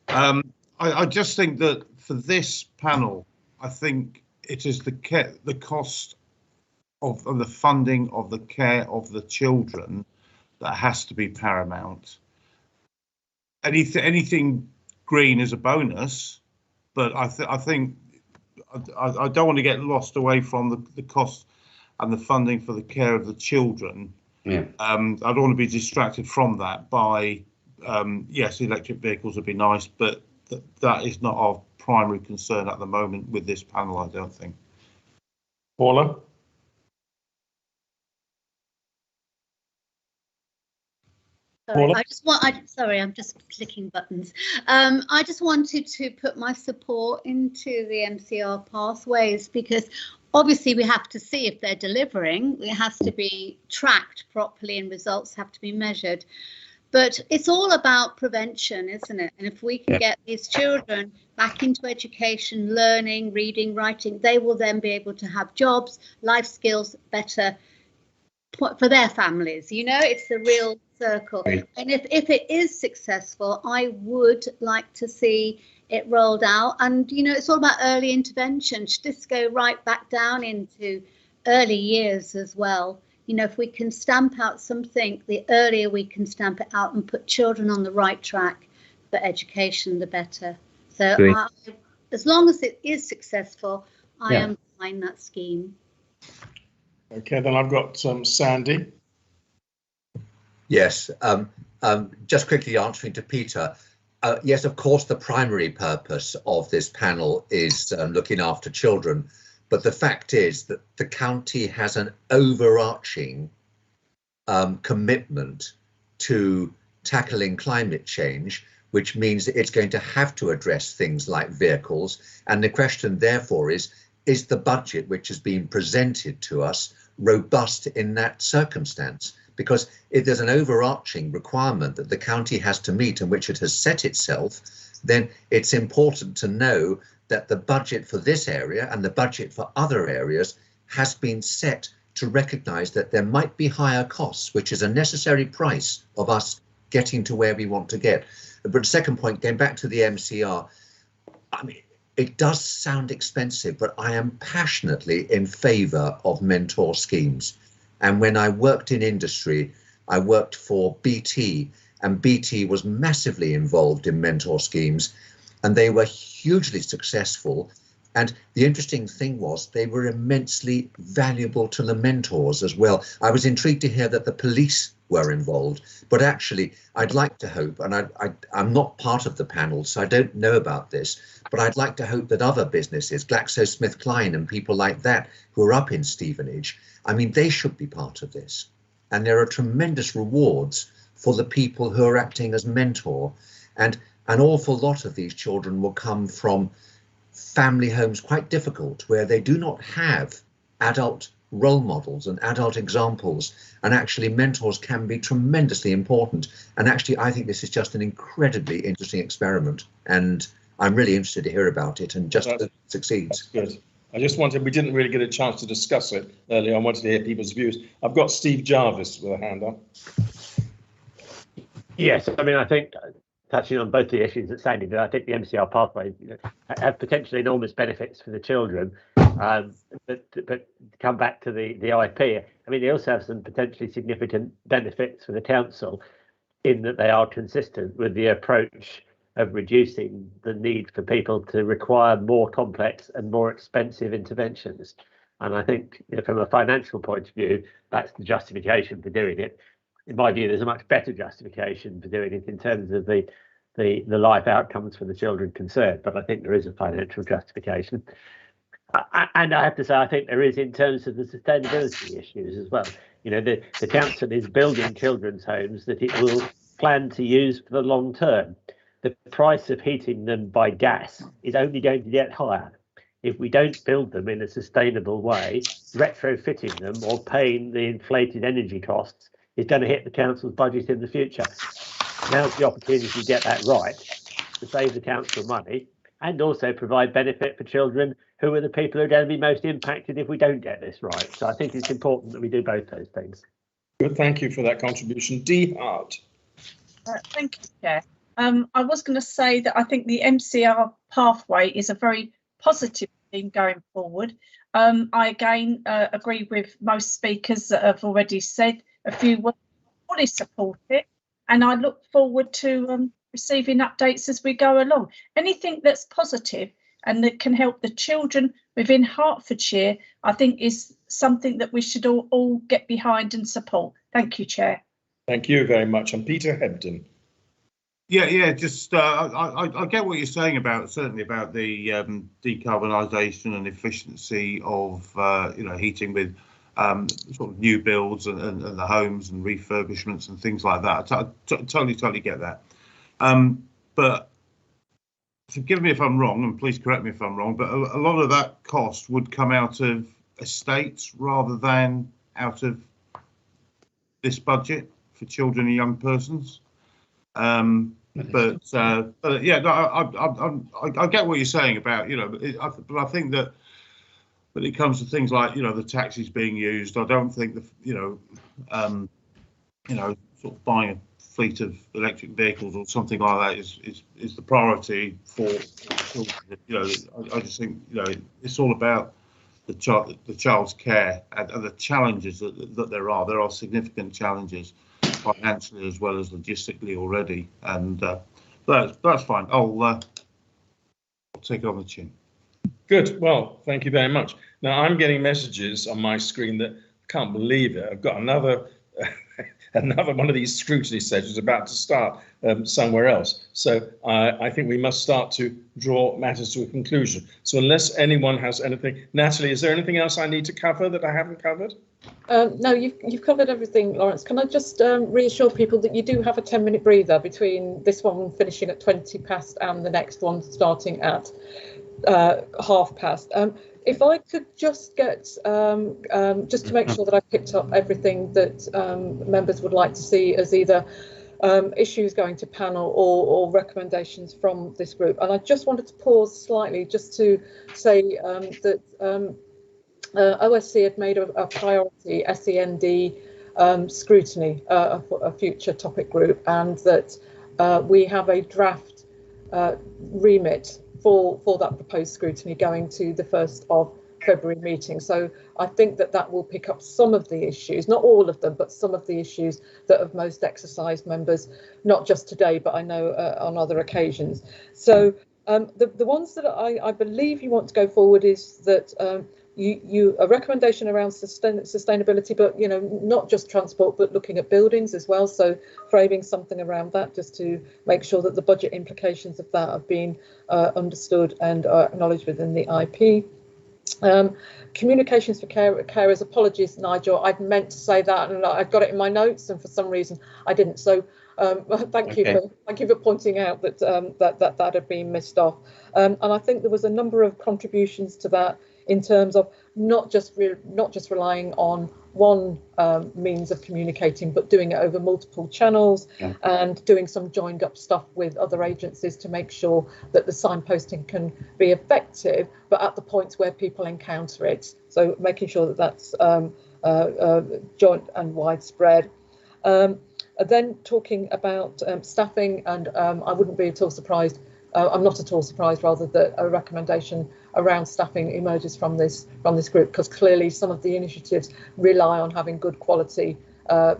I just think that for this panel, I think it is the cost of the funding of the care of the children that has to be paramount. Anything green is a bonus, but I think I don't want to get lost away from the cost and the funding for the care of the children. Yeah. I don't want to be distracted from that by, yes, electric vehicles would be nice, but that is not our primary concern at the moment with this panel, I don't think. Paula? Sorry, I'm just clicking buttons. I just wanted to put my support into the MCR pathways, because obviously we have to see if they're delivering. It has to be tracked properly and results have to be measured. But it's all about prevention, isn't it? And if we can get these children back into education, learning, reading, writing, they will then be able to have jobs, life skills better for their families. You know, it's the real circle. And if it is successful, I would like to see it rolled out. And, you know, it's all about early intervention. Should this go right back down into early years as well? You know, if we can stamp out something, the earlier we can stamp it out and put children on the right track for education, the better. So as long as it is successful, I am behind that scheme. Okay, then I've got Sandy. Yes, just quickly answering to Peter. Yes, of course, the primary purpose of this panel is looking after children. But the fact is that the county has an overarching commitment to tackling climate change, which means that it's going to have to address things like vehicles. And the question therefore is the budget which has been presented to us robust in that circumstance? Because if there's an overarching requirement that the county has to meet and which it has set itself, then it's important to know that the budget for this area and the budget for other areas has been set to recognise that there might be higher costs, which is a necessary price of us getting to where we want to get. But second point, going back to the MCR, I mean, it does sound expensive, but I am passionately in favour of mentor schemes. And when I worked in industry, I worked for BT, and BT was massively involved in mentor schemes, and they were hugely successful. And the interesting thing was they were immensely valuable to the mentors as well. I was intrigued to hear that the police were involved, but actually I'd like to hope, and I'm not part of the panel, so I don't know about this, but I'd like to hope that other businesses, GlaxoSmithKline and people like that who are up in Stevenage, I mean, they should be part of this. And there are tremendous rewards for the people who are acting as mentor. And an awful lot of these children will come from family homes quite difficult, where they do not have adult role models and adult examples, and actually mentors can be tremendously important. And actually I think this is just an incredibly interesting experiment, and I'm really interested to hear about it and just it succeeds. That's good. I just wanted, we didn't really get a chance to discuss it earlier. I wanted to hear people's views. I've got Steve Jarvis with a hand up. Yes, I mean, I think touching on both the issues that Sandy did, I think the MCR pathway have potentially enormous benefits for the children. But to come back to the IP, I mean, they also have some potentially significant benefits for the council in that they are consistent with the approach of reducing the need for people to require more complex and more expensive interventions. And I think, you know, from a financial point of view, that's the justification for doing it. In my view, there's a much better justification for doing it in terms of the life outcomes for the children concerned. But I think there is a financial justification. And I have to say, I think there is in terms of the sustainability issues as well. You know, the council is building children's homes that it will plan to use for the long term. The price of heating them by gas is only going to get higher. If we don't build them in a sustainable way, retrofitting them or paying the inflated energy costs is going to hit the council's budget in the future. Now's the opportunity to get that right, to save the council money and also provide benefit for children who are the people who are going to be most impacted if we don't get this right. So I think it's important that we do both those things. Good, thank you for that contribution. Dee Hart. Thank you, Chair. I was going to say that I think the MCR pathway is a very positive thing going forward. I again agree with most speakers that have already said a few words. Fully support it, and I look forward to receiving updates as we go along. Anything that's positive and that can help the children within Hertfordshire, I think is something that we should all get behind and support. Thank you, Chair. Thank you very much. And Peter Hebden. Yeah, just I get what you're saying about, certainly about the decarbonisation and efficiency of heating with sort of new builds and the homes and refurbishments and things like that. I totally get that. But forgive me if I'm wrong, and please correct me if I'm wrong, but a lot of that cost would come out of estates rather than out of this budget for children and young persons. But yeah, no, I get what you're saying about, but I think that when it comes to things like, the taxis being used, I don't think sort of buying a fleet of electric vehicles or something like that is the priority for children. I just think, it's all about the child's care and the challenges that there are. There are significant challenges financially as well as logistically already, and that's fine. I'll take it on the chin. Good. Well, thank you very much. Now I'm getting messages on my screen that I can't believe it. I've got another another one of these scrutiny sessions about to start somewhere else. So I think we must start to draw matters to a conclusion. So unless anyone has anything, Natalie, is there anything else I need to cover that I haven't covered? No, you've covered everything, Lawrence. Can I just reassure people that you do have a 10-minute breather between this one finishing at 20 past and the next one starting at half past. If I could just get, just to make sure that I've picked up everything that members would like to see as either issues going to panel or recommendations from this group. And I just wanted to pause slightly just to say that OSC had made a priority SEND scrutiny, a future topic group, and that we have a draft remit for that proposed scrutiny going to the 1st of February meeting. So I think that will pick up some of the issues, not all of them, but some of the issues that have most exercised members, not just today, but I know on other occasions. So the ones that I believe you want to go forward is that a recommendation around sustainability, but not just transport, but looking at buildings as well. So framing something around that, just to make sure that the budget implications of that have been understood and acknowledged within the IP. Communications for carers. Apologies, Nigel. I'd meant to say that, and I got it in my notes, and for some reason I didn't. So thank you for pointing out that that had been missed off. And I think there was a number of contributions to that, in terms of not just relying on one means of communicating, but doing it over multiple channels, and doing some joined up stuff with other agencies to make sure that the signposting can be effective, but at the points where people encounter it. So making sure that that's joint and widespread. Then talking about staffing, and I wouldn't be at all surprised. I'm not at all surprised, rather, that a recommendation around staffing emerges from this group, because clearly some of the initiatives rely on having good quality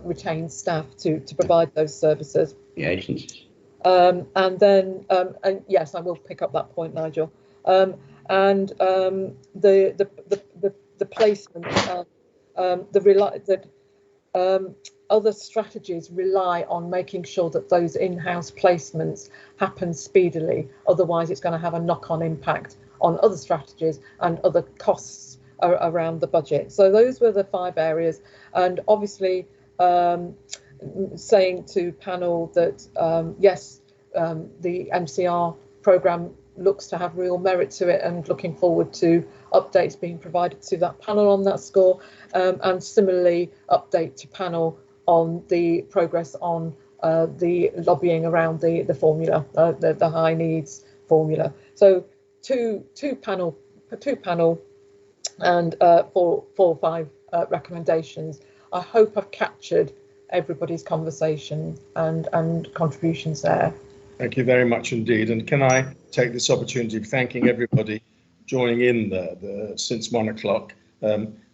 retained staff to provide those services. The agencies. And then, and yes, I will pick up that point, Nigel. And the placement, other strategies rely on making sure that those in-house placements happen speedily. Otherwise, it's going to have a knock-on impact on other strategies and other costs around the budget. So those were the 5 areas. And obviously, saying to panel that yes, the MCR programme looks to have real merit to it, and looking forward to updates being provided to that panel on that score, and similarly update to panel on the progress on the lobbying around the formula, the high needs formula. So two panel and 4 or 5 recommendations. I hope I've captured everybody's conversation and contributions there. Thank you very much indeed. And can I take this opportunity of thanking everybody joining in since 1 o'clock.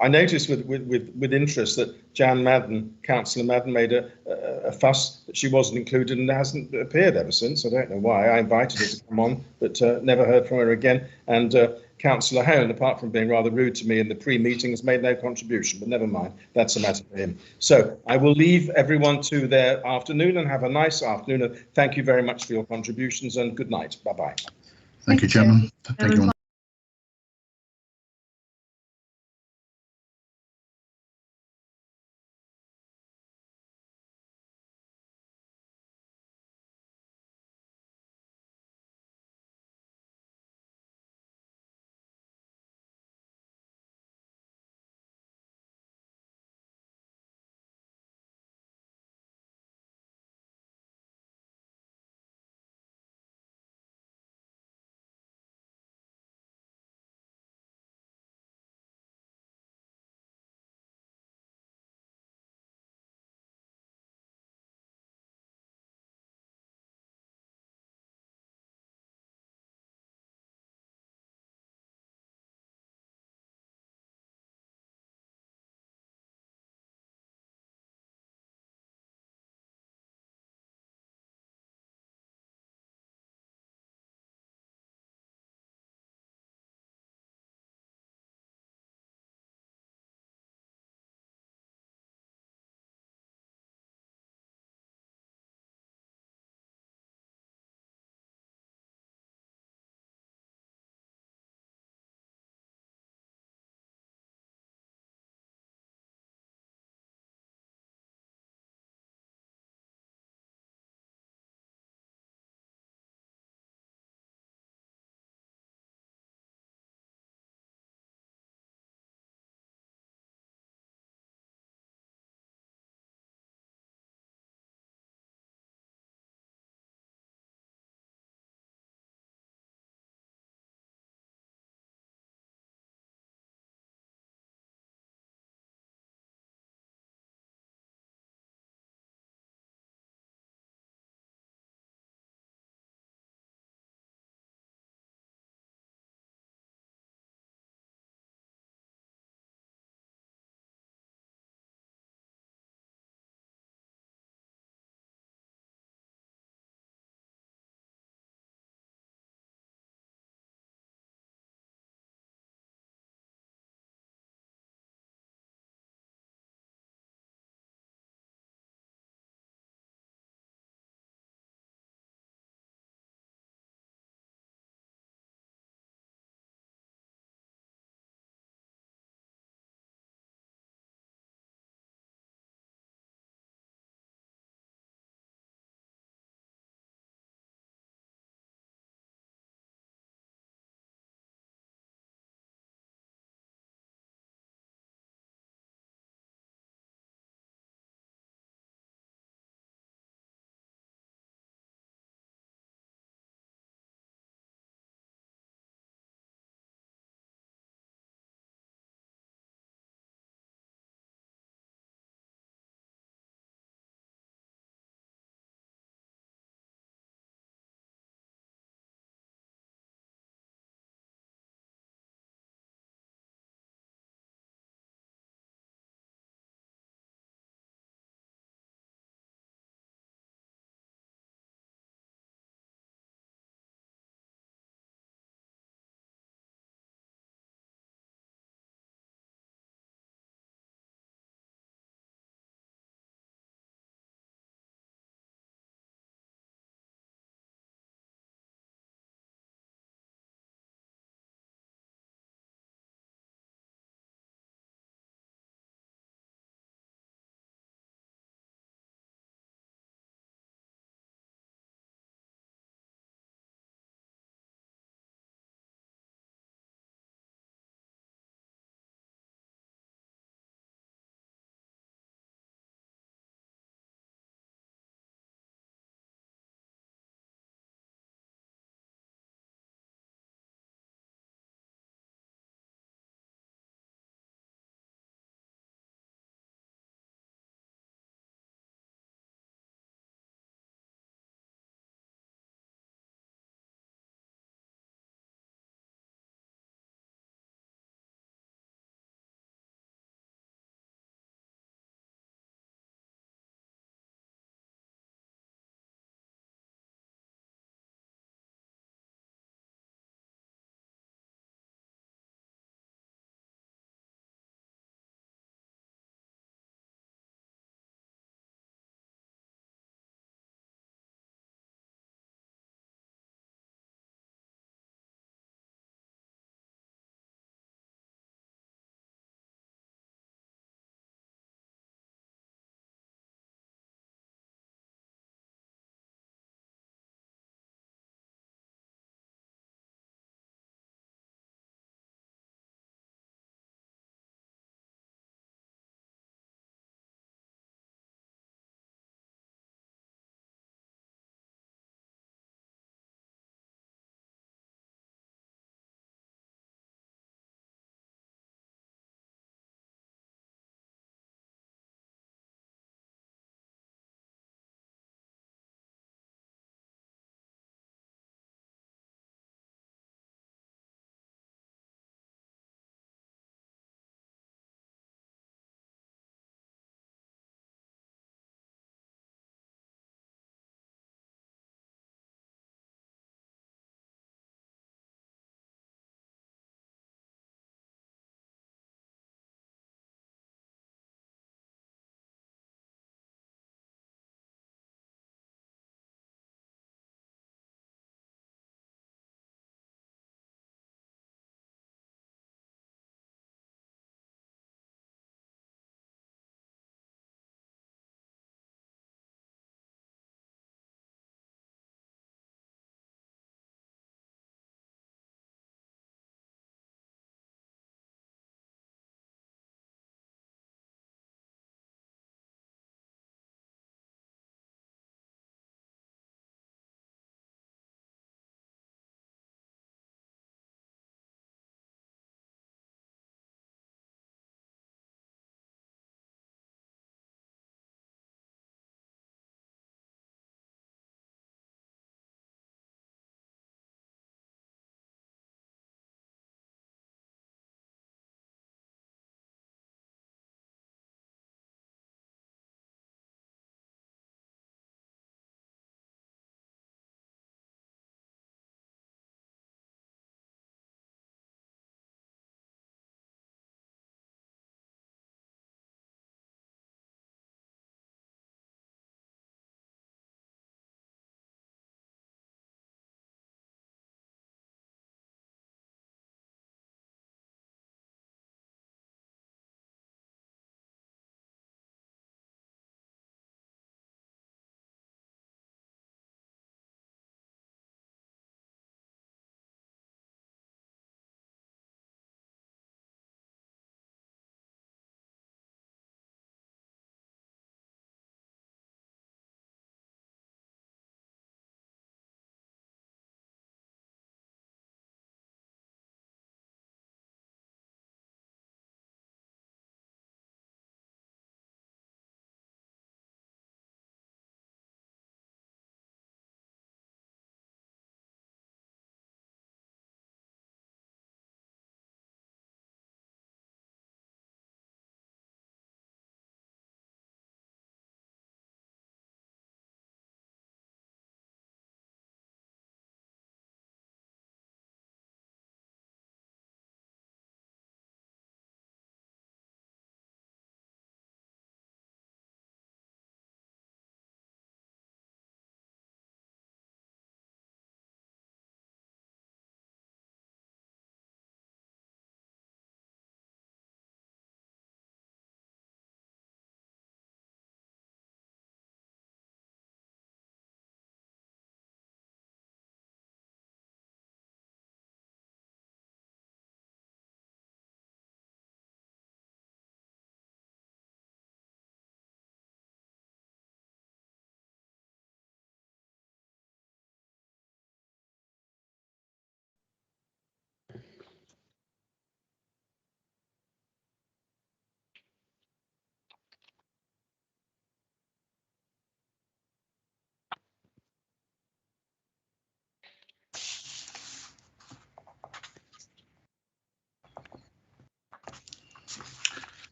I noticed with interest that Jan Madden, Councillor Madden, made a fuss that she wasn't included and hasn't appeared ever since. I don't know why. I invited her to come on, but never heard from her again. And Councillor Hone, apart from being rather rude to me in the pre-meeting, has made no contribution, but never mind. That's a matter for him. So I will leave everyone to their afternoon, and have a nice afternoon. And thank you very much for your contributions, and good night. Bye-bye. Thank you, Chairman. Thank you.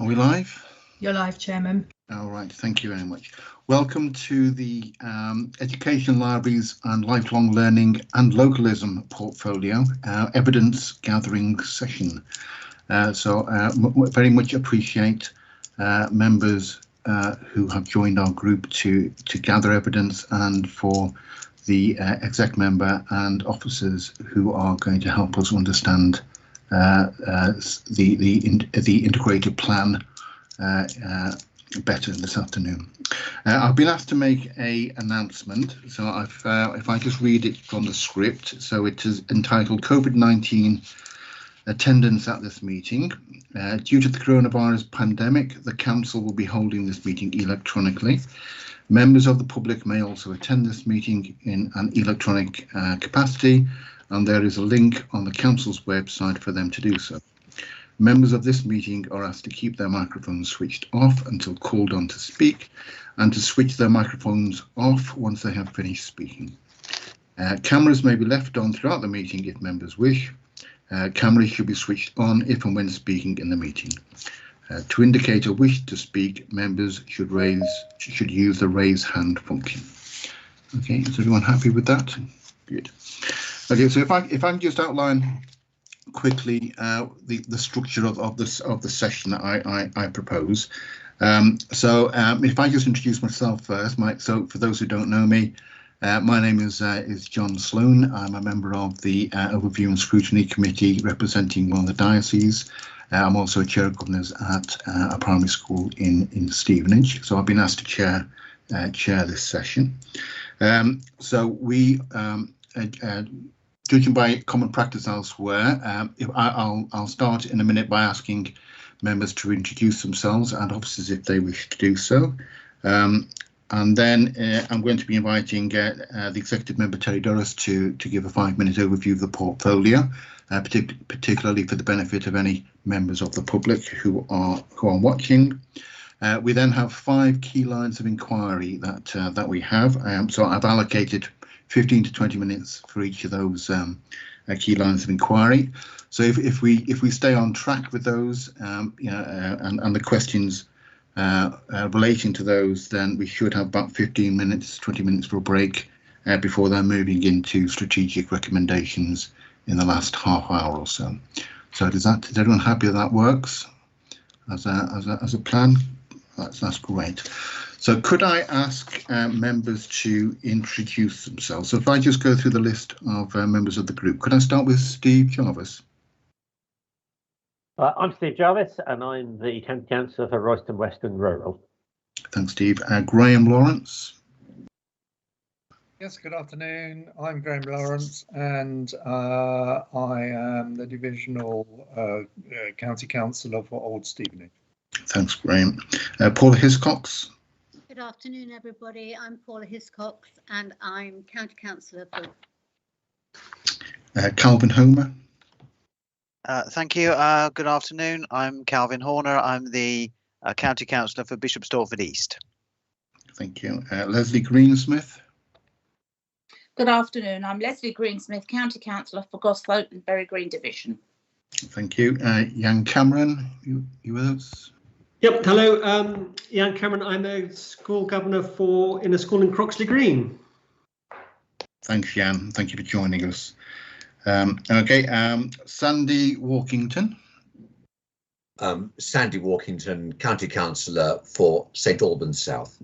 Are we live? You're live, Chairman. All right, thank you very much. Welcome to the Education Libraries and Lifelong Learning and Localism Portfolio Evidence Gathering Session. Very much appreciate members who have joined our group to gather evidence, and for the exec member and officers who are going to help us understand the integrated plan better this afternoon. I've been asked to make an announcement, so if I just read it from the script. So it is entitled COVID-19 Attendance at this meeting. Due to the coronavirus pandemic, the council will be holding this meeting electronically. Members of the public may also attend this meeting in an electronic capacity, and there is a link on the council's website for them to do so. Members of this meeting are asked to keep their microphones switched off until called on to speak, and to switch their microphones off once they have finished speaking. Cameras may be left on throughout the meeting if members wish. Cameras should be switched on if and when speaking in the meeting. To indicate a wish to speak, members should use the raise hand function. Okay, is everyone happy with that? Good. Okay, so if I can just outline quickly the structure of the session that I propose. If I just introduce myself first, so for those who don't know me, my name is John Sloan. I'm a member of the Overview and Scrutiny Committee representing one of the dioceses. I'm also a chair of governors at a primary school in Stevenage, so I've been asked to chair this session. Judging by common practice elsewhere, I'll start in a minute by asking members to introduce themselves and officers if they wish to do so. And then I'm going to be inviting the Executive Member Terry Dorris to give a 5-minute overview of the portfolio, particularly for the benefit of any members of the public who are watching. We then have 5 key lines of inquiry that we have. So I've allocated 15 to 20 minutes for each of those key lines of inquiry. So if we stay on track with those, and the questions relating to those, then we should have about 15 minutes, 20 minutes for a break before they're moving into strategic recommendations in the last half hour or so. So is everyone happy that works as a plan? That's great. So could I ask members to introduce themselves? So if I just go through the list of members of the group, could I start with Steve Jarvis? I'm Steve Jarvis, and I'm the County Councillor for Royston Western Rural. Thanks, Steve. Graham Lawrence. Yes, good afternoon. I'm Graham Lawrence, and I am the Divisional County Councillor for Old Stevenage. Thanks, Graham. Paula Hiscox. Good afternoon, everybody. I'm Paula Hiscox, and I'm County Councillor for... Calvin Homer. Thank you. Good afternoon. I'm Calvin Horner. I'm the County Councillor for Bishop Stortford East. Thank you. Leslie Greensmith. Good afternoon. I'm Leslie Greensmith, County Councillor for Gosthwaite and Berry Green Division. Thank you. Jan Cameron, you with us? Yep. Hello, Jan Cameron. I'm a school governor in a school in Croxley Green. Thanks, Jan. Thank you for joining us. Okay, Sandy Walkington. Sandy Walkington, County Councillor for St Albans South.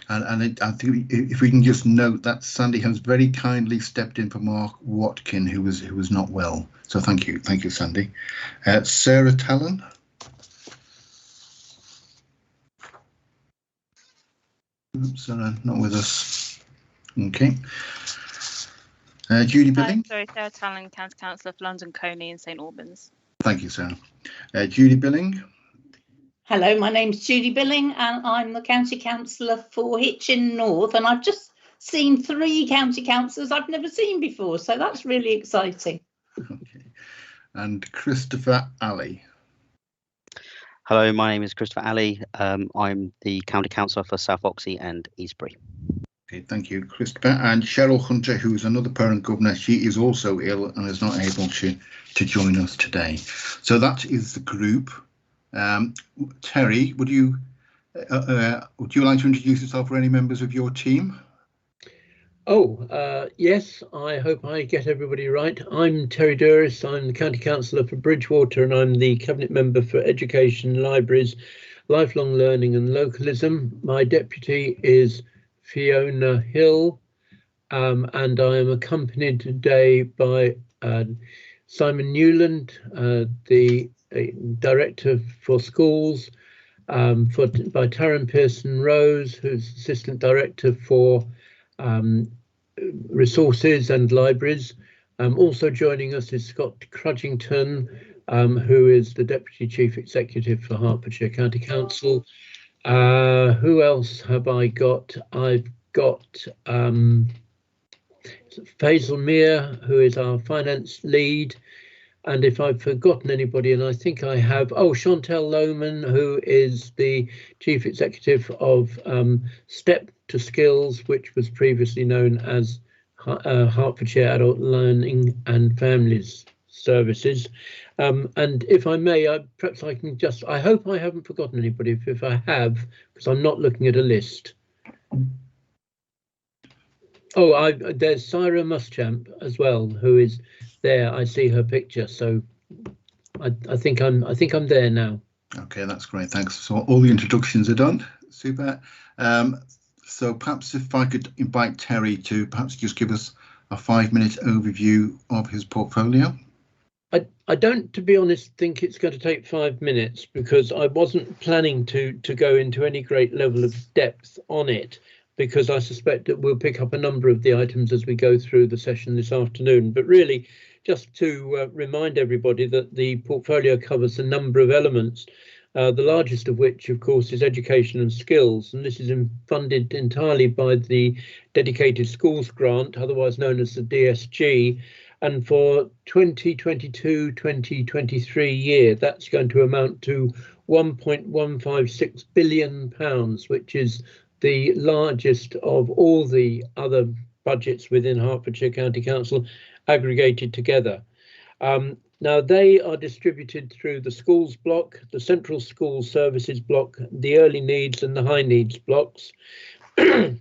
And I think if we can just note that Sandy has very kindly stepped in for Mark Watkin, who was not well. So thank you, Sandy. Sarah Talon. Sarah, not with us. Okay. Judy Billing. Sorry, Sarah Talon, County Councillor for London Coney and St Albans. Thank you, Sarah. Judy Billing. Hello, my name's Judy Billing, and I'm the County Councillor for Hitchin North, and I've just seen 3 county councillors I've never seen before, so that's really exciting. Okay. And Christopher Alley. Hello, my name is Christopher Alley. I'm the County Councillor for South Oxley and Eastbury. Okay, thank you, Christopher. And Cheryl Hunter, who is another parent governor, she is also ill and is not able to join us today. So that is the group Terry, would you like to introduce yourself or any members of your team? Yes, I hope I get everybody right. I'm Terry Duris, I'm the County Councillor for Bridgewater, and I'm the Cabinet Member for Education, Libraries, Lifelong Learning and Localism. My deputy is Fiona Hill, and I am accompanied today by Simon Newland, the Director for Schools, by Taryn Pearson-Rose, who's Assistant Director for Resources and Libraries. Also joining us is Scott Crudgington, who is the Deputy Chief Executive for Hertfordshire County Council. Who else have I got? I've got Faisal Mir, who is our Finance Lead. And if I've forgotten anybody, and I think I have, Chantel Lohman, who is the Chief Executive of Step to Skills, which was previously known as Hertfordshire Adult Learning and Families Services. And if I may, perhaps I can just, I hope I haven't forgotten anybody, if I have, because I'm not looking at a list. There's Syra Muschamp as well, who is there. I see her picture, so I think I'm there now. Okay, that's great. Thanks. So all the introductions are done. Super. So perhaps if I could invite Terry to perhaps just give us a 5-minute overview of his portfolio. I don't, to be honest, think it's going to take 5 minutes, because I wasn't planning to go into any great level of depth on it, because I suspect that we'll pick up a number of the items as we go through the session this afternoon. But really, just to remind everybody that the portfolio covers a number of elements, the largest of which, of course, is education and skills. And this is funded entirely by the Dedicated Schools Grant, otherwise known as the DSG. And for 2022-2023 year, that's going to amount to £1.156 billion, which is the largest of all the other budgets within Hertfordshire County Council aggregated together. Now they are distributed through the schools block, the central school services block, the early needs and the high needs blocks. and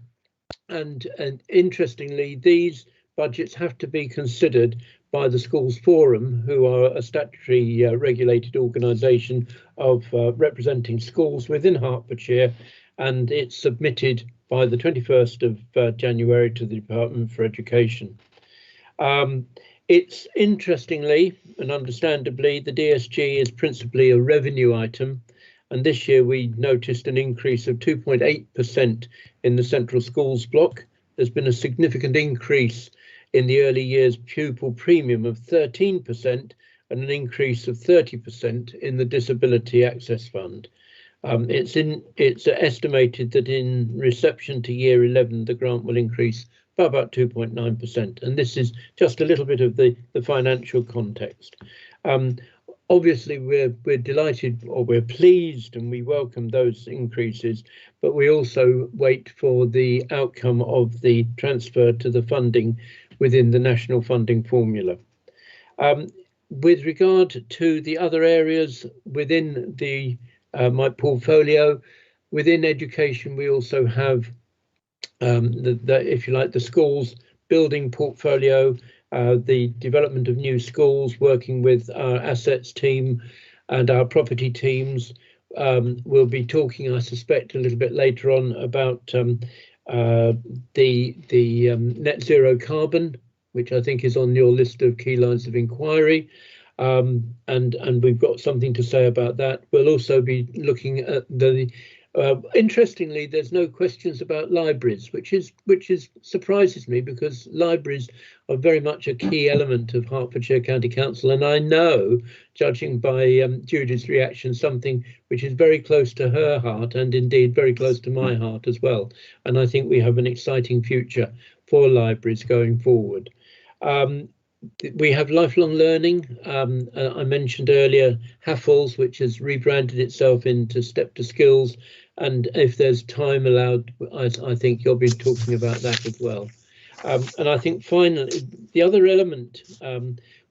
interestingly, these budgets have to be considered by the Schools Forum, who are a statutory regulated organisation of representing schools within Hertfordshire, and it's submitted by the 21st of January to the Department for Education. It's interestingly and understandably, the DSG is principally a revenue item, and this year we noticed an increase of 2.8% in the central schools block. There's been a significant increase in the early years pupil premium of 13% and an increase of 30% in the Disability Access Fund. It's estimated that in reception to year 11, the grant will increase by about 2.9%. And this is just a little bit of the financial context. Obviously, we're delighted, or we're pleased, and we welcome those increases, but we also wait for the outcome of the transfer to the funding within the national funding formula. With regard to the other areas within the my portfolio, within education, we also have if you like, the schools building portfolio, the development of new schools, working with our assets team and our property teams. We'll be talking, I suspect, a little bit later on about the net zero carbon, which I think is on your list of key lines of inquiry. And we've got something to say about that. We'll also be looking at the interestingly, there's no questions about libraries, which surprises me, because libraries are very much a key element of Hertfordshire County Council, and I know, judging by Judy's reaction, something which is very close to her heart, and indeed very close to my heart as well. And I think we have an exciting future for libraries going forward. We have lifelong learning. I mentioned earlier HAFLs, which has rebranded itself into Step to Skills. And if there's time allowed, I think you'll be talking about that as well. And I think finally, the other element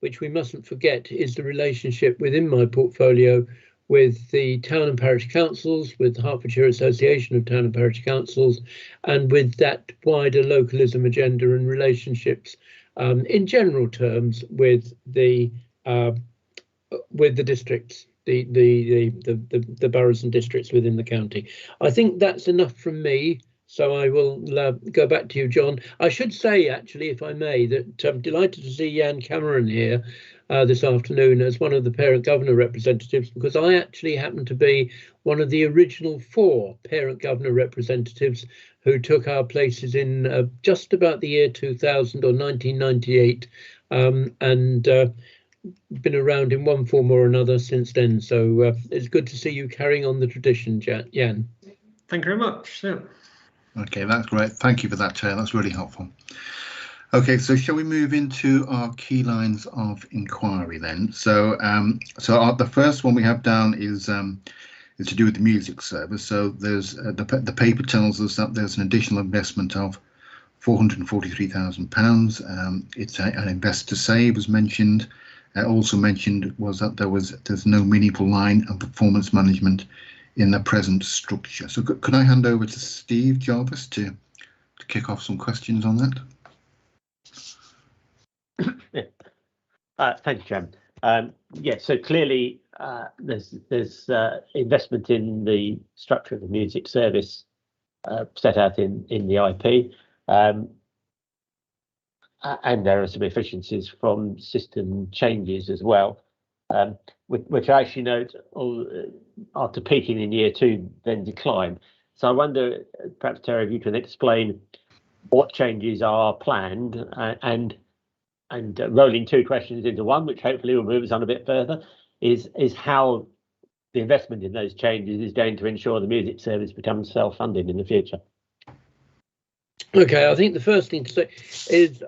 which we mustn't forget is the relationship within my portfolio with the town and parish councils, with the Hertfordshire Association of Town and Parish Councils, and with that wider localism agenda and relationships in general terms with the districts, the boroughs and districts within the county. I think that's enough from me. So I will go back to you, John. I should say, actually, if I may, that I'm delighted to see Jan Cameron here this afternoon as one of the parent governor representatives, because I actually happen to be one of the original 4 parent governor representatives who took our places in just about the year 2000 or 1998, and been around in one form or another since then. So it's good to see you carrying on the tradition, Jan. Thank you very much. Yeah. Okay, that's great. Thank you for that, Chair. That's really helpful. Okay, so shall we move into our key lines of inquiry then? So, the first one we have down is to do with the music service. So there's the paper tells us that there's an additional investment of £443,000. It's an invest to save, as mentioned. Also mentioned was that there's no meaningful line of performance management in the present structure. So could I hand over to Steve Jarvis to kick off some questions on that? Thank you, Chairman. Yeah, so clearly there's investment in the structure of the music service set out in the IP, and there are some efficiencies from system changes as well, which I actually note after peaking in year 2 then decline. So I wonder, perhaps Terry, if you can explain what changes are planned, and rolling 2 questions into one, which hopefully will move us on a bit further, is how the investment in those changes is going to ensure the music service becomes self-funded in the future. Okay, I think the first thing to say is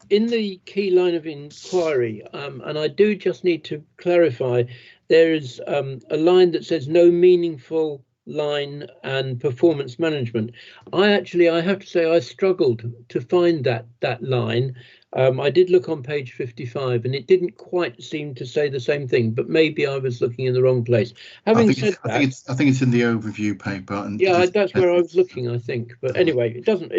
in the key line of inquiry, and I do just need to clarify, there is a line that says no meaningful line and performance management. I have to say I struggled to find that line. I did look on page 55 and it didn't quite seem to say the same thing, but maybe I was looking in the wrong place. I think it's in the overview paper. And yeah, that's where I was looking, I think. But anyway, it doesn't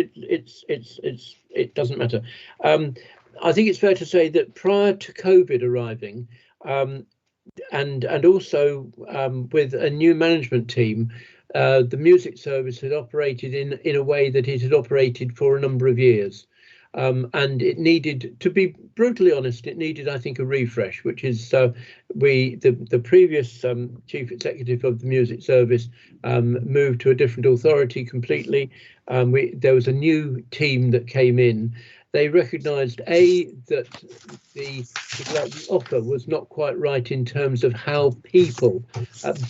matter. I think it's fair to say that prior to COVID arriving, and also with a new management team, the music service had operated in a way that it had operated for a number of years. And it needed, to be brutally honest, it needed, I think, a refresh, which is the previous chief executive of the music service moved to a different authority completely. There was a new team that came in. They recognised that the offer was not quite right in terms of how people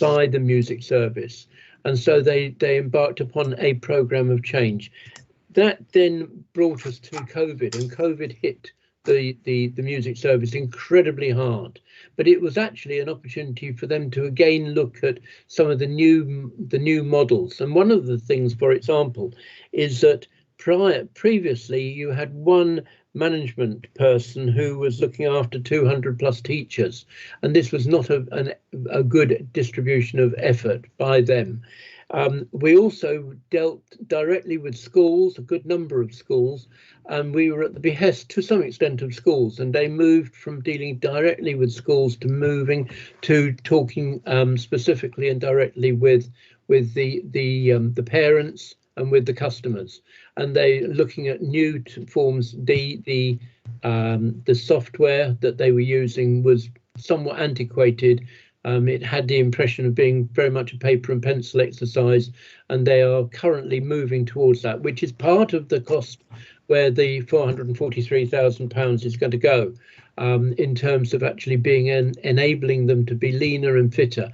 buy the music service, and so they embarked upon a programme of change. That then brought us to COVID, and COVID hit the music service incredibly hard. But it was actually an opportunity for them to again look at some of the new models. And one of the things, for example, is that previously you had one management person who was looking after 200 plus teachers, and this was not a good distribution of effort by them. We also dealt directly with schools, a good number of schools, and we were at the behest to some extent of schools, and they moved from dealing directly with schools to moving to talking specifically and directly with the parents and with the customers. And they looking at new forms. The software that they were using was somewhat antiquated. It had the impression of being very much a paper and pencil exercise, and they are currently moving towards that, which is part of the cost where the £443,000 is going to go, in terms of actually being enabling them to be leaner and fitter,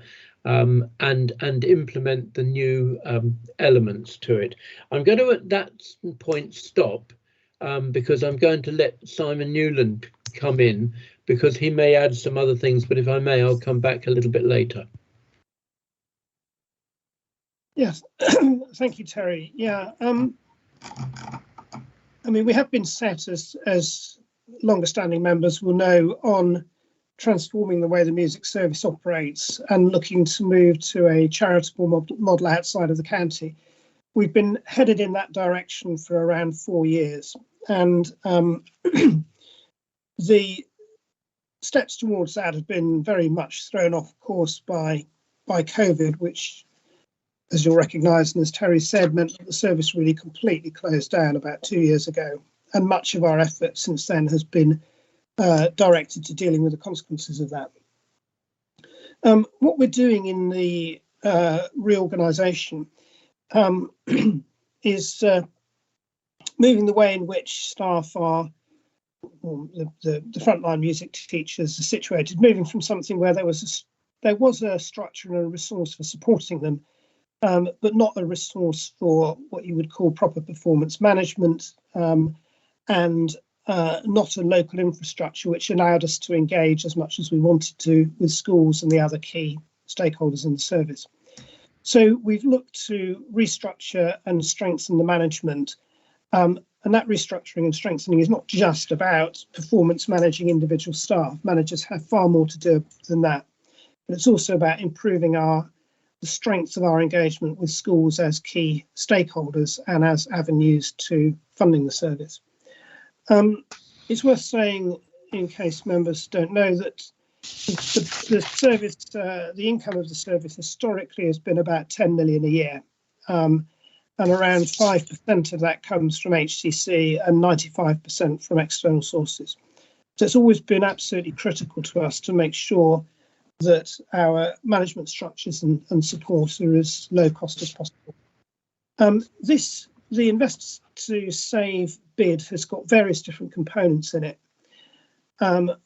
and implement the new elements to it. I'm going to at that point stop, because I'm going to let Simon Newland come in, because he may add some other things, but if I may, I'll come back a little bit later. Yes, thank you, Terry. Yeah, I mean, we have been set, as longer standing members will know, on transforming the way the music service operates and looking to move to a charitable model outside of the county. We've been headed in that direction for around 4 years, and the steps towards that have been very much thrown off course by COVID, which, as you'll recognise, and as Terry said, meant that the service really completely closed down about 2 years ago. And much of our effort since then has been directed to dealing with the consequences of that. What we're doing in the reorganisation is moving the way in which staff are, the frontline music teachers are situated, moving from something where there was a structure and a resource for supporting them, but not a resource for what you would call proper performance management, and not a local infrastructure which allowed us to engage as much as we wanted to with schools and the other key stakeholders in the service. So we've looked to restructure and strengthen the management, and that restructuring and strengthening is not just about performance managing individual staff. Managers have far more to do than that, but it's also about improving the strength of our engagement with schools as key stakeholders and as avenues to funding the service. It's worth saying, in case members don't know, that the service, the income of the service historically has been about 10 million a year, and around 5% of that comes from HCC and 95% from external sources. So it's always been absolutely critical to us to make sure that our management structures and support are as low cost as possible. The Invest to Save bid has got various different components in it.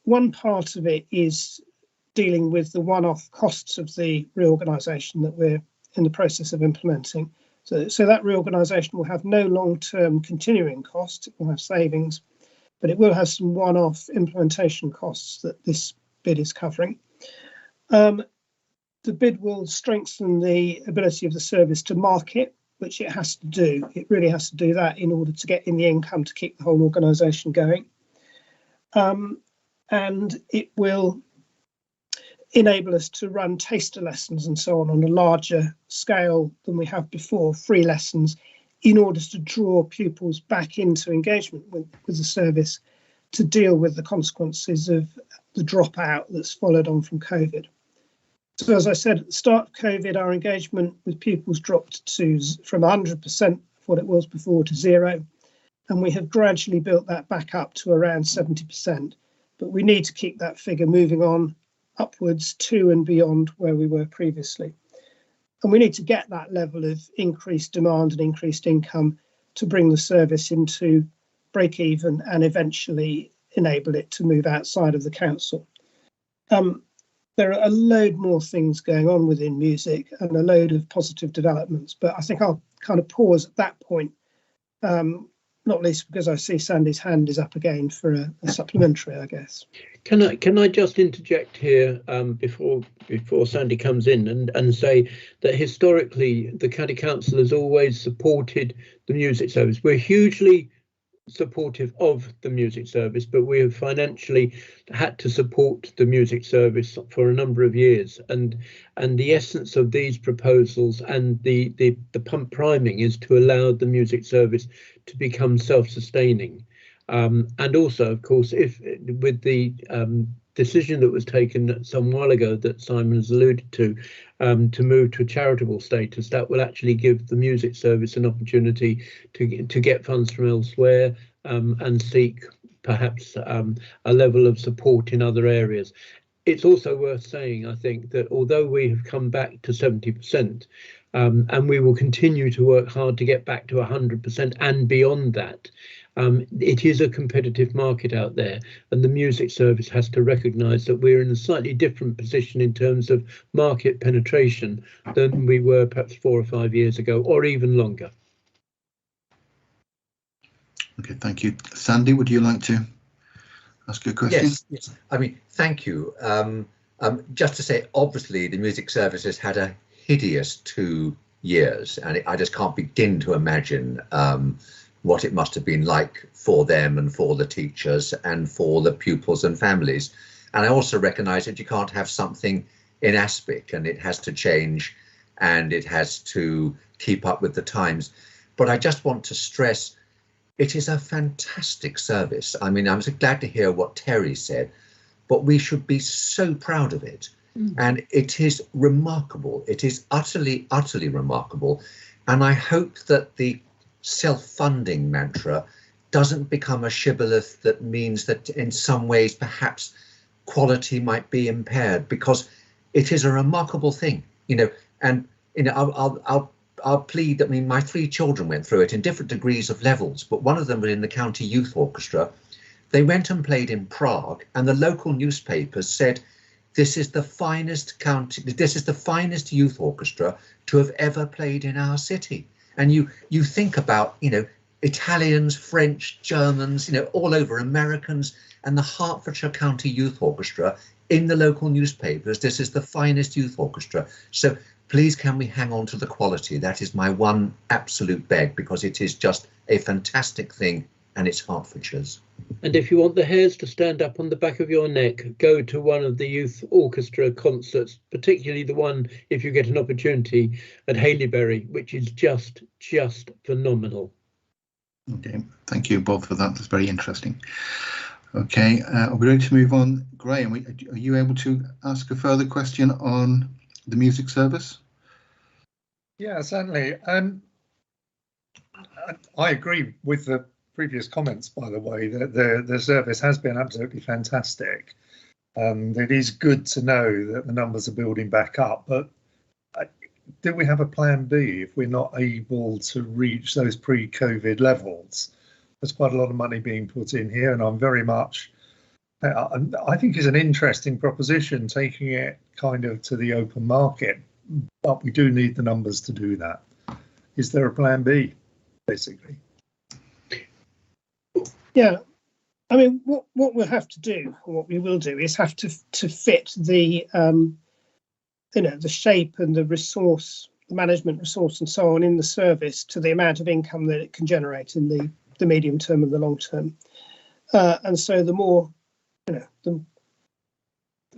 One part of it is dealing with the one-off costs of the reorganisation that we're in the process of implementing. So that reorganisation will have no long-term continuing costs, it will have savings, but it will have some one-off implementation costs that this bid is covering. The bid will strengthen the ability of the service to market, which it has to do. It really has to do that in order to get in the income to keep the whole organisation going. And it will enable us to run taster lessons and so on a larger scale than we have before, free lessons, in order to draw pupils back into engagement with the service to deal with the consequences of the dropout that's followed on from COVID. So as I said, at the start of COVID, our engagement with pupils dropped from 100% of what it was before to 0. And we have gradually built that back up to around 70%. But we need to keep that figure moving on upwards to and beyond where we were previously. And we need to get that level of increased demand and increased income to bring the service into break even and eventually enable it to move outside of the council. There are a load more things going on within music and a load of positive developments, but I think I'll kind of pause at that point, not least because I see Sandy's hand is up again for a supplementary, I guess. Can I just interject here before Sandy comes in and say that historically the County Council has always supported the music service. We're hugely supportive of the music service, but we have financially had to support the music service for a number of years, and the essence of these proposals and the pump priming is to allow the music service to become self-sustaining, and also, of course, if with the decision that was taken some while ago that Simon has alluded to move to a charitable status, that will actually give the music service an opportunity to get funds from elsewhere and seek perhaps a level of support in other areas. It's also worth saying, I think, that although we have come back to 70%, and we will continue to work hard to get back to 100% and beyond that, it is a competitive market out there, and the music service has to recognise that we're in a slightly different position in terms of market penetration than we were perhaps 4 or 5 years ago, or even longer. Okay, thank you. Sandy, would you like to ask your question? Yes. I mean, thank you. Just to say, obviously, the music service has had a hideous 2 years, and I just can't begin to imagine what it must have been like for them and for the teachers and for the pupils and families. And I also recognise that you can't have something in aspic and it has to change and it has to keep up with the times. But I just want to stress it is a fantastic service. I mean, I'm so glad to hear what Terry said, but we should be so proud of it. And it is remarkable. It is utterly, utterly remarkable. And I hope that the self-funding mantra doesn't become a shibboleth that means that in some ways perhaps quality might be impaired, because it is a remarkable thing, you know. And you know, I'll plead. I mean, my 3 children went through it in different degrees of levels, but one of them was in the county youth orchestra. They went and played in Prague, and the local newspapers said, this is the finest youth orchestra to have ever played in our city. And you think about, you know, Italians, French, Germans, you know, all over, Americans, and the Hertfordshire County Youth Orchestra in the local newspapers. This is the finest youth orchestra. So please, can we hang on to the quality? That is my one absolute beg, because it is just a fantastic thing, and it's Hertfordshire's. And if you want the hairs to stand up on the back of your neck, go to one of the youth orchestra concerts, particularly the one, if you get an opportunity, at Haileybury, which is just phenomenal. Okay, thank you both for that. That's very interesting. Okay, are we ready to move on? Graham, are you able to ask a further question on the music service? Yeah, certainly. I agree with the previous comments, by the way, that the service has been absolutely fantastic. It is good to know that the numbers are building back up, but do we have a plan B if we're not able to reach those pre-COVID levels? There's quite a lot of money being put in here, and I'm very much, I think it's an interesting proposition, taking it kind of to the open market, but we do need the numbers to do that. Is there a plan B, basically? Yeah, I mean, what we'll have to do, or what we will do, is have to fit the you know, the shape and the resource, the management resource and so on in the service to the amount of income that it can generate in the medium term and the long term. And so the more, you know, the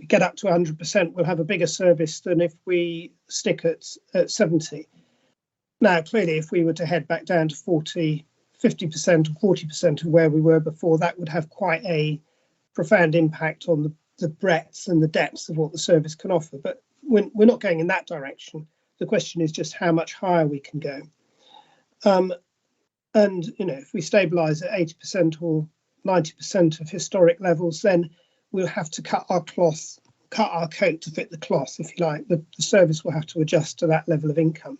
we get up to 100%, we'll have a bigger service than if we stick at 70. Now, clearly, if we were to head back down to 40, 50% or 40% of where we were before, that would have quite a profound impact on the breadth and the depth of what the service can offer. But we're not going in that direction. The question is just how much higher we can go. And, you know, if we stabilise at 80% or 90% of historic levels, then we'll have to cut our coat to fit the cloth, if you like. The service will have to adjust to that level of income.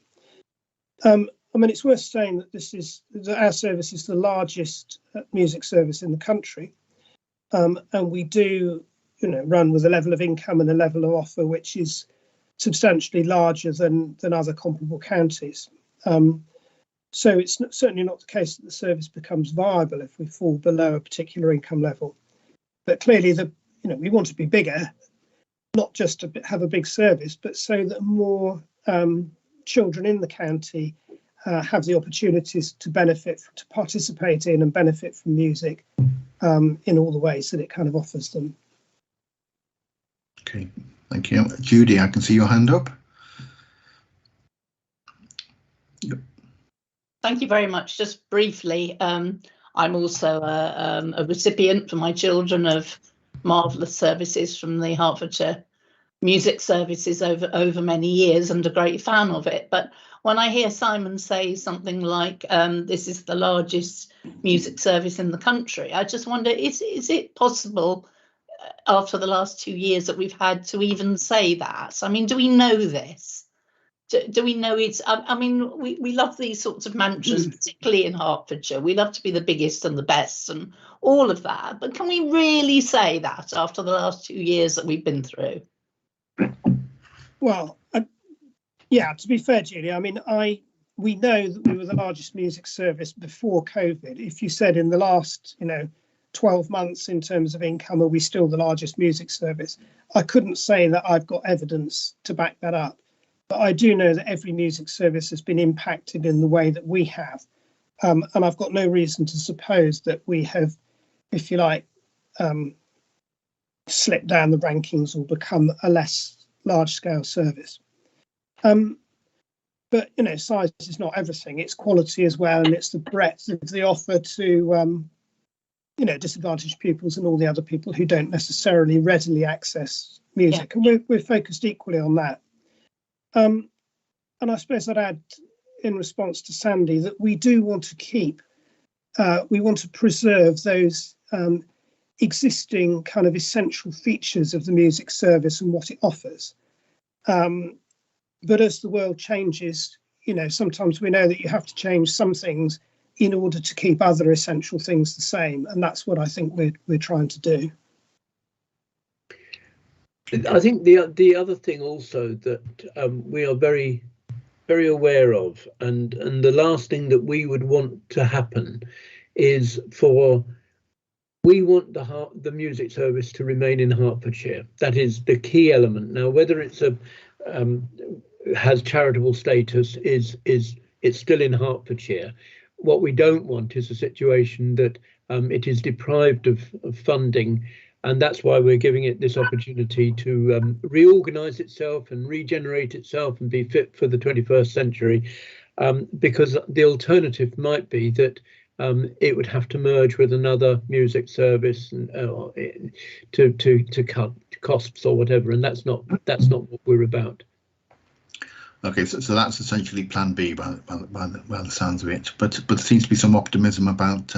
I mean, it's worth saying that our service is the largest music service in the country, and we do, you know, run with a level of income and a level of offer which is substantially larger than other comparable counties. So it's certainly not the case that the service becomes viable if we fall below a particular income level. But clearly, we want to be bigger, not just to have a big service, but so that more children in the county have the opportunities to benefit, to participate in and benefit from music in all the ways that it kind of offers them. Okay, thank you. Judy, I can see your hand up. Yep. Thank you very much. Just briefly, I'm also a recipient for my children of marvellous services from the Hertfordshire Music Services over many years, and a great fan of it. But when I hear Simon say something like this is the largest music service in the country, I just wonder, is it possible after the last 2 years that we've had to even say that? I mean, do we know this? Do we know it's, I mean, we love these sorts of mantras, particularly in Hertfordshire. We love to be the biggest and the best and all of that. But can we really say that after the last 2 years that we've been through? Well, yeah, to be fair, Julie, I mean, we know that we were the largest music service before COVID. If you said in the last, 12 months in terms of income, are we still the largest music service? I couldn't say that I've got evidence to back that up. But I do know that every music service has been impacted in the way that we have. And I've got no reason to suppose that we have, if you like, slip down the rankings or become a less large-scale service. But you know, size is not everything. It's quality as well, and it's the breadth of the offer to you know, disadvantaged pupils and all the other people who don't necessarily readily access music. Yeah. And we're focused equally on that. And I suppose I'd add, in response to Sandy, that we do want to keep, we want to preserve those existing kind of essential features of the music service and what it offers. But as the world changes, you know, sometimes we know that you have to change some things in order to keep other essential things the same, and that's what I think we're trying to do. I think the other thing also that we are very aware of, and the last thing that we would want to happen is we want the music service to remain in Hertfordshire. That is the key element. Now, whether it's has charitable status it's still in Hertfordshire. What we don't want is a situation that it is deprived of funding, and that's why we're giving it this opportunity to reorganise itself and regenerate itself and be fit for the 21st century, because the alternative might be that it would have to merge with another music service and, to cut costs or whatever, and that's not what we're about. Okay, so that's essentially Plan B by the sounds of it. But there seems to be some optimism about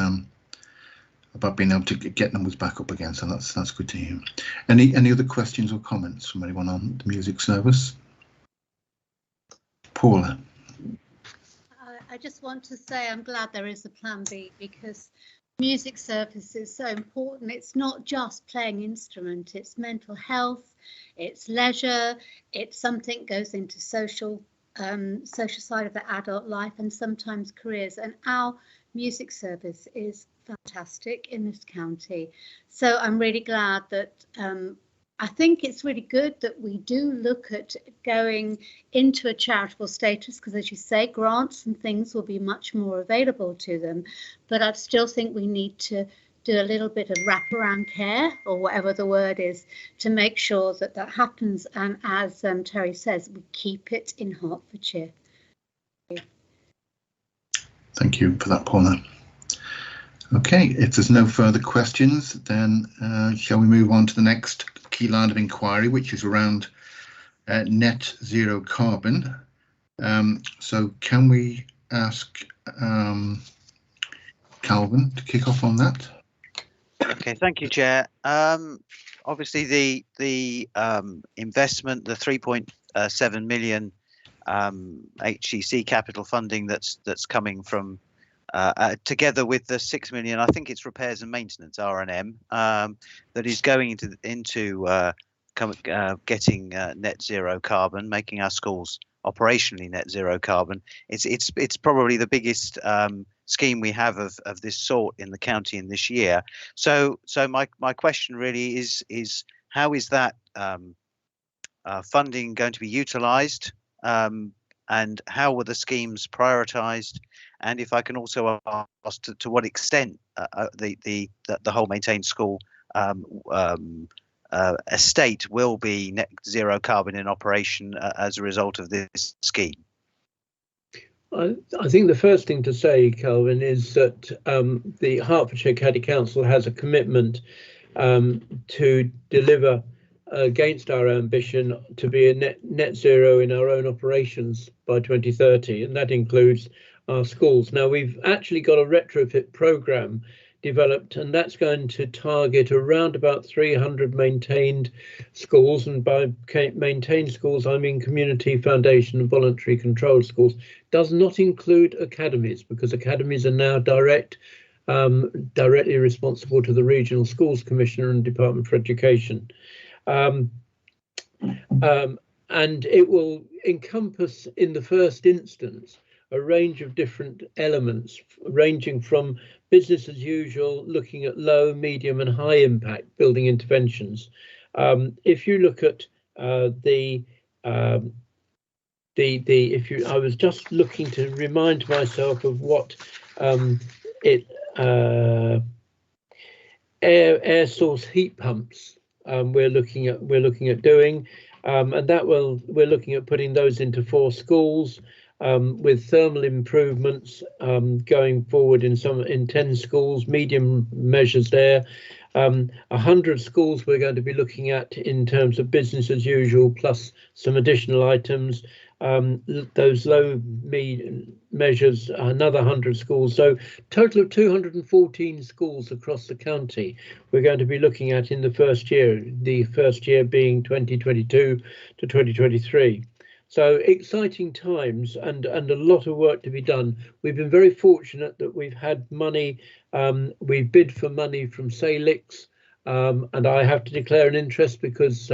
being able to get numbers back up again. So that's good to hear. Any other questions or comments from anyone on the music service? Paula. I just want to say I'm glad there is a Plan B, because music service is so important. It's not just playing instrument, it's mental health, it's leisure, it's something goes into social side of the adult life and sometimes careers. And our music service is fantastic in this county. So I'm really glad that I think it's really good that we do look at going into a charitable status, because as you say, grants and things will be much more available to them. But I still think we need to do a little bit of wraparound care, or whatever the word is, to make sure that that happens. And as Terry says, we keep it in Hertfordshire. Thank you for that, Paula. Okay, if there's no further questions, then shall we move on to the next key line of inquiry, which is around net zero carbon. So can we ask Calvin to kick off on that? Okay, thank you, Chair. Obviously, the investment, the 3.7 million HEC capital funding that's coming from together with the 6 million, I think it's repairs and maintenance (R&M) that is going into getting net zero carbon, making our schools operationally net zero carbon. It's probably the biggest scheme we have of this sort in the county in this year. So my question really is how is that funding going to be utilised, and how were the schemes prioritised? And if I can also ask to what extent the whole maintained school estate will be net zero carbon in operation as a result of this scheme? I think the first thing to say, Calvin, is that the Hertfordshire County Council has a commitment to deliver against our ambition to be a net zero in our own operations by 2030, and that includes our schools. Now, we've actually got a retrofit programme developed, and that's going to target around about 300 maintained schools, and by maintained schools I mean community, foundation and voluntary controlled schools. Does not include academies, because academies are now directly responsible to the Regional Schools Commissioner and Department for Education. And it will encompass in the first instance a range of different elements, ranging from business as usual, looking at low, medium and high impact building interventions. If you look at I was just looking to remind myself of what air source heat pumps we're looking at doing, and we're looking at putting those into 4 schools. With thermal improvements going forward in 10 schools, medium measures there. 100 schools we're going to be looking at in terms of business as usual, plus some additional items. Those low measures, another 100 schools. So total of 214 schools across the county we're going to be looking at in the first year being 2022 to 2023. So exciting times and a lot of work to be done. We've been very fortunate that we've had money. We've bid for money from Salix, and I have to declare an interest because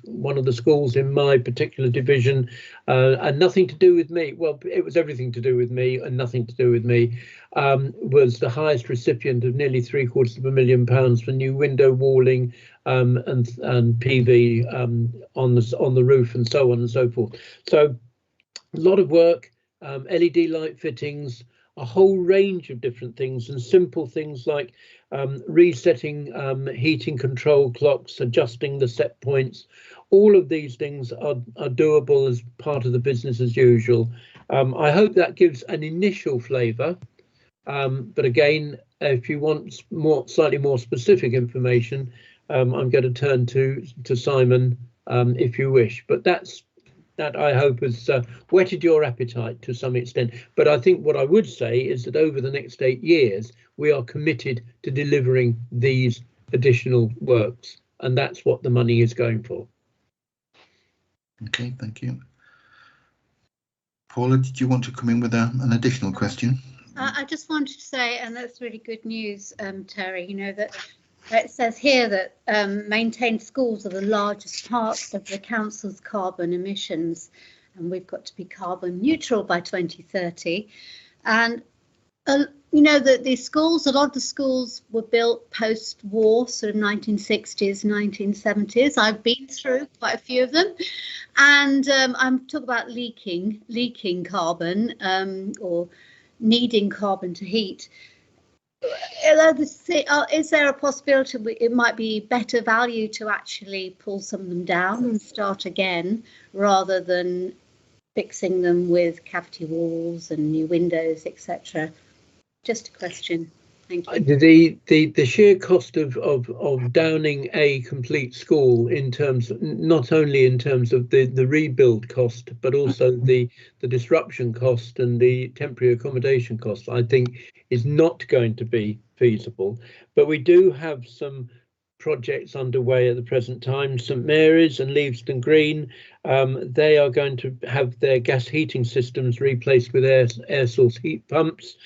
one of the schools in my particular division, and nothing to do with me, well, it was everything to do with me and nothing to do with me, was the highest recipient of nearly £750,000 for new window walling and PV on the roof and so on and so forth. So a lot of work, LED light fittings, a whole range of different things, and simple things like resetting heating control clocks, adjusting the set points. All of these things are doable as part of the business as usual. I hope that gives an initial flavour, but again, if you want slightly more specific information, I'm going to turn to Simon if you wish. But that I hope has whetted your appetite to some extent. But I think what I would say is that over the next 8 years, we are committed to delivering these additional works, and that's what the money is going for. Okay, thank you. Paula, did you want to come in with an additional question? I just wanted to say, and that's really good news, Terry, you know, that it says here that maintained schools are the largest part of the council's carbon emissions, and we've got to be carbon neutral by 2030. And you know that these schools, a lot of the schools were built post-war, sort of 1960s, 1970s. I've been through quite a few of them, and I'm talking about leaking carbon or needing carbon to heat. Is there a possibility it might be better value to actually pull some of them down and start again rather than fixing them with cavity walls and new windows, etc.? Just a question. Thank you. The sheer cost of downing a complete school, in terms not only in terms of the rebuild cost, but also the disruption cost and the temporary accommodation cost, I think is not going to be feasible. But we do have some projects underway at the present time. St Mary's and Leavesden Green, they are going to have their gas heating systems replaced with air source heat pumps.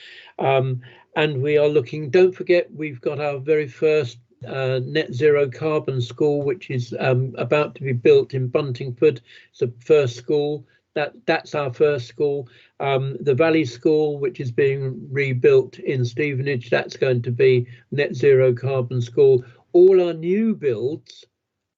And we are looking, don't forget, we've got our very first net zero carbon school, which is about to be built in Buntingford. It's the first school. That's our first school. The Valley School, which is being rebuilt in Stevenage, that's going to be net zero carbon school. All our new builds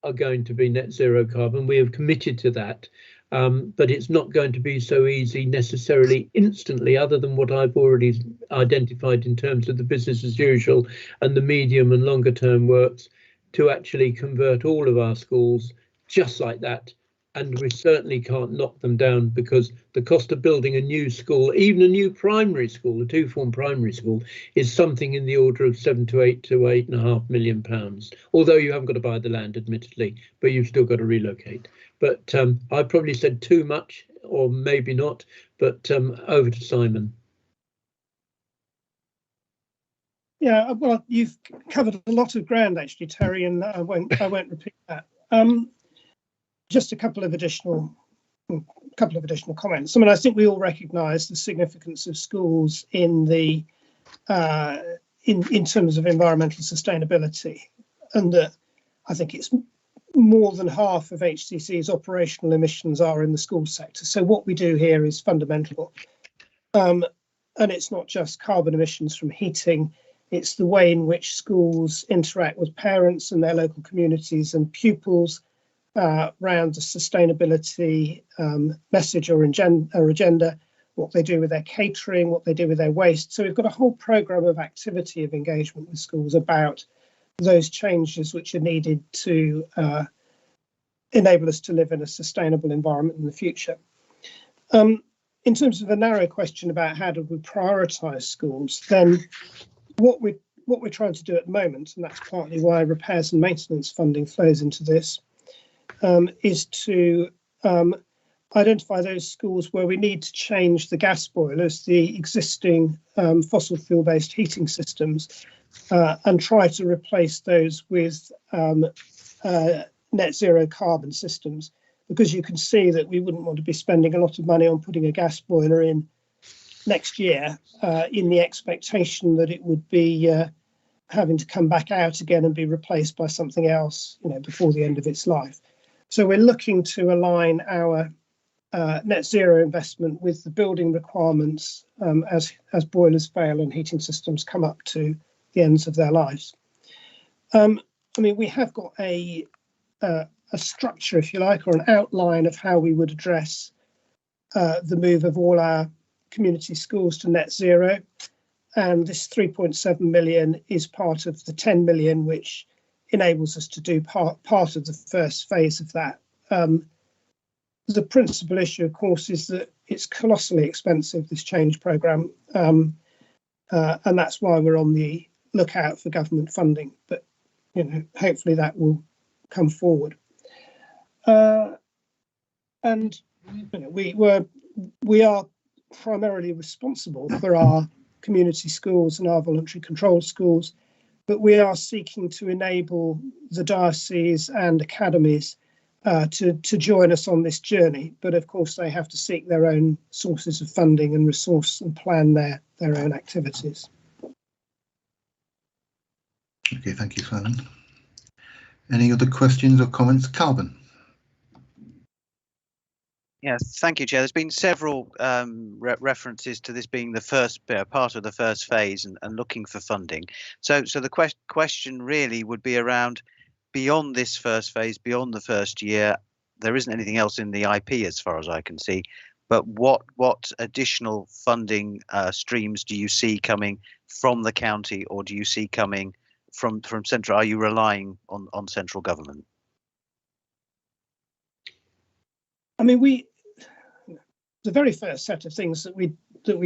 are going to be net zero carbon. We have committed to that. But it's not going to be so easy necessarily instantly, other than what I've already identified in terms of the business as usual and the medium and longer term works, to actually convert all of our schools just like that. And we certainly can't knock them down, because the cost of building a new school, even a new primary school, a 2-form primary school, is something in the order of £7 to £8.5 million. Although you haven't got to buy the land, admittedly, but you've still got to relocate. But I probably said too much, or maybe not, but over to Simon. Yeah, well, you've covered a lot of ground actually, Terry, and I won't repeat that. Just a couple of additional comments. I mean, I think we all recognise the significance of schools in the in terms of environmental sustainability, and that I think it's more than half of HCC's operational emissions are in the school sector. So what we do here is fundamental, and it's not just carbon emissions from heating. It's the way in which schools interact with parents and their local communities and pupils around the sustainability message or agenda, what they do with their catering, what they do with their waste. So we've got a whole programme of activity of engagement with schools about those changes which are needed to enable us to live in a sustainable environment in the future. In terms of a narrow question about how do we prioritise schools, then what we're trying to do at the moment, and that's partly why repairs and maintenance funding flows into this, is to identify those schools where we need to change the gas boilers, the existing fossil fuel-based heating systems, and try to replace those with net zero carbon systems, because you can see that we wouldn't want to be spending a lot of money on putting a gas boiler in next year in the expectation that it would be having to come back out again and be replaced by something else, before the end of its life. So we're looking to align our net zero investment with the building requirements as boilers fail and heating systems come up to the ends of their lives. We have got a structure, if you like, or an outline of how we would address the move of all our community schools to net zero. And this 3.7 million is part of the 10 million, which enables us to do part of the first phase of that. The principal issue, of course, is that it's colossally expensive, this change programme, and that's why we're on the lookout for government funding. But hopefully that will come forward. And we are primarily responsible for our community schools and our voluntary controlled schools, but we are seeking to enable the diocese and academies to join us on this journey. But of course, they have to seek their own sources of funding and resource and plan their own activities. Okay, thank you, Simon. Any other questions or comments? Calvin. Yes, thank you, Chair. There's been several references to this being the first part of the first phase and looking for funding. So the question really would be around, beyond this first phase, beyond the first year, there isn't anything else in the IP as far as I can see. But what additional funding streams do you see coming from the county, or do you see coming from central? Are you relying on central government? The very first set of things that we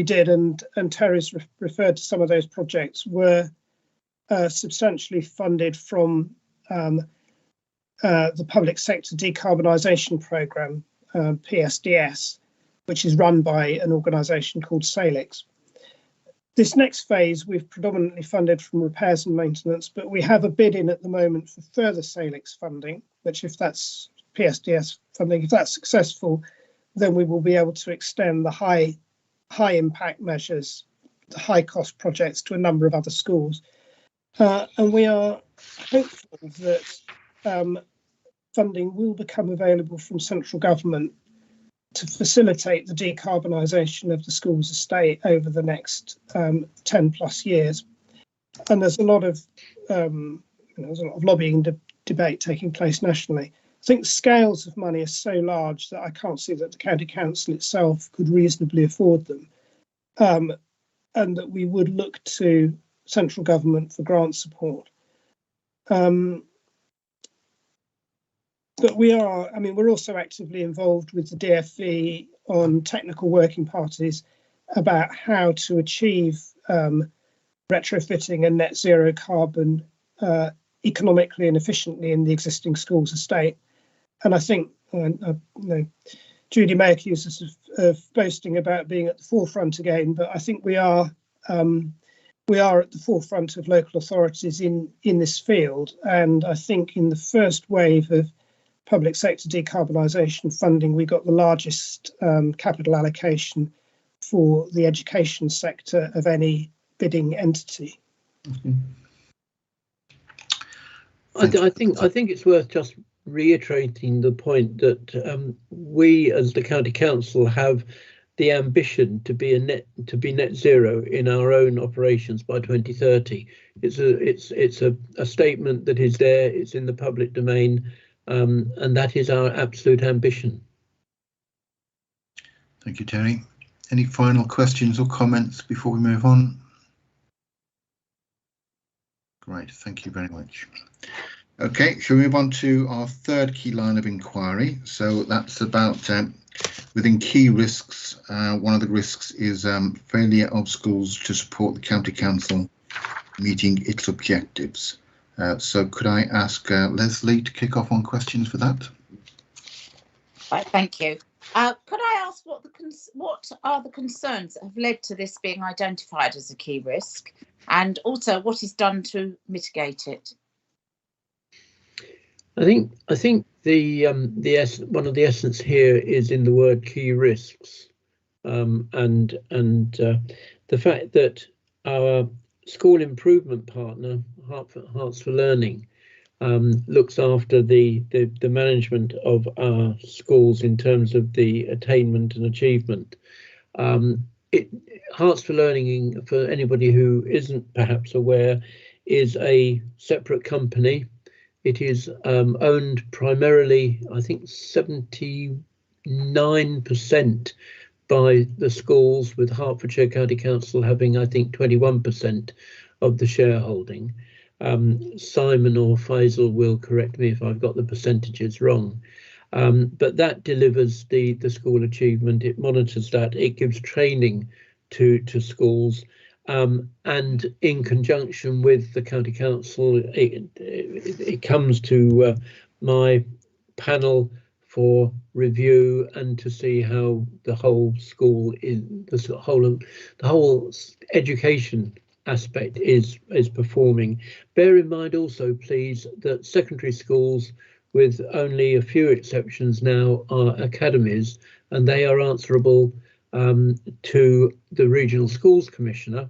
did, and Terry's referred to some of those projects, were substantially funded from the public sector decarbonisation programme, PSDS, which is run by an organisation called Salix. This next phase we've predominantly funded from repairs and maintenance, but we have a bid in at the moment for further Salix funding, which, if that's PSDS funding, if that's successful, then we will be able to extend the high impact measures, the high cost projects, to a number of other schools. And we are hopeful that funding will become available from central government to facilitate the decarbonisation of the school's estate over the next 10 plus years. And there's a lot of lobbying debate taking place nationally. I think the scales of money are so large that I can't see that the county council itself could reasonably afford them, and that we would look to central government for grant support. But we're also actively involved with the DfE on technical working parties about how to achieve retrofitting and net zero carbon economically and efficiently in the existing schools estate. And I think, Judy may accuse us of boasting about being at the forefront again, but I think we are at the forefront of local authorities in this field. And I think in the first wave of public sector decarbonisation funding, we got the largest capital allocation for the education sector of any bidding entity. I think it's worth just reiterating the point that we, as the county council, have the ambition to be net zero in our own operations by 2030. It's a statement that is there. It's in the public domain, and that is our absolute ambition. Thank you, Terry. Any final questions or comments before we move on? Great, thank you very much. Okay, shall we move on to our third key line of inquiry? So that's about within key risks. One of the risks is failure of schools to support the county council meeting its objectives. So could I ask Leslie to kick off on questions for that? Right, thank you. Could I ask what are the concerns that have led to this being identified as a key risk, and also what is done to mitigate it? I think the one of the essence here is in the word key risks, and the fact that our school improvement partner, Hearts for Learning, looks after the management of our schools in terms of the attainment and achievement. Hearts for Learning, for anybody who isn't perhaps aware, is a separate company. It is owned primarily, I think, 79% by the schools, with Hertfordshire County Council having, I think, 21% of the shareholding. Simon or Faisal will correct me if I've got the percentages wrong. But that delivers the school achievement. It monitors that. It gives training to schools. And in conjunction with the county council, it comes to my panel for review and to see how the whole school the whole education aspect is performing. Bear in mind also, please, that secondary schools, with only a few exceptions now, are academies, and they are answerable to the Regional Schools Commissioner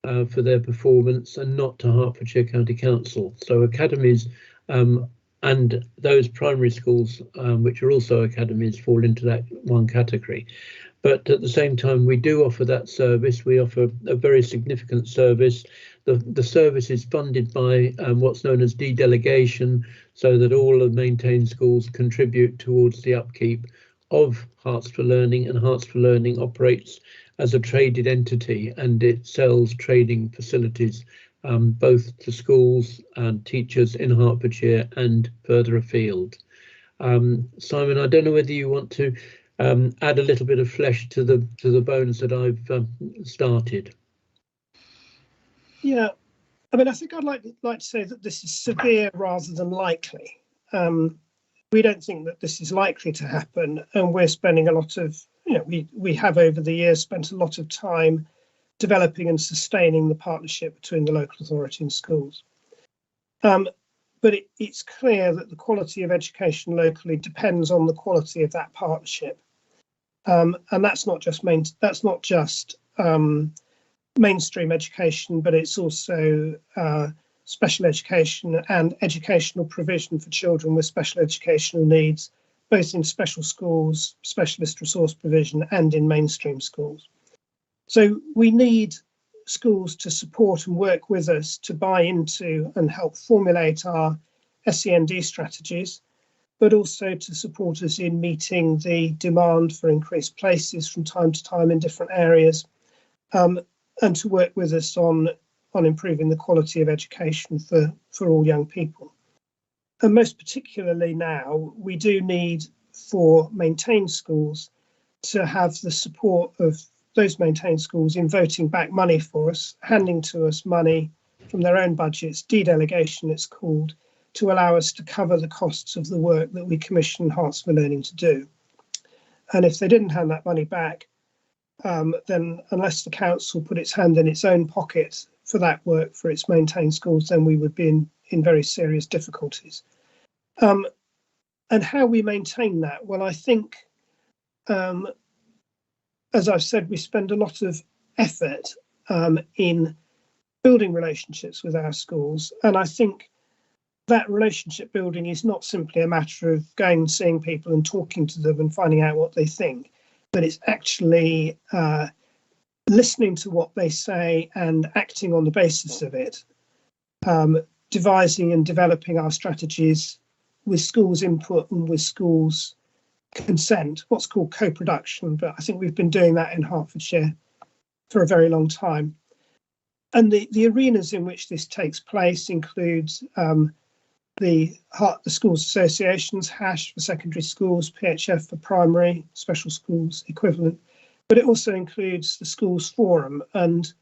for their performance, and not to Hertfordshire County Council. So academies and those primary schools, which are also academies, fall into that one category. But at the same time, we do offer that service. We offer a very significant service. The service is funded by what's known as dedelegation, so that all of maintained schools contribute towards the upkeep of Hearts for Learning, and Hearts for Learning operates as a traded entity, and it sells trading facilities both to schools and teachers in Hertfordshire and further afield. Simon, I don't know whether you want to add a little bit of flesh to the bones that I've started. Yeah, I mean, I think I'd like to say that this is severe rather than likely. We don't think that this is likely to happen, and we're spending a lot of, we have over the years spent a lot of time developing and sustaining the partnership between the local authority and schools. But it's clear that the quality of education locally depends on the quality of that partnership, and that's not just mainstream education, but it's also special education and educational provision for children with special educational needs, both in special schools, specialist resource provision, and in mainstream schools. So we need schools to support and work with us to buy into and help formulate our SEND strategies, but also to support us in meeting the demand for increased places from time to time in different areas, and to work with us on improving the quality of education for all young people. And most particularly now, we do need for maintained schools to have the support of those maintained schools in voting back money for us, handing to us money from their own budgets, dedelegation it's called, to allow us to cover the costs of the work that we commission Hearts for Learning to do. And if they didn't hand that money back, then unless the council put its hand in its own pocket for that work for its maintained schools, then we would be in very serious difficulties. And how we maintain that? Well, I think, as I've said, we spend a lot of effort in building relationships with our schools. And I think that relationship building is not simply a matter of going and seeing people and talking to them and finding out what they think, but it's actually listening to what they say and acting on the basis of it, devising and developing our strategies with schools' input and with schools' consent, what's called co-production, but I think we've been doing that in Hertfordshire for a very long time. And the arenas in which this takes place includes the schools associations, HASH for secondary schools, PHF for primary, special schools equivalent, but it also includes the schools forum. And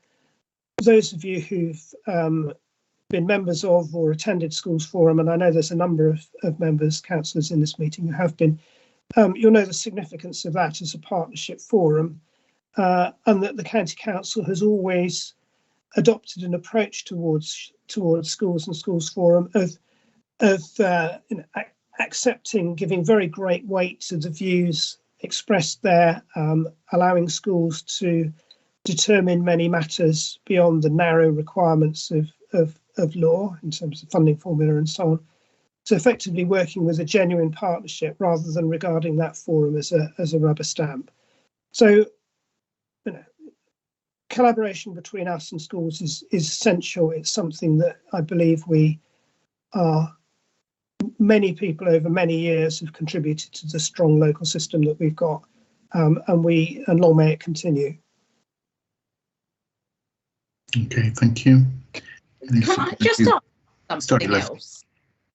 those of you who've been members of or attended schools forum, and I know there's a number of members, councillors in this meeting who have been, you'll know the significance of that as a partnership forum, and that the county council has always adopted an approach towards schools and schools forum of accepting, giving very great weight to the views expressed there, allowing schools to determine many matters beyond the narrow requirements of law in terms of funding formula and so on. So effectively working with a genuine partnership rather than regarding that forum as a rubber stamp. So, collaboration between us and schools is essential. It's something that I believe many people over many years have contributed to the strong local system that we've got, and long may it continue. Okay, thank you. Can I just ask something else?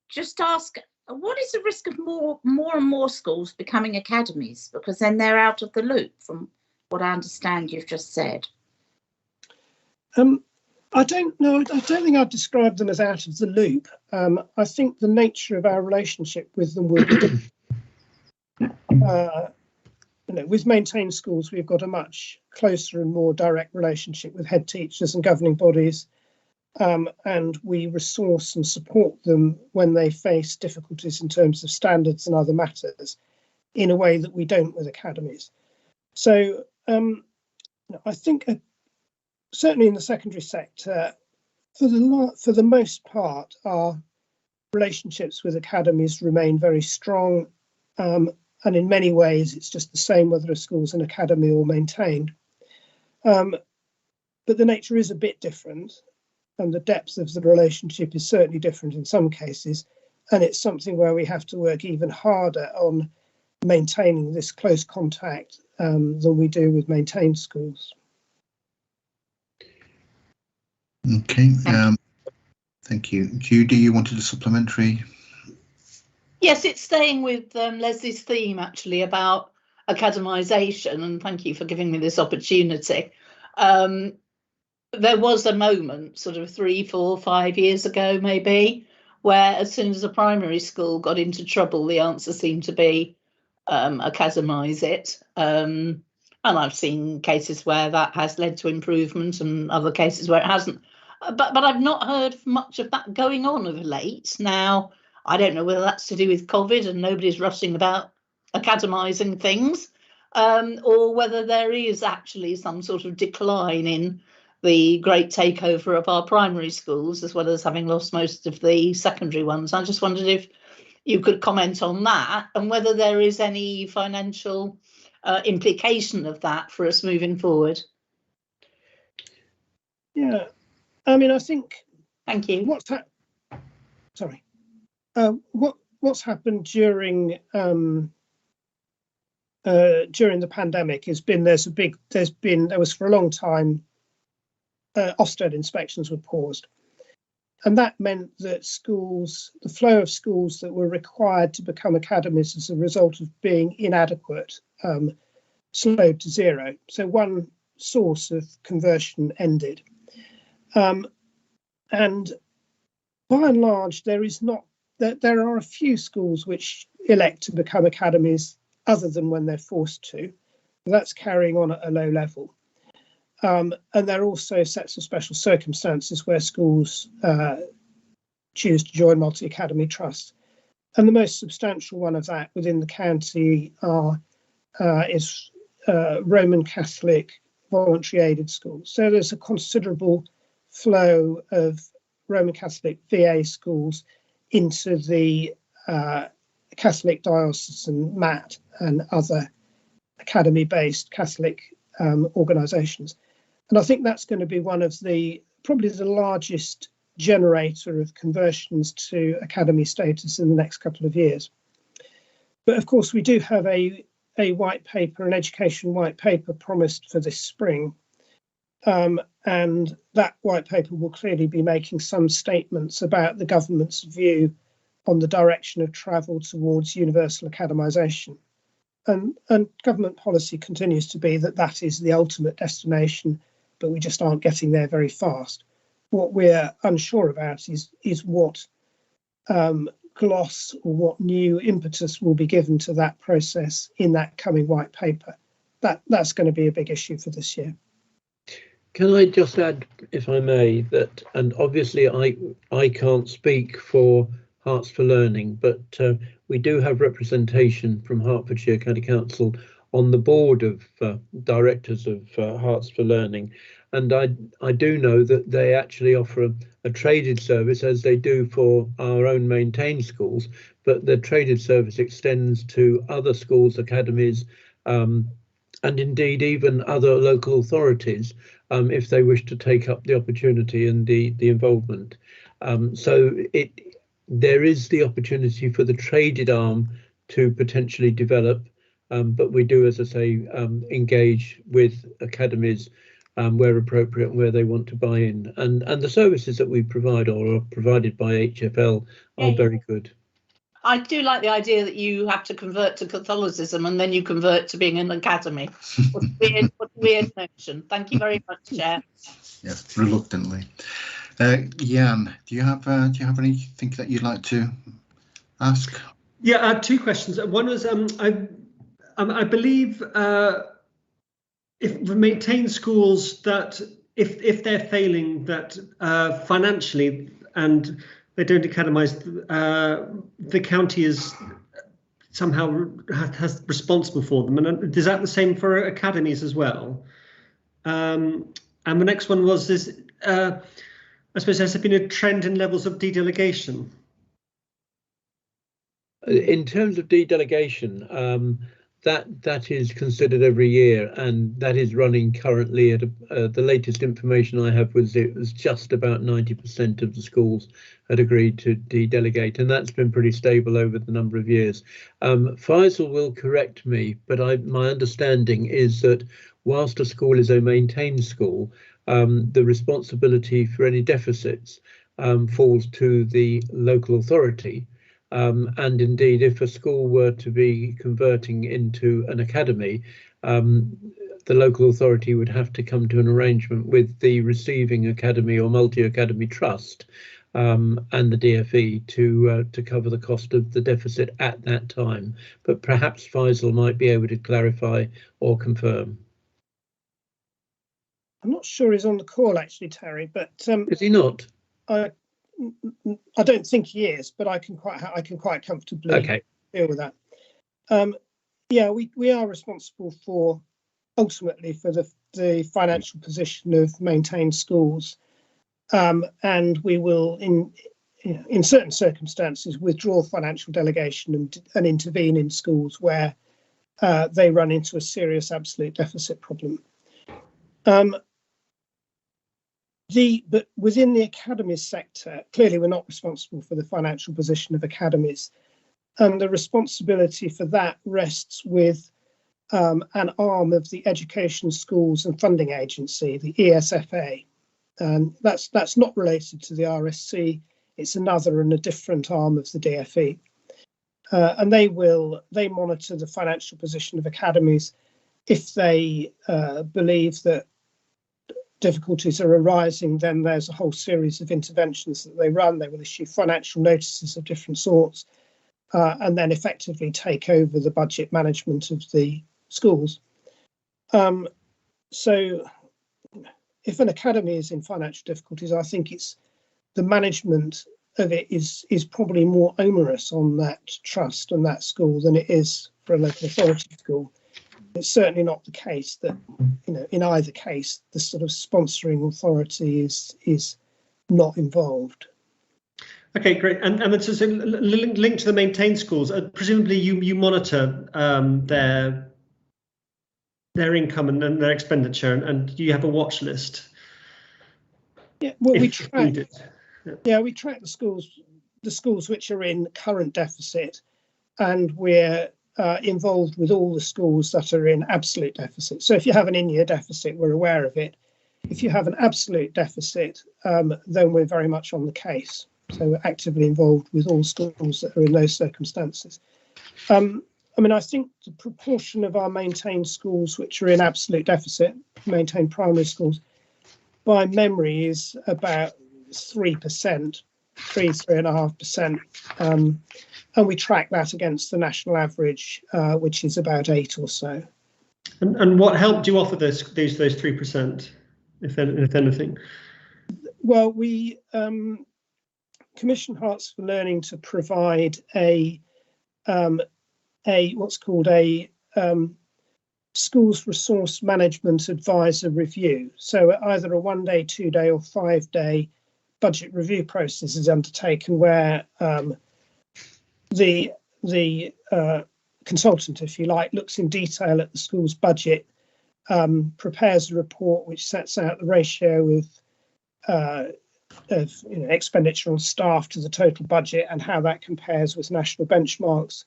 Just ask, what is the risk of more and more schools becoming academies? Because then they're out of the loop, from what I understand you've just said. I don't know. I don't think I'd describe them as out of the loop. I think the nature of our relationship with them will be different. With maintained schools, we've got a much closer and more direct relationship with head teachers and governing bodies, and we resource and support them when they face difficulties in terms of standards and other matters in a way that we don't with academies. So I think certainly in the secondary sector, for the most part, our relationships with academies remain very strong, and in many ways it's just the same whether a school's an academy or maintained. But the nature is a bit different, and the depth of the relationship is certainly different in some cases, and it's something where we have to work even harder on maintaining this close contact than we do with maintained schools. Okay, thank you. Judy, you wanted a supplementary? Yes, it's staying with Leslie's theme actually about academisation, and thank you for giving me this opportunity. There was a moment sort of 3, 4, 5 years ago maybe, where as soon as a primary school got into trouble, the answer seemed to be academise it. And I've seen cases where that has led to improvement and other cases where it hasn't. But I've not heard much of that going on of late. Now, I don't know whether that's to do with COVID and nobody's rushing about academising things, or whether there is actually some sort of decline in the great takeover of our primary schools, as well as having lost most of the secondary ones. I just wondered if you could comment on that and whether there is any financial implication of that for us moving forward. Yeah, I mean, I think. Thank you. What's happened during the pandemic has been there was for a long time Ofsted inspections were paused, and that meant that the flow of schools that were required to become academies as a result of being inadequate slowed to zero. So one source of conversion ended, and by and large there are a few schools which elect to become academies other than when they're forced to. That's carrying on at a low level. And there are also sets of special circumstances where schools choose to join multi-academy trusts. And the most substantial one of that within the county is Roman Catholic voluntary aided schools. So there's a considerable flow of Roman Catholic VA schools into the Catholic diocesan MAT and other academy-based Catholic organisations. And I think that's going to be one of probably the largest generator of conversions to academy status in the next couple of years. But of course, we do have a white paper, an education white paper promised for this spring, and that white paper will clearly be making some statements about the government's view on the direction of travel towards universal academisation. And government policy continues to be that that is the ultimate destination, but we just aren't getting there very fast. What we're unsure about is what gloss or what new impetus will be given to that process in that coming white paper. That's going to be a big issue for this year. Can I just add, if I may, that, and obviously I can't speak for Hearts for Learning, but we do have representation from Hertfordshire County Council on the board of directors of Hearts for Learning, and I do know that they actually offer a traded service, as they do for our own maintained schools, but the traded service extends to other schools, academies, and indeed even other local authorities if they wish to take up the opportunity and the involvement. So there is the opportunity for the traded arm to potentially develop, but we do, as I say, engage with academies where appropriate and where they want to buy in. And the services that we provide or are provided by HFL are very good. I do like the idea that you have to convert to Catholicism and then you convert to being an academy. What a weird notion. Thank you very much, Chair. Yes, reluctantly. Jan, do you have anything that you'd like to ask? Yeah, I had two questions. One was I believe if we maintain schools that if they're failing that financially and they don't academise, the county is somehow has responsible for them. And is that the same for academies as well? And the next one was this. I suppose has there been a trend in levels of de-delegation? In terms of de-delegation, that is considered every year, and that is running currently at the latest information I have was it was just about 90% of the schools had agreed to de-delegate, and that's been pretty stable over the number of years. Faisal will correct me, but my understanding is that whilst a school is a maintained school, the responsibility for any deficits falls to the local authority. And indeed, if a school were to be converting into an academy, the local authority would have to come to an arrangement with the receiving academy or multi-academy trust and the DFE to cover the cost of the deficit at that time. But perhaps Faisal might be able to clarify or confirm. I'm not sure he's on the call actually, Terry, but is he not? I don't think he is, but I can quite comfortably deal with that. Yeah, we are responsible for ultimately for the financial position of maintained schools, and we will in certain circumstances withdraw financial delegation and intervene in schools where they run into a serious absolute deficit problem. But within the academies sector, clearly we're not responsible for the financial position of academies, and the responsibility for that rests with an arm of the Education, Schools and Funding Agency, the ESFA, and that's not related to the RSC. It's another and a different arm of the DFE, and they monitor the financial position of academies if they believe that difficulties are arising. Then there's a whole series of interventions that they run. They will issue financial notices of different sorts and then effectively take over the budget management of the schools. So if an academy is in financial difficulties, I think it's the management of it is probably more onerous on that trust and that school than it is for a local authority school. It's certainly not the case that, in either case, the sort of sponsoring authority is not involved. Okay, great. And it's a link to the maintained schools. Presumably, you monitor their income and their expenditure, and you have a watch list. Yeah, well, we track. Yeah, we track the schools which are in current deficit, and we're involved with all the schools that are in absolute deficit. So if you have an in-year deficit, we're aware of it. If you have an absolute deficit, then we're very much on the case. So we're actively involved with all schools that are in those circumstances. I mean, I think the proportion of our maintained schools which are in absolute deficit, maintained primary schools, by memory is about 3%, 3.5%. And we track that against the national average, which is about 8 or so. And what help do you offer those 3%, if anything? Well, we commission Hearts for Learning to provide a what's called a schools resource management advisor review. So either a 1-day, 2-day or 5-day budget review process is undertaken where the consultant, if you like, looks in detail at the school's budget, prepares a report which sets out the ratio of expenditure on staff to the total budget and how that compares with national benchmarks,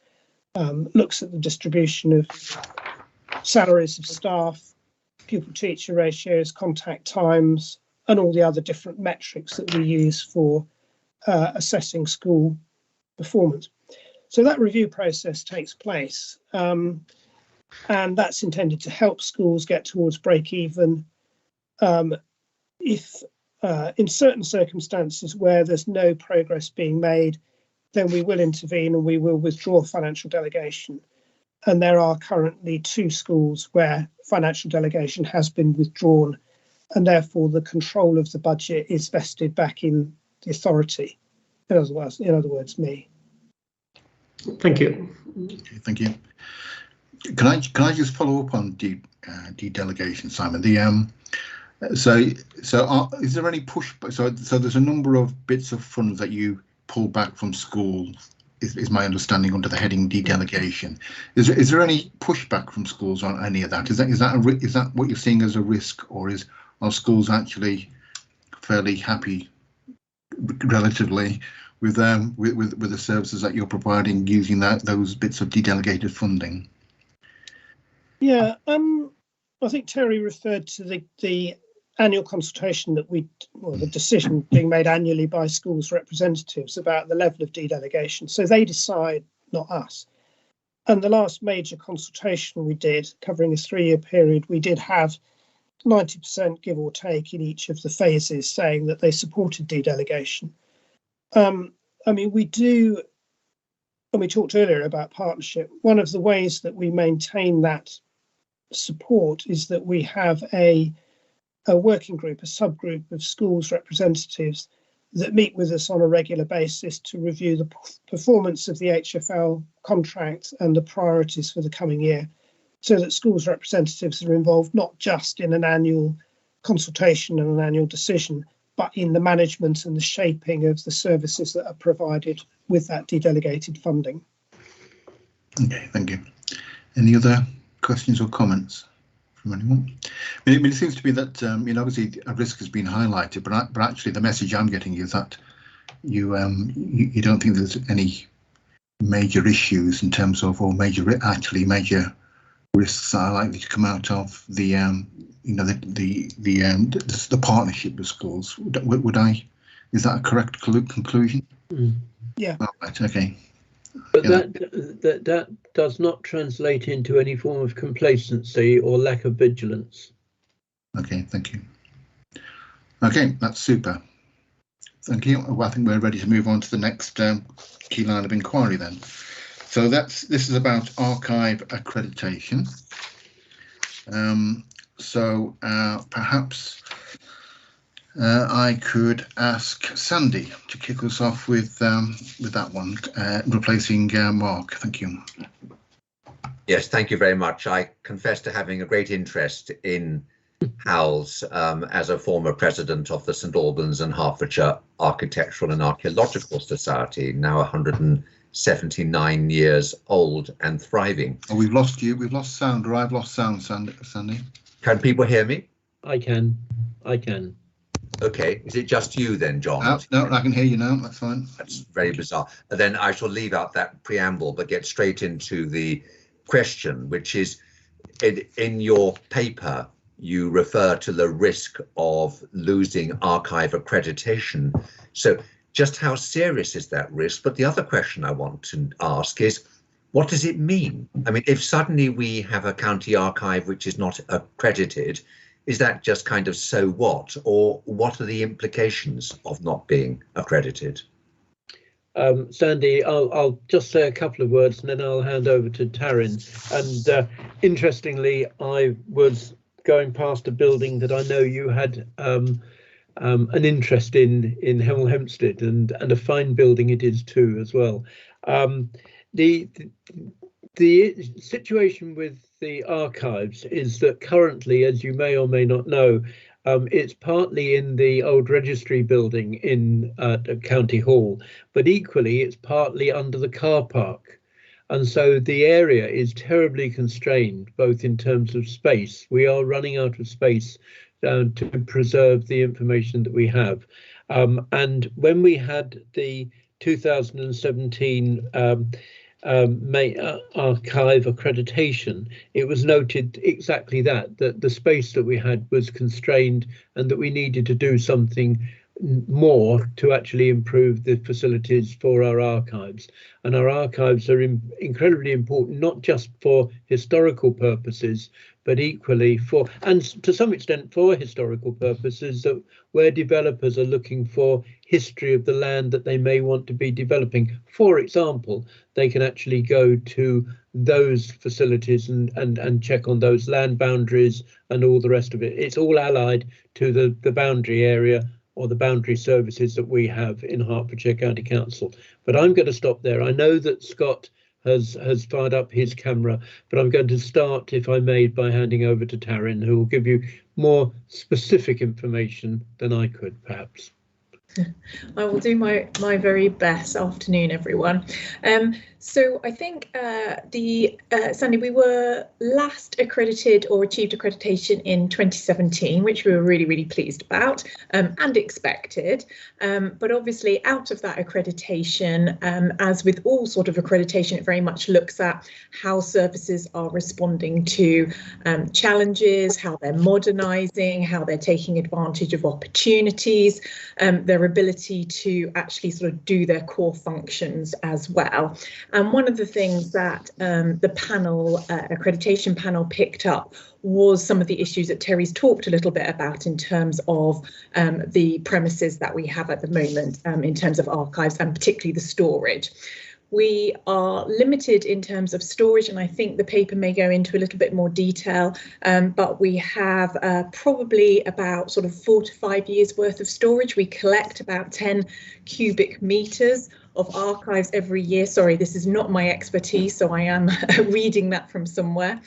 looks at the distribution of salaries of staff, pupil-teacher ratios, contact times, and all the other different metrics that we use for assessing school performance. So that review process takes place, and that's intended to help schools get towards break even. If in certain circumstances where there's no progress being made, then we will intervene and we will withdraw financial delegation. And there are currently 2 schools where financial delegation has been withdrawn, and therefore the control of the budget is vested back in the authority. In other words, me. Thank you. Okay, thank you. Can I just follow up on de-delegation, Simon? Is there any push? So there's a number of bits of funds that you pull back from schools, is my understanding, under the heading de-delegation. Is there any pushback from schools on any of that? Is that what you're seeing as a risk, or are schools actually fairly happy, relatively, with the services that you're providing using those bits of de-delegated funding? Yeah, I think Terry referred to the annual consultation that the decision being made annually by schools' representatives about the level of de-delegation. So they decide, not us. And the last major consultation we did, covering a 3-year period, we did have 90% give or take in each of the phases saying that they supported de-delegation. I mean, we do, and we talked earlier about partnership. One of the ways that we maintain that support is that we have a working group, a subgroup of schools representatives that meet with us on a regular basis to review the performance of the HFL contract and the priorities for the coming year, so that schools representatives are involved not just in an annual consultation and an annual decision, but in the management and the shaping of the services that are provided with that de-delegated funding. Okay, thank you. Any other questions or comments from anyone? I mean, it seems to be that obviously a risk has been highlighted, but actually the message I'm getting is that you don't think there's any major issues in terms of, or major risks that are likely to come out of the the partnership with schools. Is that a correct conclusion? Yeah. Oh, right, okay. But that does not translate into any form of complacency or lack of vigilance. Okay, thank you. Okay, that's super. Thank you. Well, I think we're ready to move on to the next key line of inquiry then. So this is about archive accreditation. Perhaps I could ask Sandy to kick us off with that one, replacing Mark. Thank you. Yes, thank you very much. I confess to having a great interest in HALS as a former president of the St Albans and Hertfordshire Architectural and Archaeological Society, now 179 years old and thriving. Oh, we've lost you. We've lost sound, or I've lost sound, Sandy. Can people hear me? I can. Okay, is it just you then, John? No, I can hear you now. That's fine. That's very bizarre. Then I shall leave out that preamble, but get straight into the question, which is, in your paper, you refer to the risk of losing archive accreditation. So just how serious is that risk? But the other question I want to ask is, what does it mean? I mean, if suddenly we have a county archive which is not accredited, is that just kind of so what? Or what are the implications of not being accredited? Sandy, I'll just say a couple of words and then I'll hand over to Taryn. And interestingly, I was going past a building that I know you had an interest in Hemel Hempstead, and a fine building it is too as well. The situation with the archives is that currently, as you may or may not know, it's partly in the old registry building in County Hall, but equally it's partly under the car park. And so the area is terribly constrained, both in terms of space. We are running out of space to preserve the information that we have. And when we had the 2017 archive accreditation, it was noted exactly that the space that we had was constrained and that we needed to do something more to actually improve the facilities for our archives. And our archives are incredibly important, not just for historical purposes, but equally for, and to some extent for historical purposes, that where developers are looking for history of the land that they may want to be developing. For example, they can actually go to those facilities and check on those land boundaries and all the rest of it. It's all allied to the boundary area or the boundary services that we have in Hertfordshire County Council. But I'm going to stop there. I know that Scott has fired up his camera, but I'm going to start, if I may, by handing over to Taryn, who will give you more specific information than I could, perhaps. I will do my very best. Afternoon, everyone. So I think Sandy, we were last accredited or achieved accreditation in 2017, which we were really, really pleased about and expected. But obviously out of that accreditation, as with all sort of accreditation, it very much looks at how services are responding to challenges, how they're modernising, how they're taking advantage of opportunities, their ability to actually sort of do their core functions as well. And one of the things that the panel, accreditation panel, picked up was some of the issues that Terry's talked a little bit about in terms of the premises that we have at the moment in terms of archives and particularly the storage. We are limited in terms of storage, and I think the paper may go into a little bit more detail, but we have probably about sort of 4 to 5 years worth of storage. We collect about 10 cubic meters of archives every year. Sorry, this is not my expertise, so I am reading that from somewhere.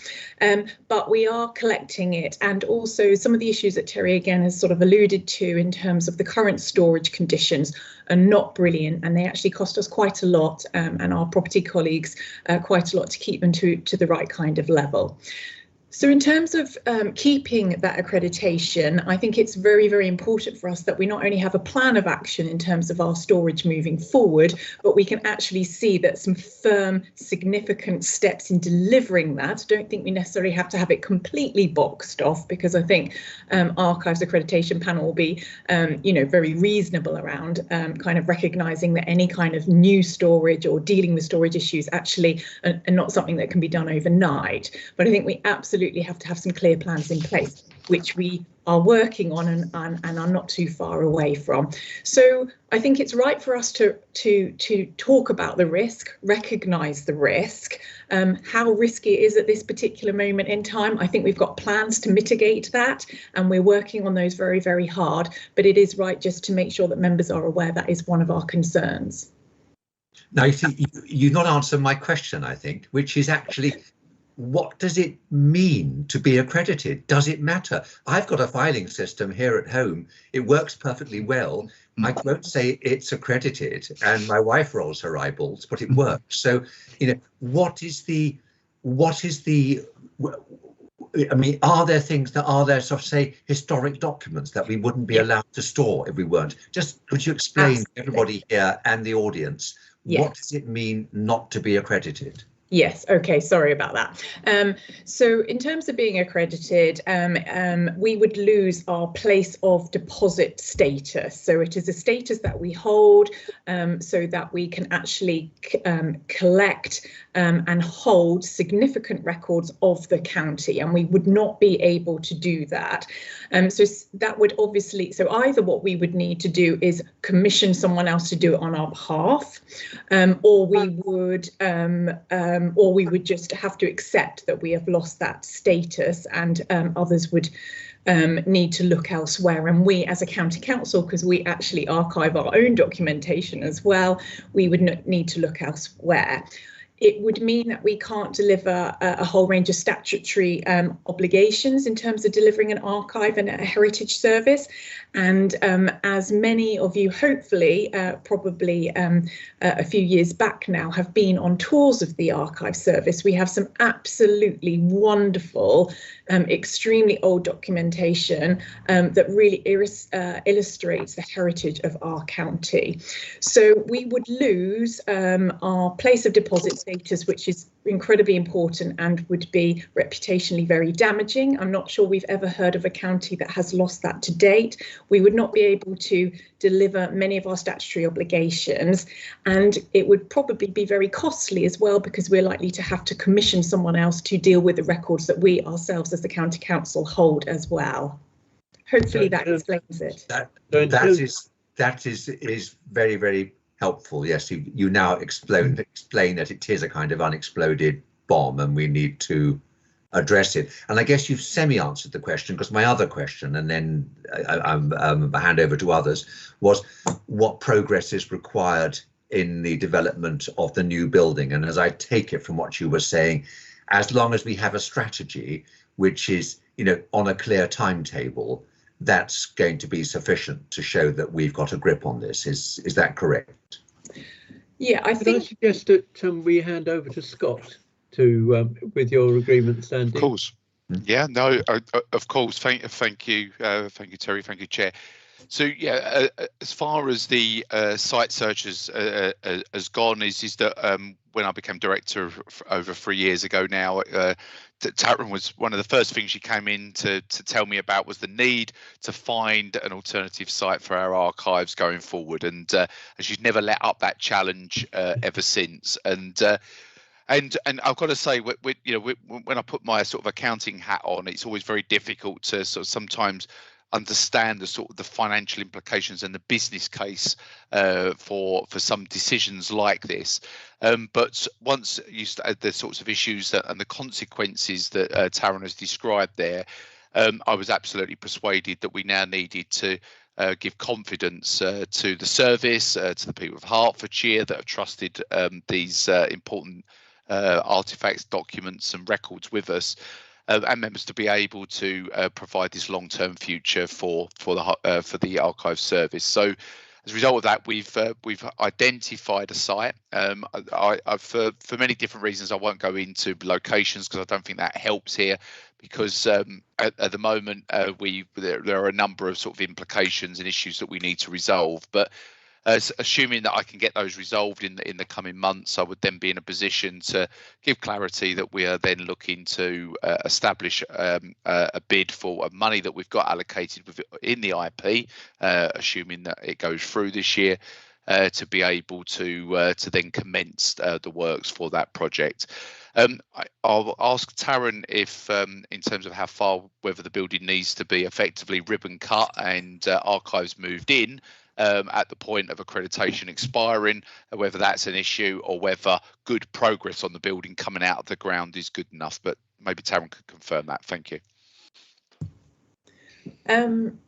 But we are collecting it, and also some of the issues that Terry again has sort of alluded to in terms of the current storage conditions are not brilliant, and they actually cost us quite a lot, and our property colleagues quite a lot to keep them to the right kind of level. So in terms of keeping that accreditation, I think it's very, very important for us that we not only have a plan of action in terms of our storage moving forward, but we can actually see that some firm, significant steps in delivering that. I don't think we necessarily have to have it completely boxed off, because I think Archives Accreditation Panel will be, very reasonable around kind of recognising that any kind of new storage or dealing with storage issues actually are not something that can be done overnight. But I think we absolutely have to have some clear plans in place, which we are working on and are not too far away from. So I think it's right for us to talk about the risk, recognise the risk, how risky it is at this particular moment in time. I think we've got plans to mitigate that, and we're working on those very, very hard. But it is right just to make sure that members are aware that is one of our concerns. Now, you see, you've not answered my question, I think, which is actually, what does it mean to be accredited? Does it matter? I've got a filing system here at home. It works perfectly well. I won't say it's accredited, and my wife rolls her eyeballs, but it works. So, what is the, I mean, are there sort of, say, historic documents that we wouldn't be allowed to store if we weren't? Just could you explain to everybody here and the audience, what does it mean not to be accredited? Yes, okay, sorry about that. So in terms of being accredited, we would lose our place of deposit status. So it is a status that we hold so that we can actually collect and hold significant records of the county, and we would not be able to do that. So that would obviously, so either what we would need to do is commission someone else to do it on our behalf, or we would just have to accept that we have lost that status, and others would need to look elsewhere. And we as a county council, because we actually archive our own documentation as well, we would need to look elsewhere. It would mean that we can't deliver a whole range of statutory obligations in terms of delivering an archive and a heritage service. And as many of you hopefully probably a few years back now have been on tours of the archive service, we have some absolutely wonderful, extremely old documentation that really illustrates the heritage of our county. So we would lose our place of deposit status, which is incredibly important and would be reputationally very damaging. I'm not sure we've ever heard of a county that has lost that to date. We would not be able to deliver many of our statutory obligations, and it would probably be very costly as well, because we're likely to have to commission someone else to deal with the records that we ourselves as the county council hold as well. Hopefully that explains it. That is very, very helpful. Yes, you now explain that it is a kind of unexploded bomb and we need to address it. And I guess you've semi-answered the question, because my other question, and then I hand over to others, was what progress is required in the development of the new building. And as I take it from what you were saying, as long as we have a strategy which is, on a clear timetable, that's going to be sufficient to show that we've got a grip on this. Is that correct? Yeah, I think. Could I suggest that we hand over to Scott to with your agreement, Sandy? Of course. Yeah, no, of course. Thank you, Terry. Thank you, Chair. So yeah, as far as the site search has gone, is that when I became director over 3 years ago now, Taryn was one of the first things she came in to tell me about was the need to find an alternative site for our archives going forward, and she's never let up that challenge ever since. And I've got to say, when I put my sort of accounting hat on, it's always very difficult to sort of sometimes understand the sort of the financial implications and the business case for some decisions like this. But once you start the sorts of issues and the consequences that Taryn has described there, I was absolutely persuaded that we now needed to give confidence to the service, to the people of Hertfordshire that have trusted these important artifacts, documents and records with us, and members to be able to provide this long-term future for the archive service. So as a result of that, we've identified a site. For many different reasons, I won't go into locations because I don't think that helps here, because at the moment there are a number of sort of implications and issues that we need to resolve. But assuming that I can get those resolved in the coming months, I would then be in a position to give clarity that we are then looking to establish a bid for money that we've got allocated in the IP, assuming that it goes through this year, to be able to then commence the works for that project. I'll ask Taryn if, in terms of how far, whether the building needs to be effectively ribbon cut and archives moved in at the point of accreditation expiring, whether that's an issue or whether good progress on the building coming out of the ground is good enough. But maybe Taryn could confirm that. Thank you.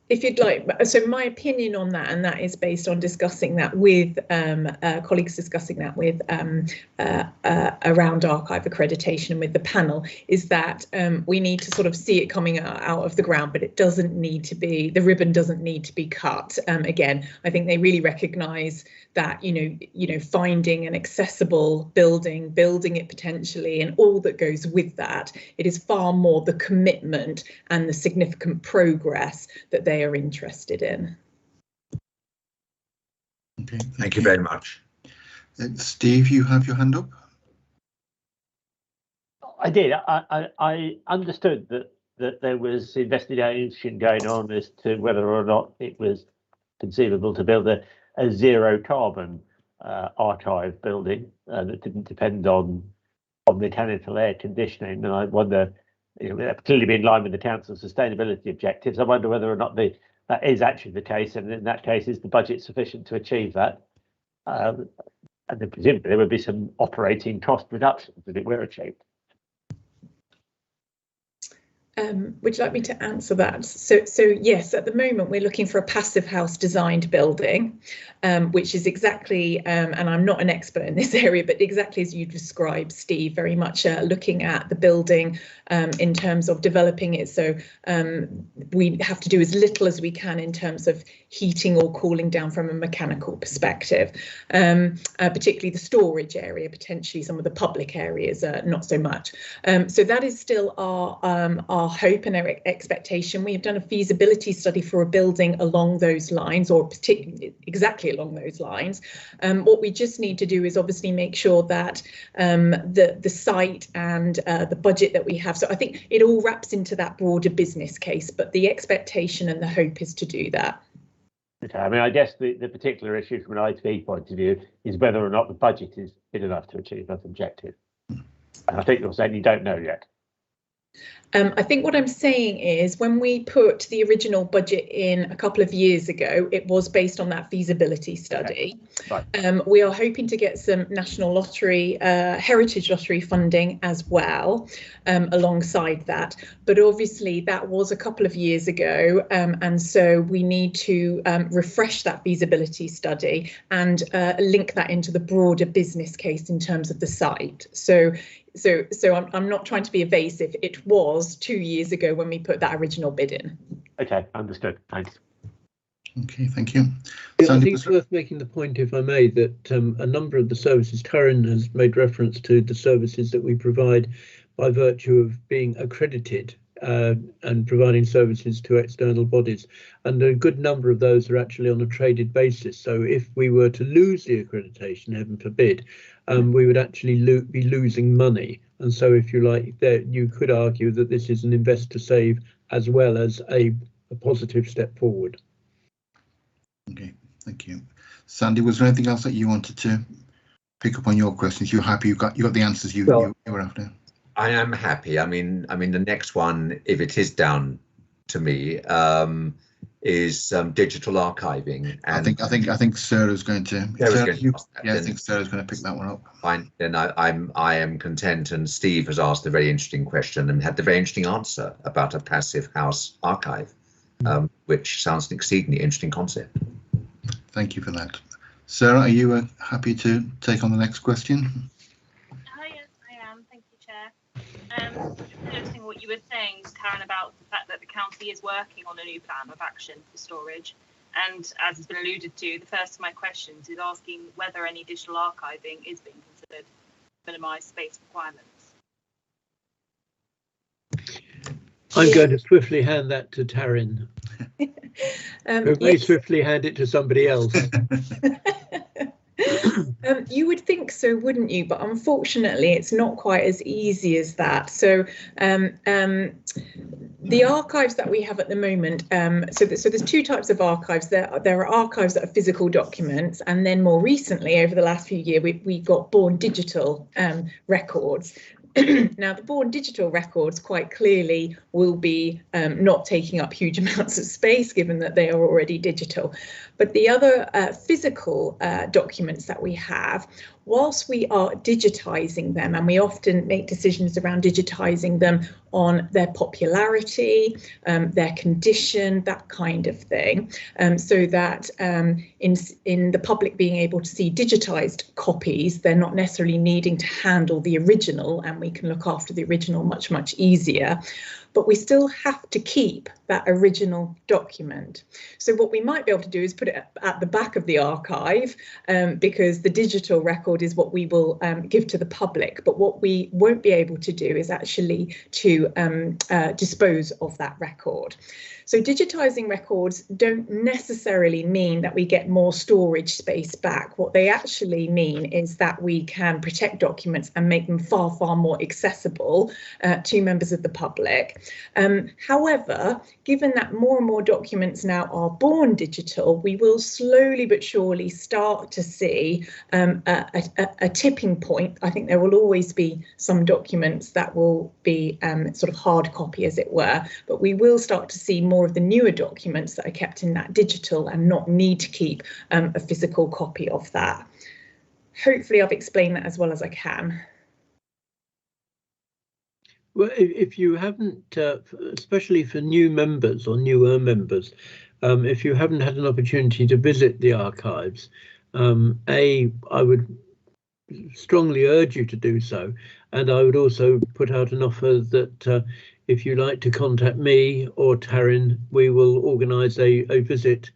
If you'd like, so my opinion on that, and that is based on discussing that with colleagues, discussing that with around archive accreditation and with the panel, is that we need to sort of see it coming out of the ground, but it doesn't need to be, the ribbon doesn't need to be cut. Again, I think they really recognise that, finding an accessible building, building it potentially, and all that goes with that, it is far more the commitment and the significant progress that they are interested in. Okay, thank you very much. Steve, you have your hand up. I did. I understood that there was investigation going on as to whether or not it was conceivable to build a zero carbon archive building that didn't depend on mechanical air conditioning. And I wonder, that clearly be in line with the council's sustainability objectives. I wonder whether or not that is actually the case, and in that case, is the budget sufficient to achieve that? And then presumably there would be some operating cost reductions if it were achieved. Would you like me to answer that? So yes, at the moment we're looking for a passive house designed building, which is exactly, and I'm not an expert in this area, but exactly as you described, Steve, very much looking at the building in terms of developing it. So we have to do as little as we can in terms of heating or cooling down from a mechanical perspective, particularly the storage area, potentially some of the public areas, not so much. So that is still our hope and our expectation. We have done a feasibility study for a building along those lines, or particularly exactly along those lines. What we just need to do is obviously make sure that the site and the budget that we have. So I think it all wraps into that broader business case, but the expectation and the hope is to do that. Okay, I mean, I guess the particular issue from an IT point of view is whether or not the budget is big enough to achieve that objective. And I think you're saying you don't know yet. I think what I'm saying is when we put the original budget in a couple of years ago, it was based on that feasibility study. Okay. Right. We are hoping to get some National Lottery, Heritage Lottery funding as well alongside that. But obviously that was a couple of years ago. And so we need to refresh that feasibility study and link that into the broader business case in terms of the site. So I'm not trying to be evasive. It was 2 years ago when we put that original bid in. Okay, understood. Thanks. Okay, thank you. Yeah, I think it's worth making the point, if I may, that a number of the services, Taryn has made reference to the services that we provide by virtue of being accredited and providing services to external bodies. And a good number of those are actually on a traded basis. So if we were to lose the accreditation, heaven forbid, we would actually be losing money. And so if you like, you could argue that this is an investor save as well as a positive step forward. Okay, thank you. Sandy, was there anything else that you wanted to pick up on your questions? You're happy you got the answers you were after? I am happy. I mean, the next one, if it is down to me, is digital archiving. And I think Sarah's going to. I think Sarah's going to pick that one up. Fine. Then I am content. And Steve has asked a very interesting question and had the very interesting answer about a passive house archive, which sounds an exceedingly interesting concept. Thank you for that. Sarah, are you happy to take on the next question? Yes, I am. Thank you, Chair. Noticing what you were saying, Karen, about the fact that the county is working on a new plan of action for storage. And as has been alluded to, the first of my questions is asking whether any digital archiving is being considered to minimise space requirements. I'm going to swiftly hand that to Taryn. Who may swiftly hand it to somebody else. You would think so, wouldn't you? But unfortunately, it's not quite as easy as that. So the archives that we have at the moment, so there's two types of archives. There are archives that are physical documents, and then more recently, over the last few years, we got born digital records. Now, the born digital records quite clearly will be not taking up huge amounts of space, given that they are already digital. But the other physical documents that we have, whilst we are digitising them, and we often make decisions around digitising them on their popularity, their condition, that kind of thing, so that in the public being able to see digitised copies, they're not necessarily needing to handle the original, and we can look after the original much easier. but we still have to keep that original document. So what we might be able to do is put it at the back of the archive, because the digital record is what we will give to the public. But what we won't be able to do is actually to dispose of that record. So digitising records don't necessarily mean that we get more storage space back. What they actually mean is that we can protect documents and make them far, far more accessible to members of the public. However, given that more and more documents now are born digital, we will slowly but surely start to see a tipping point. I think there will always be some documents that will be sort of hard copy, as it were, but we will start to see more of the newer documents that are kept in that digital and not need to keep a physical copy of that. Hopefully I've explained that as well as I can. Well, if you haven't, especially for new members or newer members, if you haven't had an opportunity to visit the archives, I would strongly urge you to do so. And I would also put out an offer that if you like to contact me or Taryn, we will organise a visit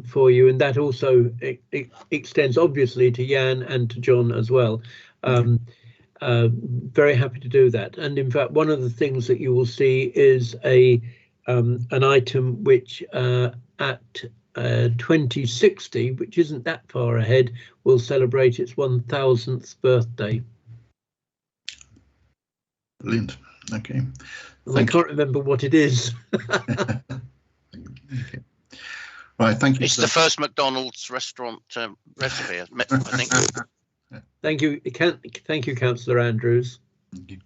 for you. And that also extends obviously to Jan and to John as well. Very happy to do that. And in fact, one of the things that you will see is an item which at 2060, which isn't that far ahead, will celebrate its 1000th birthday. Brilliant. Okay. I can't remember what it is. Okay. Right, thank you. It's the first McDonald's restaurant recipe, I think. Thank you. Thank you, Councillor Andrews. Thank you.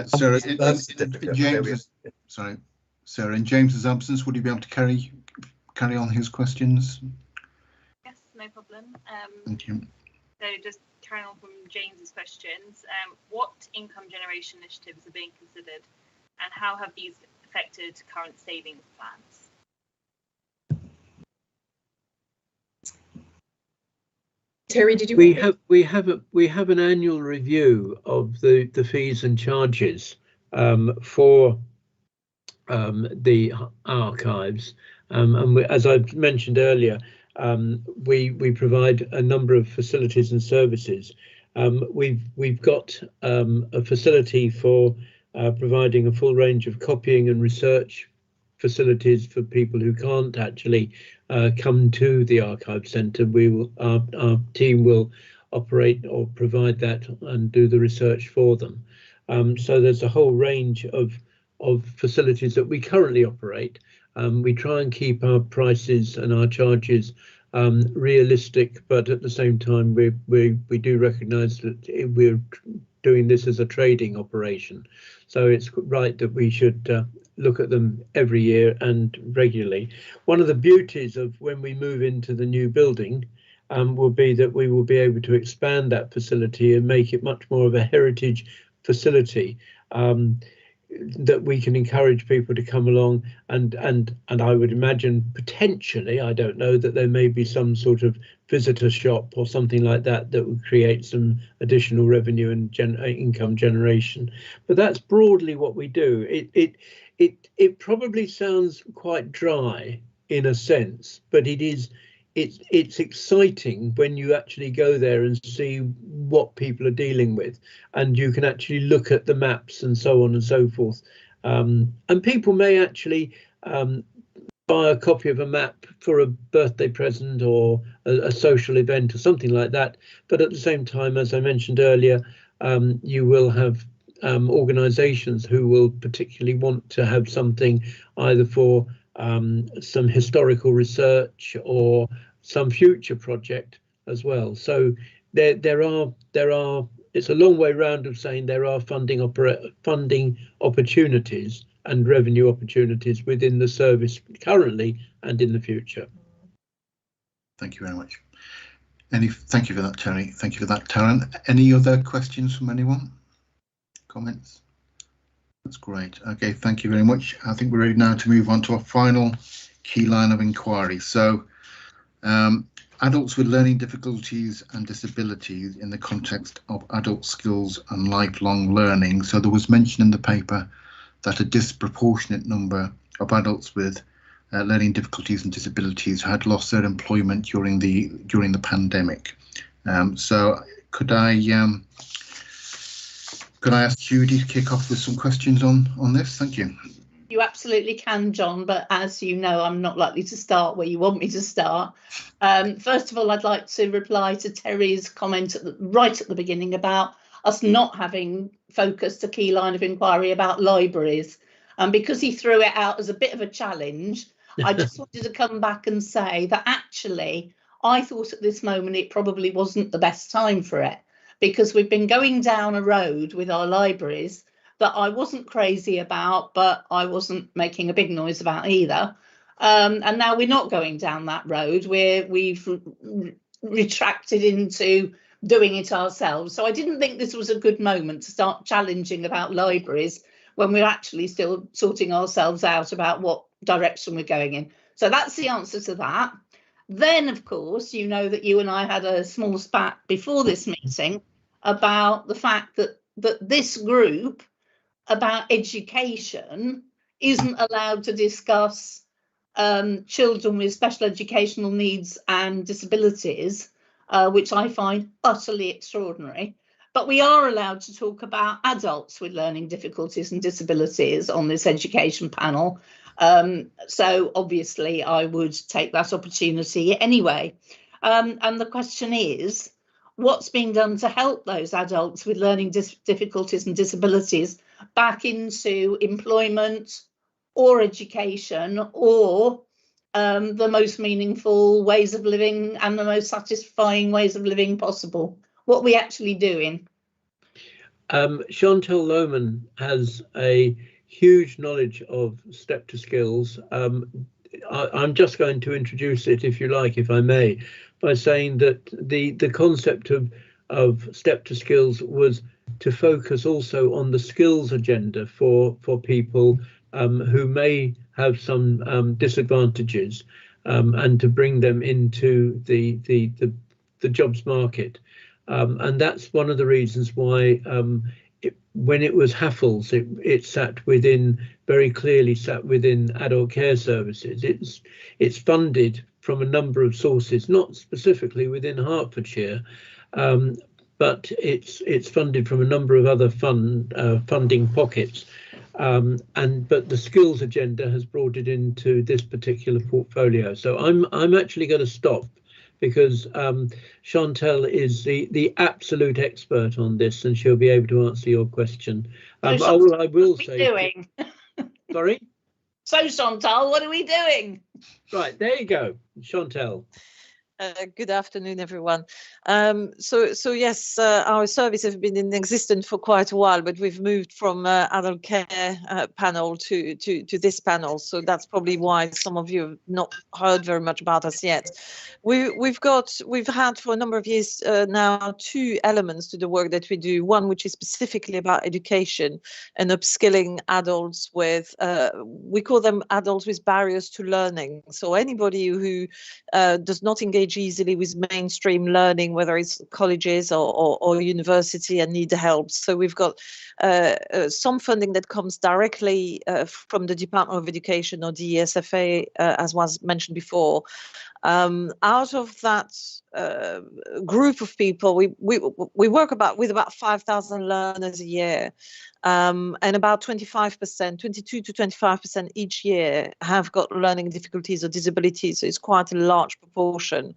Sarah, Sarah, in James's absence, would you be able to carry on his questions? Yes, no problem. Thank you. So just carrying on from James's questions, what income generation initiatives are being considered, and how have these affected current savings plans? Terry, did you? We have an annual review of the fees and charges for the archives, and as I mentioned earlier, we provide a number of facilities and services. We've got a facility for providing a full range of copying and research facilities for people who can't actually come to the archive centre. Our team will operate or provide that and do the research for them. So there's a whole range of facilities that we currently operate. We try and keep our prices and our charges realistic, but at the same time we do recognise that we're doing this as a trading operation. So it's right that we should look at them every year and regularly. One of the beauties of when we move into the new building will be that we will be able to expand that facility and make it much more of a heritage facility, that we can encourage people to come along, and I would imagine potentially, I don't know, that there may be some sort of visitor shop or something like that that would create some additional revenue and income generation. But that's broadly what we do. It probably sounds quite dry in a sense, but it's exciting when you actually go there and see what people are dealing with, and you can actually look at the maps and so on and so forth. And people may actually buy a copy of a map for a birthday present or a social event or something like that. But at the same time, as I mentioned earlier, you will have organisations who will particularly want to have something either for some historical research or some future project as well. So there are it's a long way round of saying there are funding opportunities and revenue opportunities within the service currently and in the future. Thank you very much. Thank you for that, Terry. Thank you for that, Taryn. Any other questions from anyone? Comments? That's great. Okay, thank you very much. I think we're ready now to move on to our final key line of inquiry. So, adults with learning difficulties and disabilities in the context of adult skills and lifelong learning. So there was mention in the paper that a disproportionate number of adults with learning difficulties and disabilities had lost their employment during the pandemic. So could I ask Judy to kick off with some questions on this? Thank you. You absolutely can, John, but as you know, I'm not likely to start where you want me to start. First of all, I'd like to reply to Terry's comment right at the beginning about us not having focused a key line of inquiry about libraries. And because he threw it out as a bit of a challenge, I just wanted to come back and say that actually, I thought at this moment it probably wasn't the best time for it, because we've been going down a road with our libraries that I wasn't crazy about, but I wasn't making a big noise about either. And now we're not going down that road where we've retracted into doing it ourselves. So I didn't think this was a good moment to start challenging about libraries when we're actually still sorting ourselves out about what direction we're going in. So that's the answer to that. Then, of course, you know that you and I had a small spat before this meeting about the fact that this group about education isn't allowed to discuss children with special educational needs and disabilities, which I find utterly extraordinary. But we are allowed to talk about adults with learning difficulties and disabilities on this education panel. So obviously I would take that opportunity anyway. And the question is, what's being done to help those adults with learning difficulties and disabilities back into employment or education or the most meaningful ways of living and the most satisfying ways of living possible? What are we actually doing? Chantal Lohman has a huge knowledge of Step to Skills. I'm just going to introduce it, if you like, if I may, by saying that the concept of Step to Skills was to focus also on the skills agenda for people who may have some disadvantages, and to bring them into the jobs market. And that's one of the reasons why when it was HAFLS, it sat within, very clearly sat within adult care services. It's funded from a number of sources, not specifically within Hertfordshire, but it's funded from a number of other funding pockets. But the skills agenda has brought it into this particular portfolio. So I'm actually going to stop, because Chantal is the absolute expert on this, and she'll be able to answer your question. I will say. Sorry? So Chantal, what are we doing? Right, there you go, Chantal. Good afternoon, everyone. So yes, our service has been in existence for quite a while, but we've moved from adult care panel to this panel. So that's probably why some of you have not heard very much about us yet. We've had for a number of years now two elements to the work that we do. One which is specifically about education and upskilling adults with, we call them adults with barriers to learning. So anybody who does not engage easily with mainstream learning, whether it's colleges or university, and need help. So we've got some funding that comes directly from the Department of Education or the ESFA, as was mentioned before. Out of that group of people, we work with about 5,000 learners a year, and about 25%, 22 to 25% each year have got learning difficulties or disabilities. So it's quite a large proportion,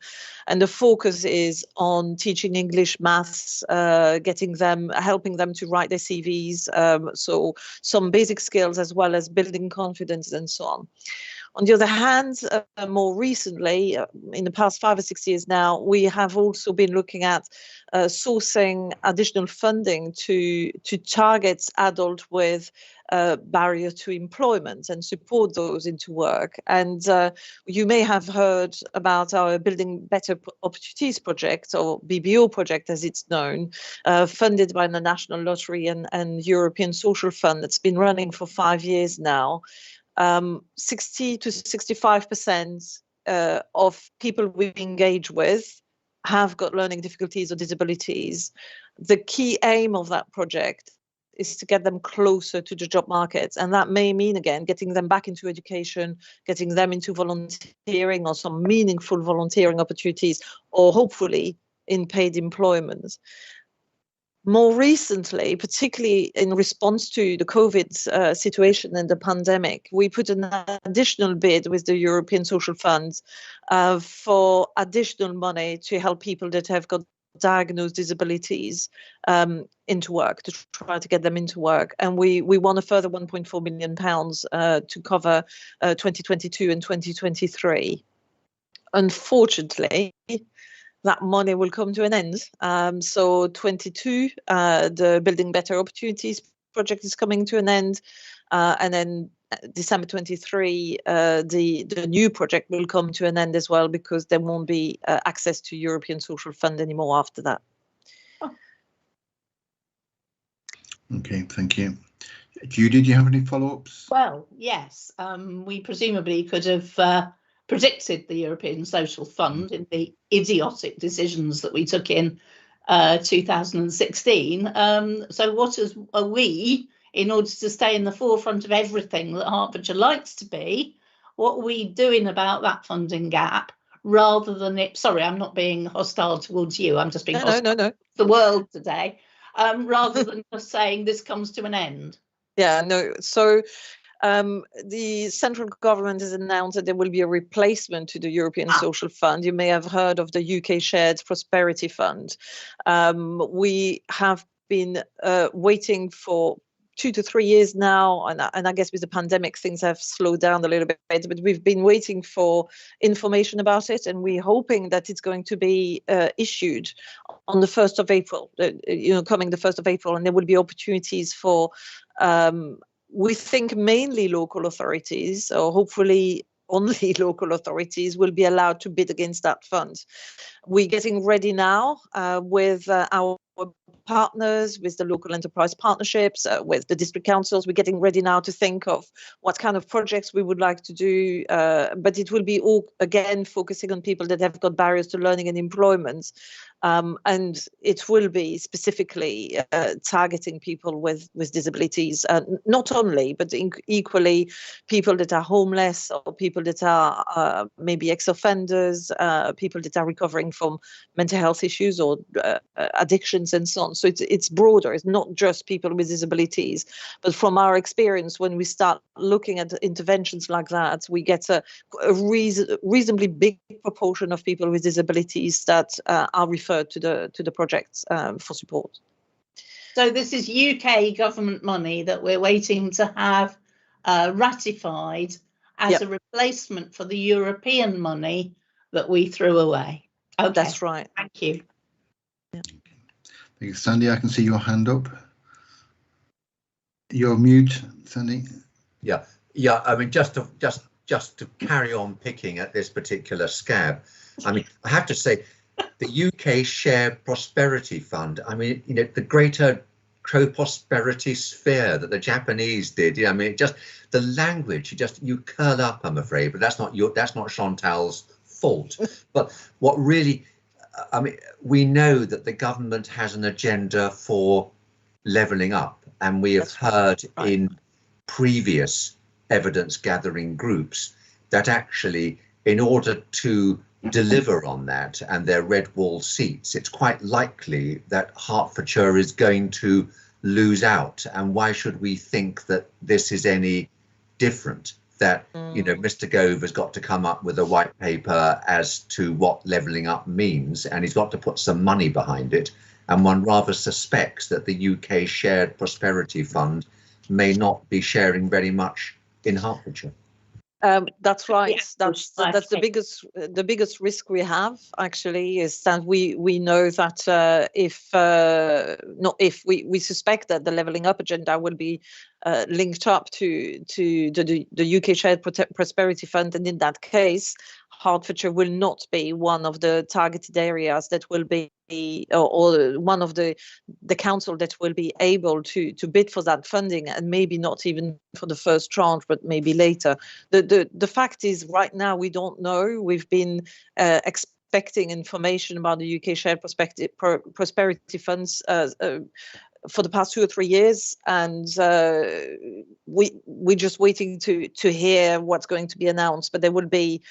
and the focus is on teaching English, maths, helping them to write their CVs, so some basic skills as well as building confidence and so on. On the other hand, more recently, in the past 5 or 6 years now, we have also been looking at sourcing additional funding to target adults with barrier to employment and support those into work. And you may have heard about our Building Better Opportunities project, or BBO project as it's known, funded by the National Lottery and European Social Fund, that's been running for 5 years now. 60 to 65% of people we engage with have got learning difficulties or disabilities. The key aim of that project is to get them closer to the job markets. And that may mean, again, getting them back into education, getting them into volunteering or some meaningful volunteering opportunities, or hopefully in paid employment. More recently, particularly in response to the COVID situation and the pandemic, we put an additional bid with the European Social Fund for additional money to help people that have got diagnosed disabilities into work, to try to get them into work. And we won a further £1.4 million to cover 2022 and 2023. Unfortunately, that money will come to an end. So 22, the Building Better Opportunities project is coming to an end. And then December 23, the new project will come to an end as well, because there won't be access to European Social Fund anymore after that. Okay, thank you. Judy, do you have any follow-ups? Well, yes, we presumably could have predicted the European Social Fund in the idiotic decisions that we took in 2016. So what are we, in order to stay in the forefront of everything that Hertfordshire likes to be, what are we doing about that funding gap, rather than it, sorry, I'm not being hostile towards you, I'm just being hostile to the world today, rather than just saying this comes to an end? Yeah, no, so the central government has announced that there will be a replacement to the European Social Fund. You may have heard of the UK Shared Prosperity Fund. We have been waiting for 2 to 3 years now, and I guess with the pandemic things have slowed down a little bit, but we've been waiting for information about it, and we're hoping that it's going to be issued on the 1st of April, coming the 1st of April, and there will be opportunities for we think mainly local authorities, or hopefully only local authorities, will be allowed to bid against that fund. We're getting ready now with our partners, with the local enterprise partnerships, with the district councils. We're getting ready now to think of what kind of projects we would like to do, but it will be all, again, focusing on people that have got barriers to learning and employment. And it will be specifically targeting people with disabilities, not only, but equally people that are homeless, or people that are maybe ex-offenders, people that are recovering from mental health issues or addictions and so on. So it's broader. It's not just people with disabilities. But from our experience, when we start looking at interventions like that, we get a reasonably big proportion of people with disabilities that are referred to the projects for support. So this is UK government money that we're waiting to have ratified as a replacement for the European money that we threw away. Okay, that's right. Thank you. Thank you. Sandy, I can see your hand up. You're mute, Sandy. Yeah. I mean, just to carry on picking at this particular scab. I mean, I have to say, the UK Shared Prosperity Fund. I mean, the greater prosperity sphere that the Japanese did. I mean, just the language. You curl up. I'm afraid, but that's not Chantal's fault. But what really, I mean, we know that the government has an agenda for levelling up, and we have heard in previous evidence gathering groups that actually, in order to deliver on that and their red wall seats, it's quite likely that Hertfordshire is going to lose out. And why should we think that this is any different? That Mr. Gove has got to come up with a white paper as to what levelling up means, and he's got to put some money behind it. And one rather suspects that the UK Shared Prosperity Fund may not be sharing very much in Hertfordshire. That's right. That's the biggest risk we have, actually, is that we know that we suspect that the levelling up agenda will be linked up to the UK Shared Prosperity Fund, and in that case, Hertfordshire will not be one of the targeted areas that will be, or one of the council that will be able to bid for that funding, and maybe not even for the first tranche, but maybe later. The fact is, right now we don't know. We've been expecting information about the UK Shared Prosperity Funds for the past 2 or 3 years, and we're just waiting to hear what's going to be announced. But there will be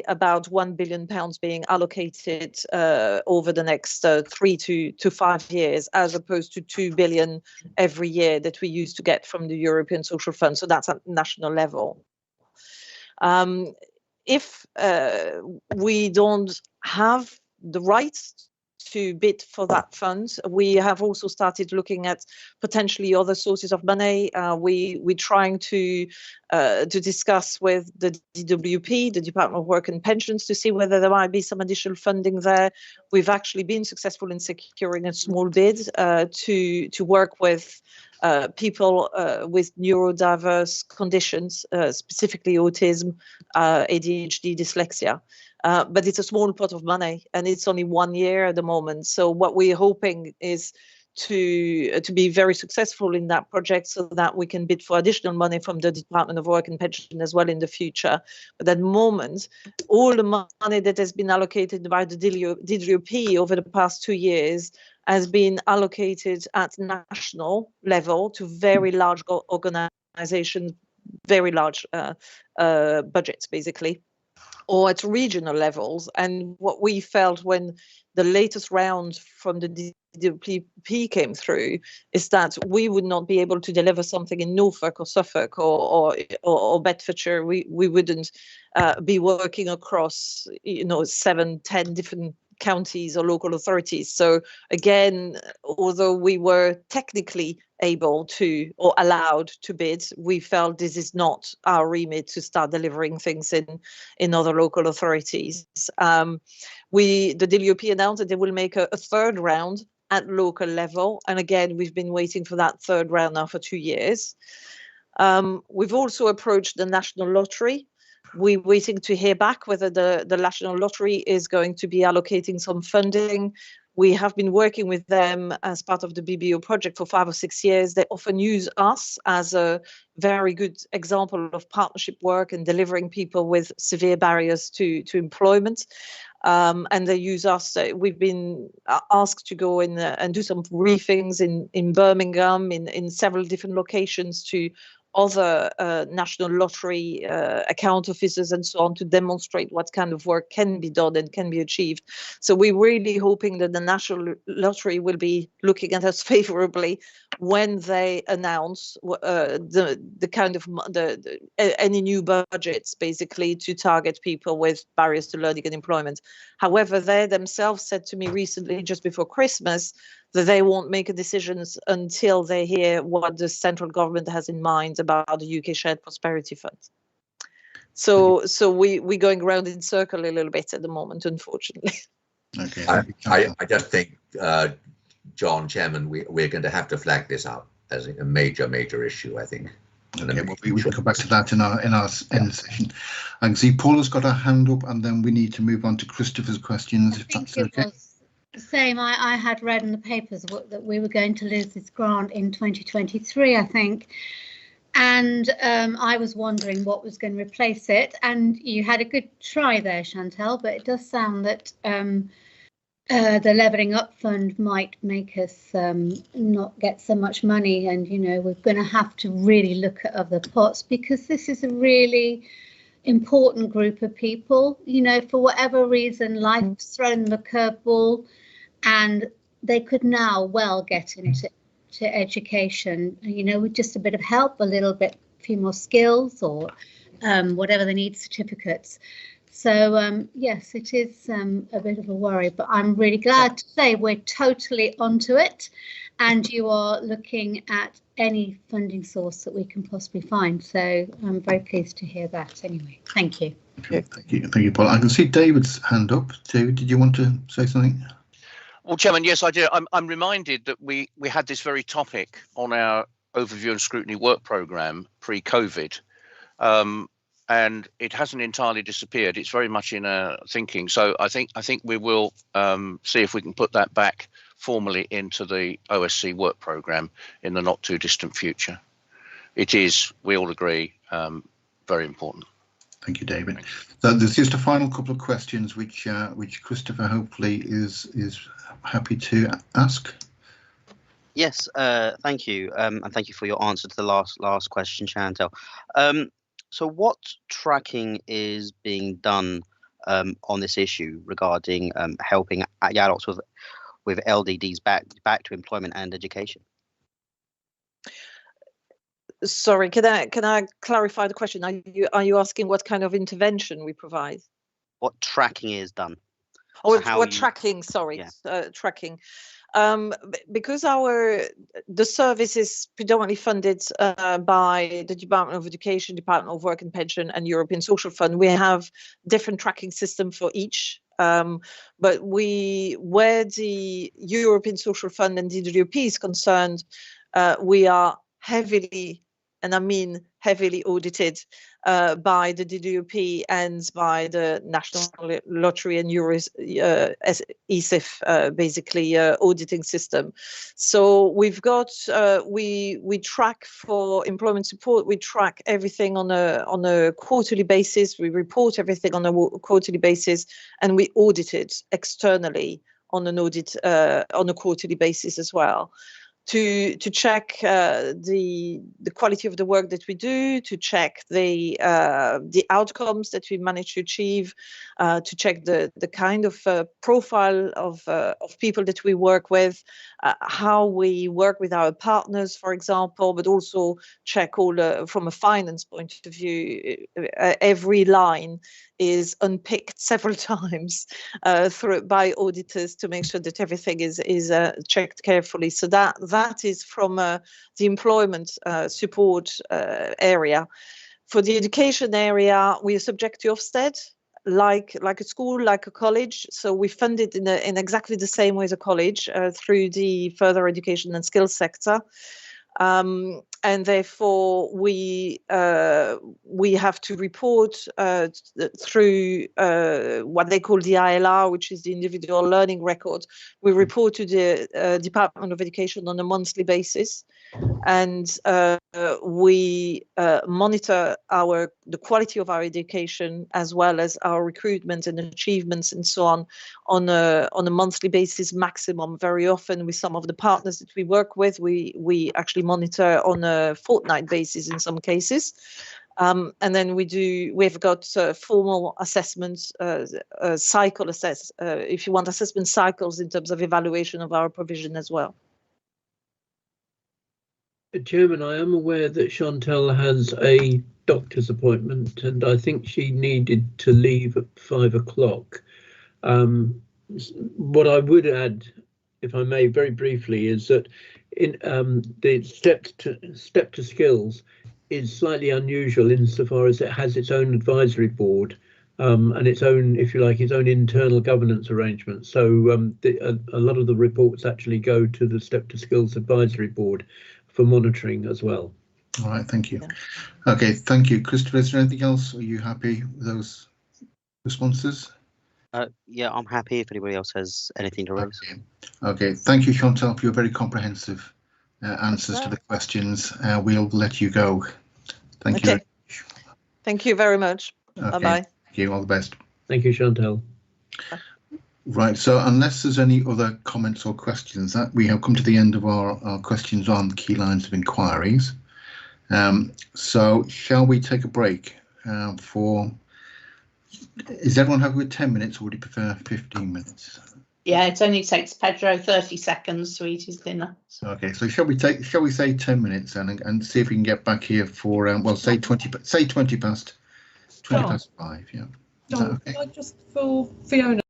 about £1 billion being allocated over the next 3 to 5 years, as opposed to £2 billion every year that we used to get from the European Social Fund. So that's at national level. If we don't have the rights to bid for that fund, we have also started looking at potentially other sources of money. We're trying to discuss with the DWP, the Department of Work and Pensions, to see whether there might be some additional funding there. We've actually been successful in securing a small bid to work with people with neurodiverse conditions, specifically autism, ADHD, dyslexia. But it's a small pot of money, and it's only 1 year at the moment. So what we're hoping is to be very successful in that project, so that we can bid for additional money from the Department of Work and Pension as well in the future. But at the moment, all the money that has been allocated by the DWP over the past 2 years has been allocated at national level to very large organizations, very large budgets, basically, or at regional levels. And what we felt when the latest round from the DWP came through is that we would not be able to deliver something in Norfolk or Suffolk or Bedfordshire. We wouldn't be working across 7, 10 different counties or local authorities. So again, although we were technically able to or allowed to bid, we felt this is not our remit to start delivering things in other local authorities. The DWP announced that they will make a third round at local level, and again, we've been waiting for that third round now for 2 years. We've also approached the National Lottery. We're waiting to hear back whether the National Lottery is going to be allocating some funding. We have been working with them as part of the BBO project for 5 or 6 years. They often use us as a very good example of partnership work and delivering people with severe barriers to employment. And they use us. We've been asked to go in and do some briefings in Birmingham, in several different locations, to other National Lottery account officers and so on, to demonstrate what kind of work can be done and can be achieved. So we're really hoping that the National Lottery will be looking at us favourably when they announce the kind of any new budgets, basically, to target people with barriers to learning and employment. However, they themselves said to me recently, just before Christmas, that they won't make a decisions until they hear what the central government has in mind about the UK Shared Prosperity Fund. So we're going around in circle a little bit at the moment, unfortunately. Okay. I just think, John, Chairman, we're going to have to flag this up as a major issue, I think. Okay, well, we can come back to that in our end session. I can see Paul has got her hand up, and then we need to move on to Christopher's questions, if that's okay. The same. I had read in the papers that we were going to lose this grant in 2023, I think, and I was wondering what was going to replace it. And you had a good try there, Chantal, but it does sound that the Levelling Up Fund might make us not get so much money, and we're going to have to really look at other pots, because this is a really important group of people. For whatever reason, life's thrown them a curveball, and they could now well get into education, with just a bit of help, a few more skills, or whatever they need, certificates. So yes, it is a bit of a worry, but I'm really glad to say we're totally onto it, and you are looking at any funding source that we can possibly find. So I'm very pleased to hear that anyway. Thank you. Okay, thank you, Paul. I can see David's hand up. David, did you want to say something? Well, Chairman, yes, I do. I'm reminded that we had this very topic on our overview and scrutiny work programme pre-COVID, and it hasn't entirely disappeared. It's very much in our thinking. So I think we will see if we can put that back formally into the OSC work programme in the not too distant future. It is, we all agree, very important. Thank you, David. So there's just a final couple of questions which Christopher hopefully is happy to ask. Yes, thank you, and thank you for your answer to the last question, Chantal. So, what tracking is being done on this issue regarding helping adults with LDDs back to employment and education? Sorry, can I clarify the question? Are you asking what kind of intervention we provide? What tracking is done? Oh, So what tracking? Sorry, yeah. tracking. Because the service is predominantly funded by the Department of Education, Department of Work and Pension, and European Social Fund, we have different tracking system for each. But where the European Social Fund and DWP is concerned, we are heavily, and I mean heavily, audited by the DWP and by the National Lottery and ESIF, basically auditing system. So we've got we track for employment support. We track everything on a quarterly basis. We report everything on a quarterly basis, and we audit it externally on a quarterly basis as well. To check the quality of the work that we do, to check the outcomes that we manage to achieve, to check the kind of profile of people that we work with, how we work with our partners, for example, but also check all from a finance point of view. Every line is unpicked several times by auditors to make sure that everything is checked carefully. So that is from the employment support area. For the education area, we are subject to Ofsted, like a school, like a college. So we fund it in exactly the same way as a college through the further education and skills sector. And therefore we have to report through what they call the ILR, which is the individual learning record. We report to the Department of Education on a monthly basis, and we monitor the quality of our education as well as our recruitment and achievements and so on a monthly basis maximum. Very often with some of the partners that we work with, we actually monitor on a fortnight basis in some cases. And then we've got formal assessments, if you want, assessment cycles in terms of evaluation of our provision as well. Chairman, I am aware that Chantal has a doctor's appointment, and I think she needed to leave at 5 o'clock. What I would add, if I may, very briefly, is that in the step to skills is slightly unusual insofar as it has its own advisory board and its own, if you like, its own internal governance arrangement. So a lot of the reports actually go to the Step to Skills Advisory Board for monitoring as well. All right, thank you. Okay, thank you. Christopher, is there anything else? Are you happy with those responses? Yeah, I'm happy if anybody else has anything to raise. Okay, thank you, Chantal, for your very comprehensive answers to the questions. We'll let you go. Thank you. Thank you very much. Okay. Bye-bye. Thank you, all the best. Thank you, Chantal. Right, so unless there's any other comments or questions, that we have come to the end of our questions on the key lines of inquiries. So shall we take a break is everyone happy with 10 minutes, or would you prefer 15 minutes? Yeah, it only takes Pedro 30 seconds to eat his dinner. Okay, so shall we say 10 minutes then, and see if we can get back here for well, say 20 past 5, yeah. Is that okay? Just for Fiona.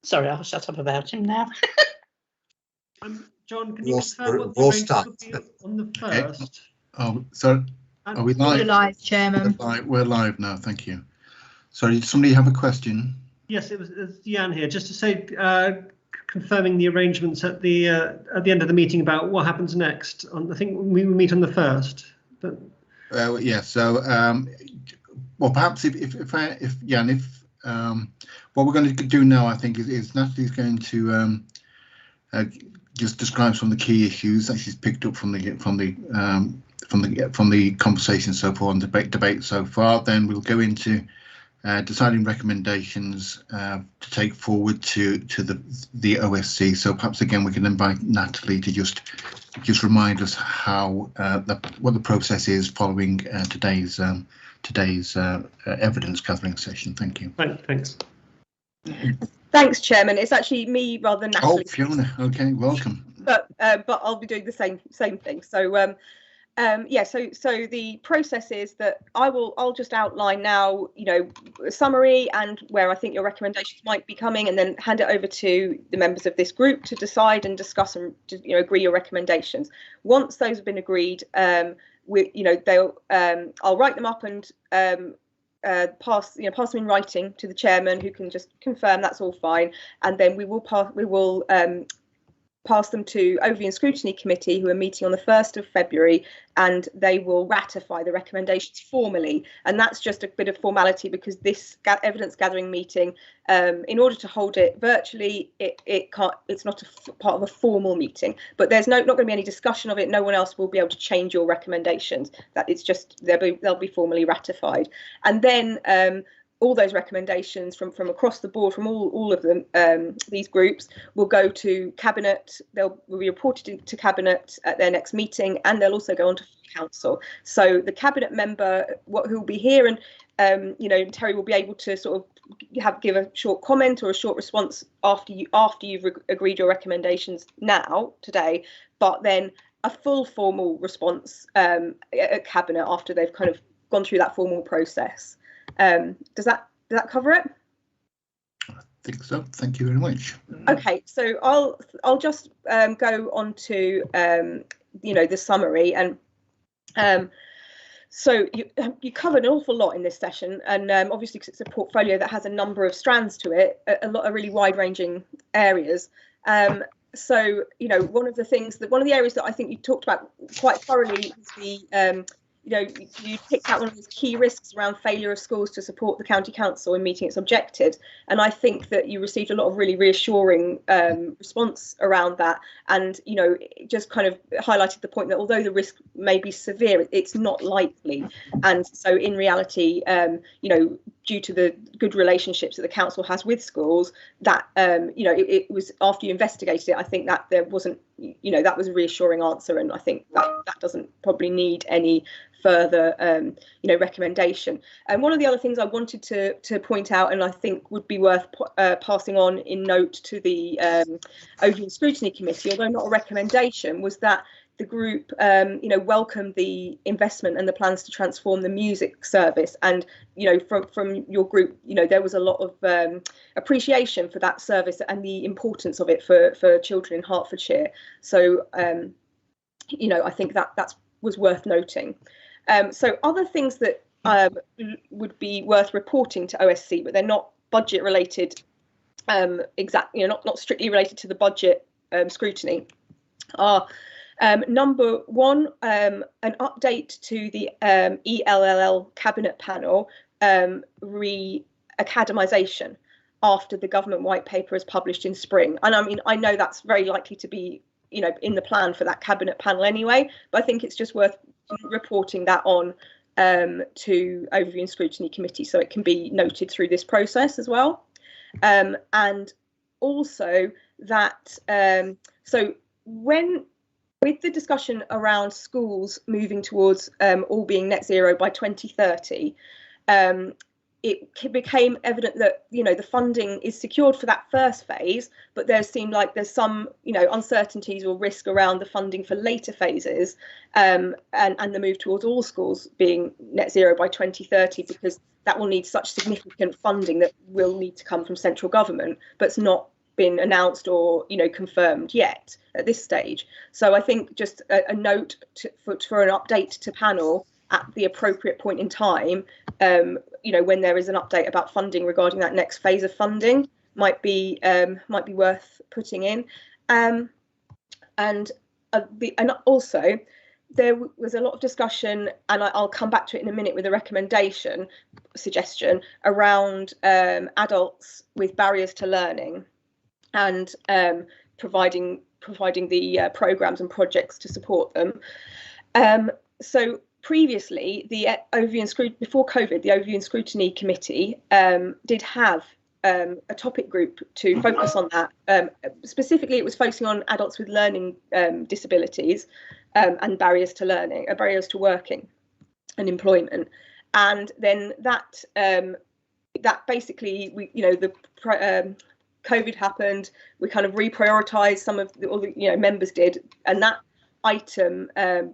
Sorry, I'll shut up about him now. John, can you confirm what the Raw arrangement start. would be on the first? Oh, so are we live? You're live, Chairman. We're live now. Thank you. Sorry, did somebody have a question? Yes, it's Jan here. Just to say, confirming the arrangements at the end of the meeting about what happens next. I think we will meet on the first. But Yeah. So, well, perhaps if Jan, what we're going to do now, I think, is Natalie's going to just describe some of the key issues that she's picked up from the conversation so far and debate so far. Then we'll go into deciding recommendations to take forward to the OSC. So perhaps again we can invite Natalie to just remind us how what the process is following today's evidence gathering session. Thank you. Thanks. Thanks, Chairman. It's actually me rather than Natalie. Oh, Fiona. Okay, welcome. But I'll be doing the same thing. So yeah. So the process is that I'll just outline now, a summary and where I think your recommendations might be coming, and then hand it over to the members of this group to decide and discuss and agree your recommendations. Once those have been agreed, I'll write them up and pass them in writing to the chairman, who can just confirm that's all fine, and then we will pass them to Overview and Scrutiny Committee, who are meeting on the 1st of February, and they will ratify the recommendations formally. And that's just a bit of formality, because this evidence gathering meeting, in order to hold it virtually, it's not part of a formal meeting, but there's not going to be any discussion of it. No one else will be able to change your recommendations. That it's just they'll be formally ratified. And then all those recommendations from across the board, from all of them, these groups, will go to Cabinet. They'll be reported to Cabinet at their next meeting, and they'll also go on to Council. So the Cabinet member who will be here, and Terry will be able to sort of give a short comment or a short response after you've agreed your recommendations today, but then a full formal response at Cabinet after they've kind of gone through that formal process. Does that cover it? I think so. Thank you very much. Okay, so I'll just go on to the summary, and so you covered an awful lot in this session, and obviously because it's a portfolio that has a number of strands to it, a lot of really wide-ranging areas. So one of the areas that I think you talked about quite thoroughly is the you picked out one of those key risks around failure of schools to support the county council in meeting its objectives, and I think that you received a lot of really reassuring response around that, and it just kind of highlighted the point that although the risk may be severe, it's not likely. And so in reality, due to the good relationships that the council has with schools, that it was, after you investigated it, I think that there wasn't, that was a reassuring answer, and I think that doesn't probably need any further recommendation. And one of the other things I wanted to point out, and I think would be worth passing on in note to the Overview and Scrutiny Committee, although not a recommendation, was that the group welcomed the investment and the plans to transform the music service, and from your group there was a lot of appreciation for that service and the importance of it for children in Hertfordshire. So I think that was worth noting. So other things that would be worth reporting to OSC, but they're not budget related, not strictly related to the budget scrutiny, are number one, an update to the ELLL Cabinet panel re-academisation after the government white paper is published in spring. And I mean, I know that's very likely to be in the plan for that Cabinet panel anyway, but I think it's just worth reporting that on to Overview and Scrutiny Committee, so it can be noted through this process as well. And also that so with the discussion around schools moving towards all being net zero by 2030, it became evident that the funding is secured for that first phase, but there seemed like there's some uncertainties or risk around the funding for later phases, and the move towards all schools being net zero by 2030, because that will need such significant funding that will need to come from central government, but it's not been announced or confirmed yet at this stage. So I think just a note for an update to panel at the appropriate point in time, when there is an update about funding regarding that next phase of funding, might be worth putting in. And also there was a lot of discussion, and I'll come back to it in a minute with a suggestion around adults with barriers to learning, and providing the programs and projects to support them. So previously, before COVID, the Overview and Scrutiny Committee did have a topic group to focus on that. Specifically, it was focusing on adults with learning disabilities and barriers to learning, barriers to working and employment. And then that basically, COVID happened. We kind of reprioritized some of the members did, and that item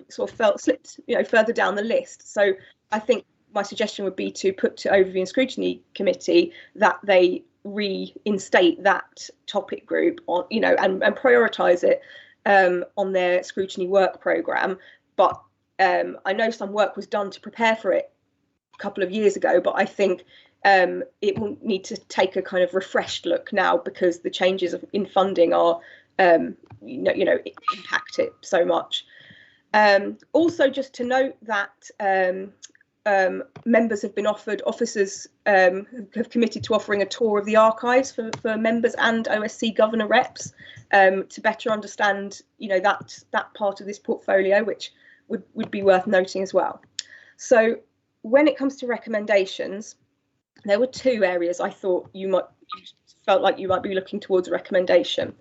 sort of slipped further down the list. So I think my suggestion would be to put to Overview and Scrutiny Committee that they reinstate that topic group on, and prioritise it on their scrutiny work programme. But I know some work was done to prepare for it a couple of years ago, but I think it will need to take a kind of refreshed look now, because the changes in funding are impact it so much. Also, just to note that members have been offered, officers have committed to offering a tour of the archives for members and OSC governor reps to better understand that part of this portfolio, which would be worth noting as well. So when it comes to recommendations, there were two areas I thought you felt like you might be looking towards a recommendation.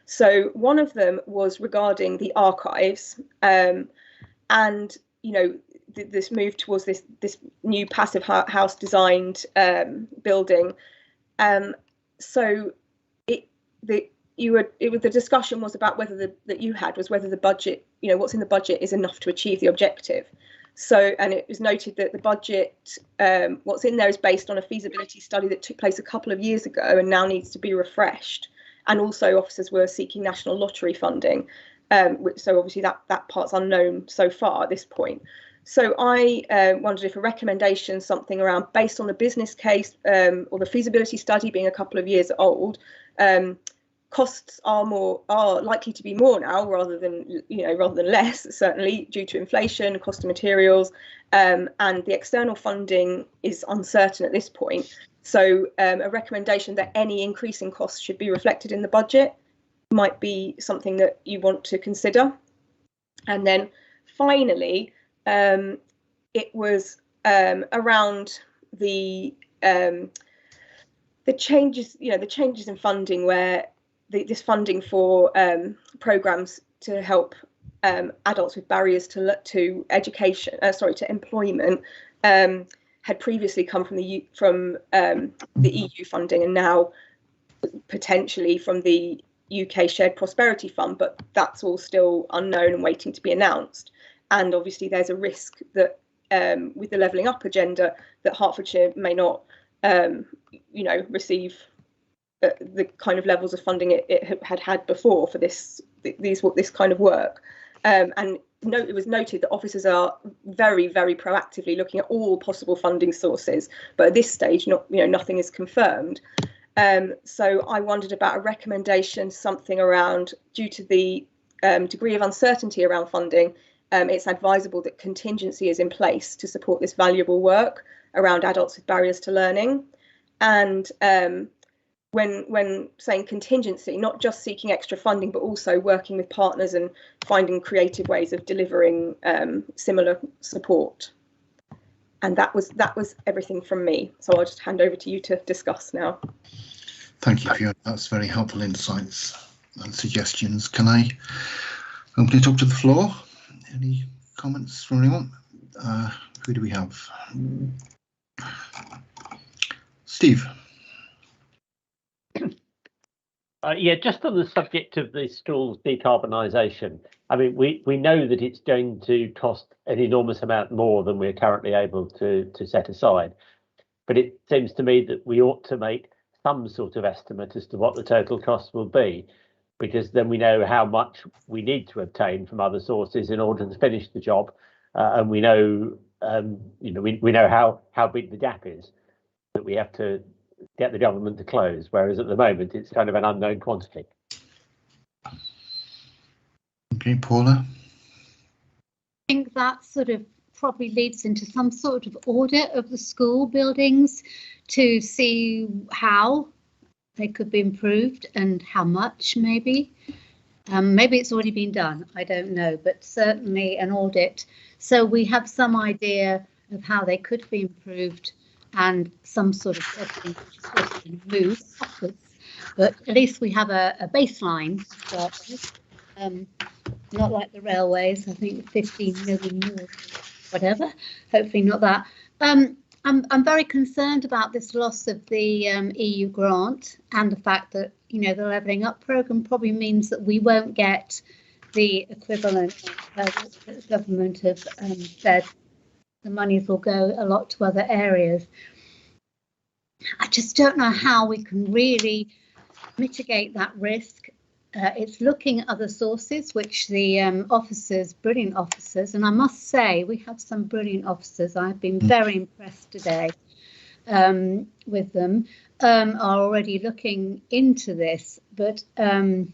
So one of them was regarding the archives, and this move towards this new passive house designed building. So the discussion was about whether whether the budget, what's in the budget is enough to achieve the objective. So, and it was noted that the budget, what's in there is based on a feasibility study that took place a couple of years ago and now needs to be refreshed. And also officers were seeking national lottery funding, so obviously that part's unknown so far at this point. So I wondered if a recommendation, something around based on the business case or the feasibility study being a couple of years old, costs are likely to be more now rather than less, certainly due to inflation, cost of materials, and the external funding is uncertain at this point. So a recommendation that any increase in costs should be reflected in the budget might be something that you want to consider. And then finally, it was around the changes, the changes in funding, where this funding for programs to help adults with barriers to education, to employment, had previously come from the EU funding, and now potentially from the UK Shared Prosperity Fund, but that's all still unknown and waiting to be announced. And obviously there's a risk that with the levelling up agenda that Hertfordshire may not receive the kind of levels of funding it had before for this kind of work. And it was noted that officers are very, very proactively looking at all possible funding sources, but at this stage, nothing is confirmed. So I wondered about a recommendation, something around, due to the degree of uncertainty around funding, it's advisable that contingency is in place to support this valuable work around adults with barriers to learning. And when saying contingency, not just seeking extra funding, but also working with partners and finding creative ways of delivering similar support. And that was everything from me. So I'll just hand over to you to discuss now. Thank you, Fiona. That's very helpful insights and suggestions. Can I open it up to the floor? Any comments from anyone? Who do we have? Steve. Yeah, just on the subject of the schools decarbonisation, I mean, we know that it's going to cost an enormous amount more than we're currently able to set aside. But it seems to me that we ought to make some sort of estimate as to what the total cost will be, because then we know how much we need to obtain from other sources in order to finish the job, and we know, we know how big the gap is that we have to get the government to close. Whereas at the moment, it's kind of an unknown quantity. Okay, Paula. I think that sort of probably leads into some sort of audit of the school buildings to see how they could be improved and how much, maybe. Maybe it's already been done, I don't know, but certainly an audit. So we have some idea of how they could be improved and some sort of testing which is supposed to move upwards. But at least we have a baseline to start with. Not like the railways, I think 15 million more, whatever. Hopefully not that. I'm very concerned about this loss of the EU grant and the fact that, the Levelling Up programme probably means that we won't get the equivalent that the government have said the monies will go a lot to other areas. I just don't know how we can really mitigate that risk. It's looking at other sources, which the officers, brilliant officers, and I must say we have some brilliant officers. I've been very impressed today with them, are already looking into this. But I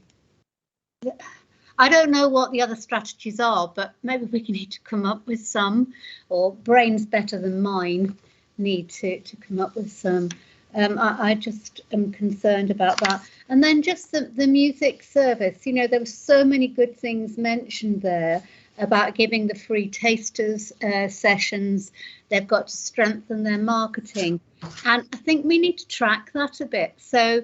don't know what the other strategies are, but maybe we need to come up with some, or brains better than mine need to come up with some. I just am concerned about that. And then just the music service, there were so many good things mentioned there about giving the free tasters sessions. They've got to strengthen their marketing. And I think we need to track that a bit. So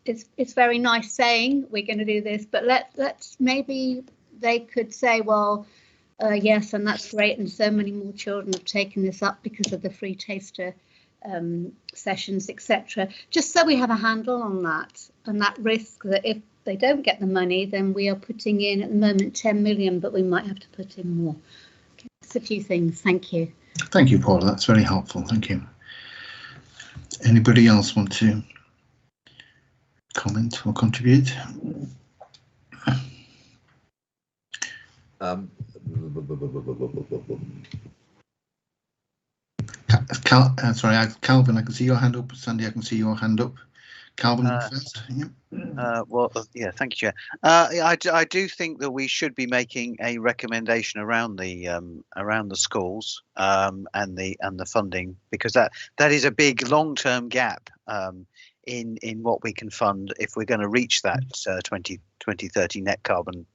it's very nice saying we're going to do this, but let's maybe they could say, well, yes, and that's great. And so many more children have taken this up because of the free taster sessions, etc. Just so we have a handle on that and that risk that if they don't get the money, then we are putting in at the moment 10 million, but we might have to put in more. Okay, that's a few things. Thank you. Thank you, Paula. That's very helpful. Thank you. Anybody else want to comment or contribute? Sorry, Calvin, I can see your hand up. Sandy, I can see your hand up. Calvin first. Yeah, thank you, Chair. I do think that we should be making a recommendation around the schools and the funding, because that is a big long-term gap in what we can fund if we're going to reach that 2030 net carbon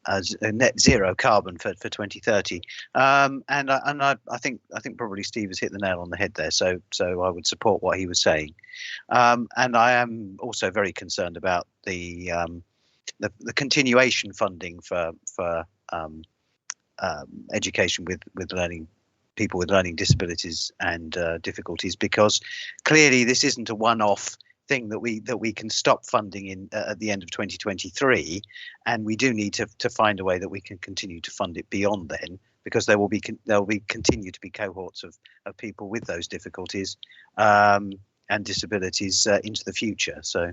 as a net zero carbon for 2030, and I think probably Steve has hit the nail on the head there. So I would support what he was saying, and I am also very concerned about the continuation funding for education with learning people with learning disabilities and difficulties, because clearly this isn't a one-off thing that we can stop funding in at the end of 2023, and we do need to find a way that we can continue to fund it beyond then, because there will continue to be cohorts of people with those difficulties and disabilities into the future. So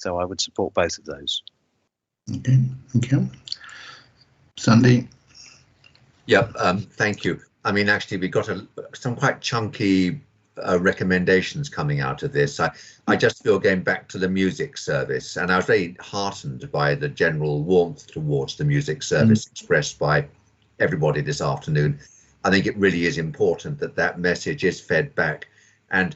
I would support both of those. Okay, thank you. Sandy. Yep, thank you. I mean, actually, we got some quite chunky recommendations coming out of this. I just feel going back to the music service, and I was very heartened by the general warmth towards the music service expressed by everybody this afternoon. I think it really is important that message is fed back. And,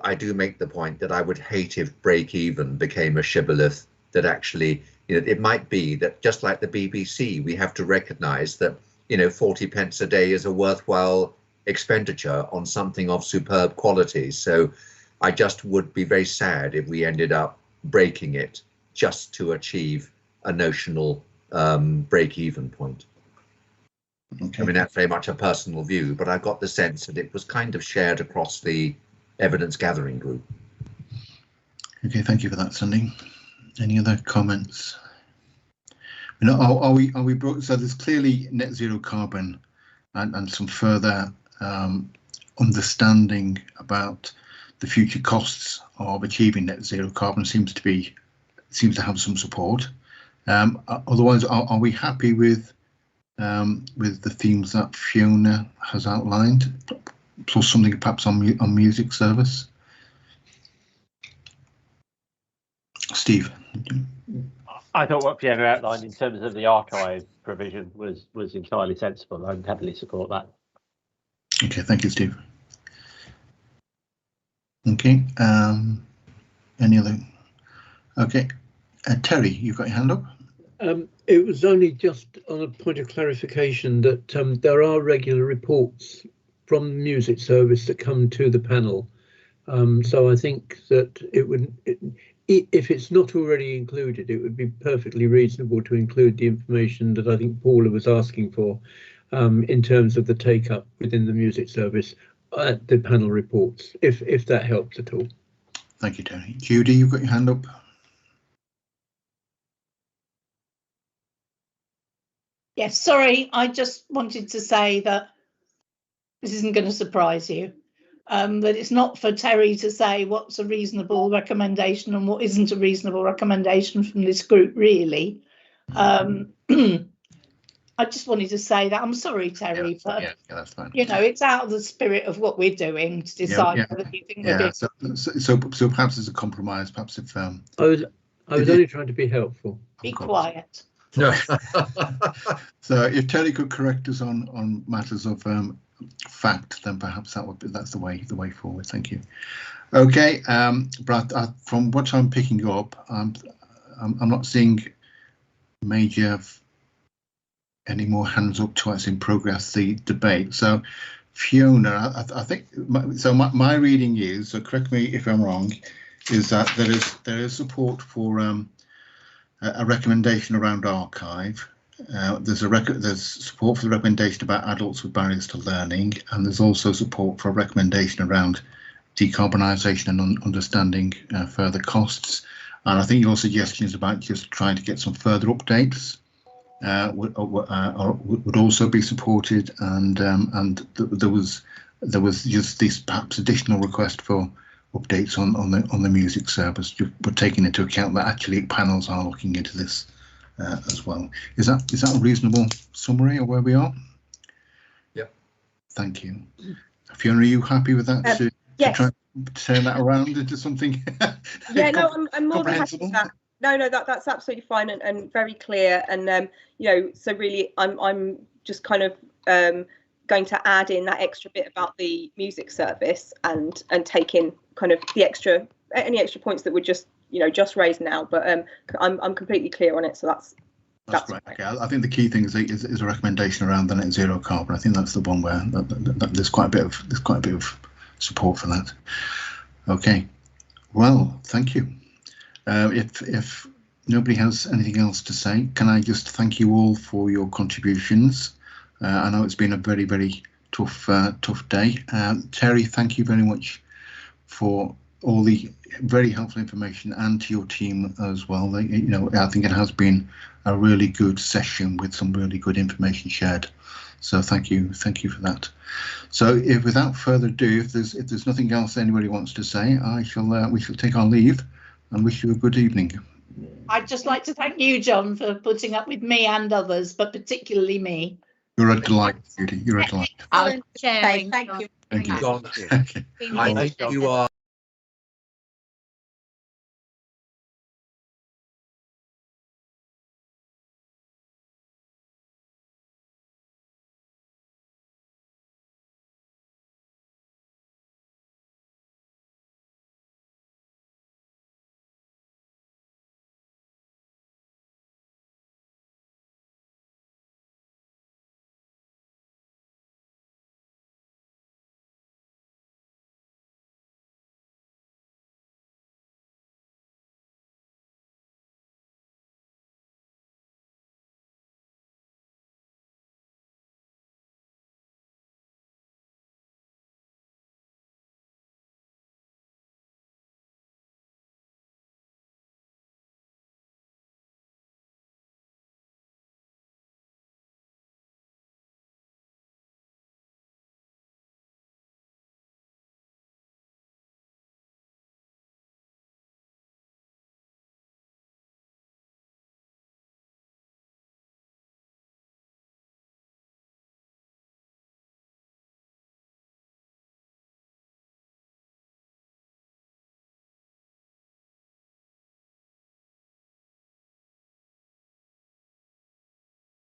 I do make the point that I would hate if break even became a shibboleth, that actually, it might be that just like the BBC, we have to recognise that, 40 pence a day is a worthwhile expenditure on something of superb quality. So I just would be very sad if we ended up breaking it just to achieve a notional break-even point. Okay. I mean, that's very much a personal view, but I got the sense that it was kind of shared across the evidence gathering group. Okay, thank you for that, Sandy. Any other comments? Are we broke? So there's clearly net zero carbon and some further understanding about the future costs of achieving net zero carbon seems to have some support. Otherwise, are we happy with the themes that Fiona has outlined, plus something perhaps on music service? Steve. I thought what Fiona outlined in terms of the archive provision was entirely sensible. I would happily support that. Okay, thank you, Steve. Okay, any other? Okay, Terry, you've got your hand up. It was only just on a point of clarification that there are regular reports from the music service that come to the panel. So I think that if it's not already included, it would be perfectly reasonable to include the information that I think Paula was asking for in terms of the take-up within the music service at the panel reports, if that helps at all. Thank you, Terry. Judy, you've got your hand up. Yes, sorry, I just wanted to say that this isn't going to surprise you, that it's not for Terry to say what's a reasonable recommendation and what isn't a reasonable recommendation from this group, really. I just wanted to say that. I'm sorry, Terry, but yeah, that's fine. you know, it's out of the spirit of what we're doing to decide whether you think we're being. So perhaps as a compromise, perhaps if I was only trying to be helpful. Be quiet. No. So if Terry could correct us on matters of fact, then perhaps that's the way forward. Thank you. Okay, but from what I'm picking up, I'm not seeing major any more hands up to us in progress the debate. So Fiona, I think my reading is, so correct me if I'm wrong, is that there is support for a recommendation around archive. There's support for the recommendation about adults with barriers to learning, and there's also support for a recommendation around decarbonisation and understanding further costs. And I think your suggestion is about just trying to get some further updates would also be supported, and there was just this perhaps additional request for updates on the music service, but taking into account that actually panels are looking into this as well. Is that a reasonable summary of where we are? Yep. Thank you. Fiona, are you happy with that? Yes. To try and turn that around into something? Yeah, no, I'm more than happy with that. No, that's absolutely fine and very clear. And you know, so really, I'm just kind of going to add in that extra bit about the music service and take in kind of the any extra points that were just raised now. But I'm completely clear on it. So that's right. Okay, I think the key thing is a recommendation around the net zero carbon. I think that's the one where there's quite a bit of support for that. Okay, well, thank you. If nobody has anything else to say, can I just thank you all for your contributions? I know it's been a very, very tough day. Terry, thank you very much for all the very helpful information, and to your team as well. I think it has been a really good session with some really good information shared. So thank you for that. So without further ado, if there's nothing else anybody wants to say, we shall take our leave and wish you a good evening. I'd just like to thank you, John, for putting up with me and others, but particularly me. You're a delight, Judy. You're a delight. Thank you. Thank you. John, I think you are